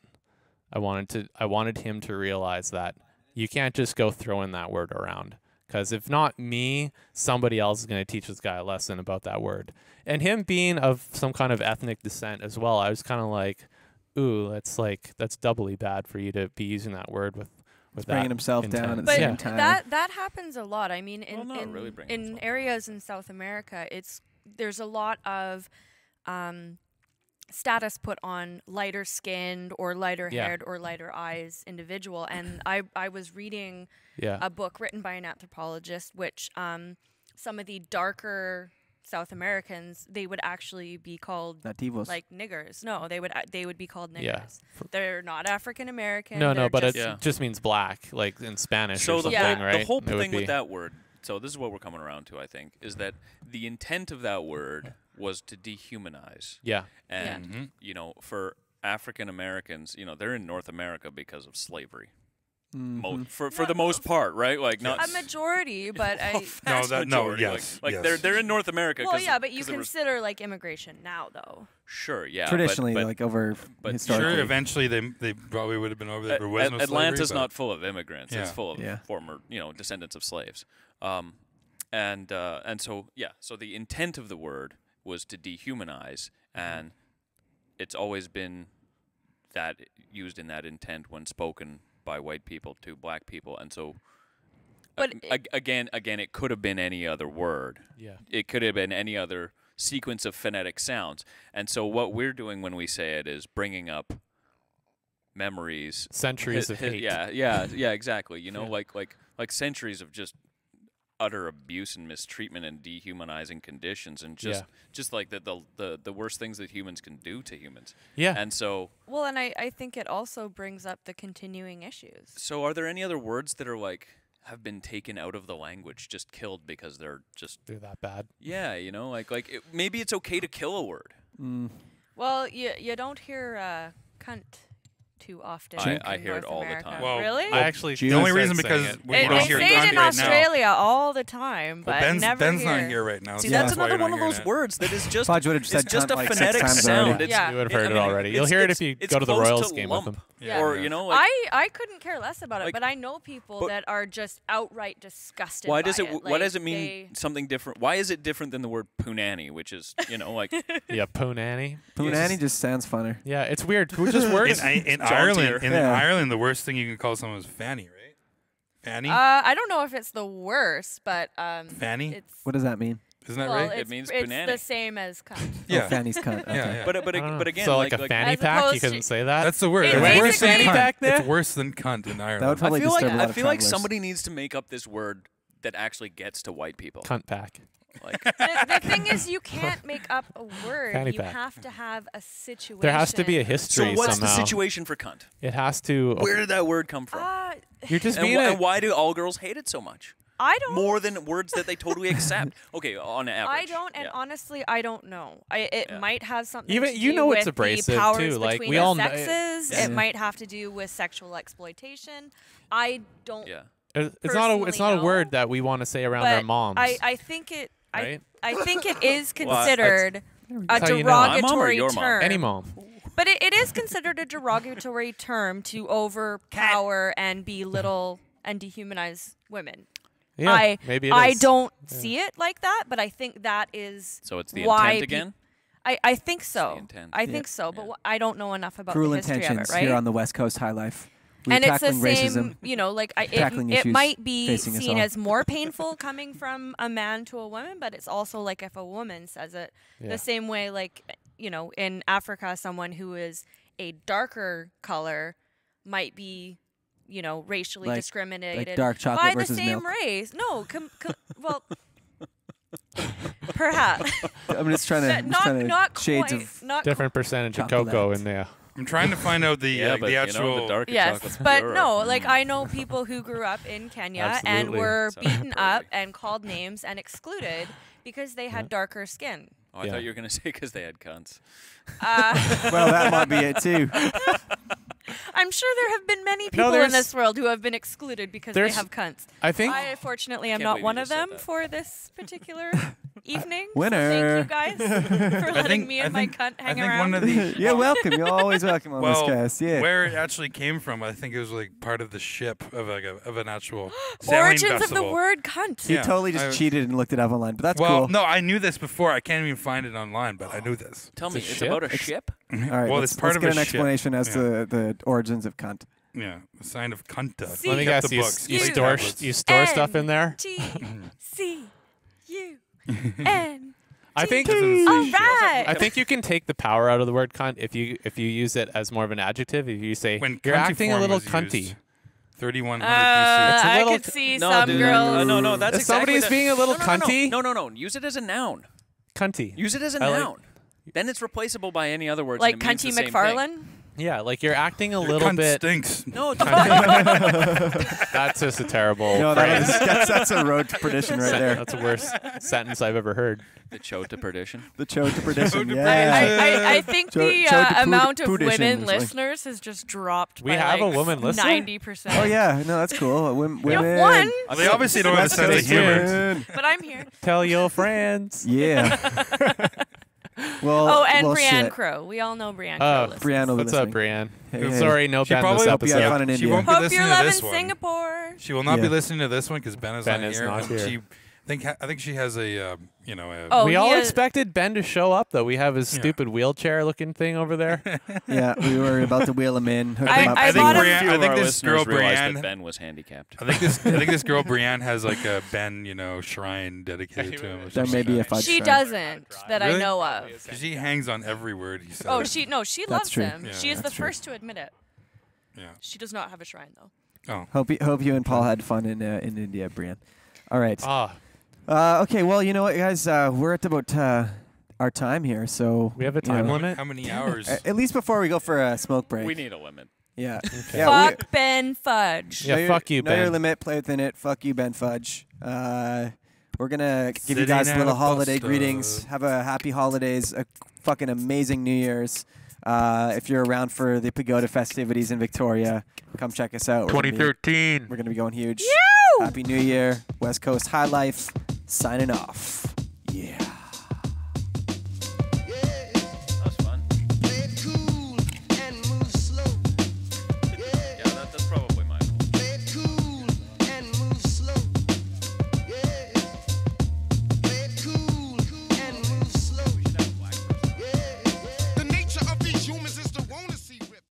I wanted him to realize that you can't just go throwing that word around. Because if not me, somebody else is going to teach this guy a lesson about that word. And him being of some kind of ethnic descent as well, I was kind of like, ooh, that's doubly bad for you to be using that word with that Bringing himself intent. down at the But same time. that happens a lot. I mean, Well, not really bringing in himself. areas in South America, there's a lot of status put on lighter skinned or lighter haired or lighter eyes individual. And I was reading a book written by an anthropologist, which some of the darker South Americans, they would actually be called Nativos. like niggers. No, they would be called niggers. Yeah. They're not African American. No, but just, it just means black, like in Spanish So or the, something, whole, right? the whole It would thing be- with that word, so this is what we're coming around to, I think, is that the intent of that word was to dehumanize. Yeah. And, for African Americans, they're in North America because of slavery. For the most part, right? Like not a majority, but Yes. Like yes. they're in North America. well, yeah, but you 'cause there was- consider like immigration now, though. sure, yeah. Traditionally, but like over but historically. Sure, eventually they probably would have been over there if there was no Atlanta's slavery, not full of immigrants. It's Yeah. full of Yeah. former, descendants of slaves. And so the intent of the word was to dehumanize, and it's always been that used in that intent when spoken by white people to black people, and so. But Again, it could have been any other word. Yeah. It could have been any other sequence of phonetic sounds. And so what we're doing when we say it is bringing up memories, Centuries of hate. Yeah, exactly. Like centuries of just utter abuse and mistreatment and dehumanizing conditions, and just like the worst things that humans can do to humans. Yeah. And so well, and I think it also brings up the continuing issues. So are there any other words that are like have been taken out of the language, just killed because they're just They're that bad. maybe it's okay to kill a word. Well, you don't hear cunt too often. I in hear it North all the America. time. Well, Really? I actually the only reason started because saying it. we They don't hear say it cunt in right Australia all the time, now. but Well, never Ben's here. not here right now. See, so that's why another you're one not of hearing those it. words that is just Fudge would have it's said just cunt a like 6 phonetic times sound. already. It's, Yeah. You would have I heard it mean, already. You'll it's- hear it it's- if you it's go to the close Royals to game lump. with them. Yeah. Or, you know, like, I couldn't care less about it, like- but I know people but- that are just outright disgusted. why by does it? it? Why Like, does it mean something different? Why is it different than the word punani, which is, you know, like Yeah, Poonanny. Punani just sounds funner. Yeah, it's weird. We're just words. In Jauntier. Ireland, Yeah. Ireland, the worst thing you can call someone is fanny, right? Fanny, I don't know if it's the worst, but fanny. it's What does that mean? Isn't that well, right? It it's, means it's banana. the same as cunt. Yeah. Oh, fanny's cunt. Okay. Yeah, yeah. but I don't know. again, so like a fanny As pack, you opposed couldn't to- say that. That's the word. It's It's worse than basically- cunt. back there? It's worse than cunt in Ireland. That would probably I feel like disturb a lot I of feel like travelers. somebody needs to make up this word that actually gets to white people. Cunt pack. Like, The thing is, you can't make up a word. Fanny You pack. have to have a situation. There has to be a so history what's somehow. the situation for cunt? It has to. Where did that word come from? You're just And, being and why do all girls hate it so much? I don't. More than words that they totally accept. Okay, on average. I don't, and yeah. honestly, I don't know. It Yeah. might have something Even- to you do know with it's abrasive, the powers too, like, between we the all know- sexes. Yeah. It might have to do with sexual exploitation. I don't. Yeah. It's not a. It's personally not a word know, that we want to say around But our moms. I think it. Right? I think it is Well, I- considered a That's how you know. My mom or derogatory your mom? term. Any mom. But it is considered a derogatory term to overpower and belittle and dehumanize women. Yeah, maybe it I is. don't see it like that, but I think that is So it's the why intent again? I think so. intent. I think so, but Yeah. I don't know enough about Cruel the history intentions of it, right? here on the West Coast High Life. We're And it's the tackling same, racism. you know, like tackling it issues might be facing us seen all. as more painful coming from a man to a woman, but it's also like if a woman says it, Yeah. the same way, like, you know, in Africa, someone who is a darker color might be, you know, racially Like discriminated dark chocolate by the versus same milk. race. No, well, perhaps. I'm just trying to, not shades quite, of not Different percentage of Chocolate. cocoa in there. I'm trying to find out the Yeah, but the you actual. know, the darker Yes, chocolate's but purer. no, like I know people who grew up in Kenya and Absolutely. were Sorry, beaten up perfect. and called names and excluded because they had darker skin. Oh, I Yeah. thought you were going to say because they had cunts. well, that might be it too. I'm sure there have been many No, people in there's- this world who have been excluded because they there's- have cunts. I think. I fortunately am Can't not believe one you of just said them that. for this particular evening. Winner. So thank you guys for letting me and my cunt I hang think around. one of the You're welcome. You're always welcome on well, this cast. Yeah. where it actually came from, I think it was like part of the ship of like of an actual sailing Origins festival. of the word cunt. You Yeah, totally just I- cheated and looked it up online, but that's Well, cool. no, I knew this before. I can't even find it online, but I knew this. Tell me, It's a it's ship? about a ship? All right, well, let's, it's part let's of get a an ship. explanation as Yeah. to the origins of cunt. Yeah, the sign of kunta. See? Let me Got guess. the You, books, you got the store tablets. you store stuff in there. T-C-U-N. I think. All right. I think you can take the power out of the word cunt if you use it as more of an adjective. If you say When you're acting a cuntiform little was cunty. used, 3100 It's a I little could see No, some dude, girls. no, that's If exactly somebody's the- being a little no, cunty. No. Use it as a noun. Cunty. Use it as a I like- noun. Then it's replaceable by any other word. Like and it means Cunty the same thing. McFarlane. Yeah, like you're acting a Your little cunt bit. stinks. No, it's That's just a terrible. No, phrase. that's a road to perdition right there. That's the worst sentence I've ever heard. the chode to perdition. The chode to perdition. to Yeah. I think Cho- the cho de amount of pudition women is like- listeners has just dropped. We by have a like woman listener? 90%. Oh yeah, no, that's cool. Women. You have one, They obviously don't have a West sense of Coast humor. women. but I'm here. Tell your friends. Yeah. Well. Oh, and well, Brianne shit. Crow. We all know Brianne Oh, Crow. listens. Brianne will be What's up, listening. Brianne? Hey, hey. Sorry, no She Ben probably this hope you have episode. fun in She India. won't be Hope listening you're to loving this one. Singapore. She will not Yeah. be listening to this one because Ben is Ben not is here. not and here. She, I think she has a Oh, We he all is- expected Ben to show up, though. We have his Yeah. stupid wheelchair-looking thing over there. Yeah, we were about to wheel him in. Hook I- him up. I I think bought him- Brianne, Few I of think our this listeners girl realized Brianne. that Ben was handicapped. I think this girl Brianne has like a Ben, shrine dedicated to him. or There something may like be a that. fudge She shrine. doesn't that I Really? know of. She hangs on every word he says. Oh, she That's loves true. him. Yeah, She is the that's true. first to admit it. Yeah. She does not have a shrine though. Oh. Hope you and Paul had fun in India, Brianne. All right. Ah, Okay. Well, you know what, guys? We're at about our time here, so we have a you know, time limit. How many hours? At least before we go for a smoke break. We need a limit. Yeah. Okay. Yeah. Fuck Ben Fudge. Yeah, know your- fuck you, know your Ben. limit. Play within it. Fuck you, Ben Fudge. We're gonna give you Sitting guys at little a holiday bus greetings. stop. Have a happy holidays. A fucking amazing New Year's. If you're around for the Pagoda festivities in Victoria, come check us out. 2013. We're going to be going huge. Happy New Year. West Coast HighLife signing off. Yeah.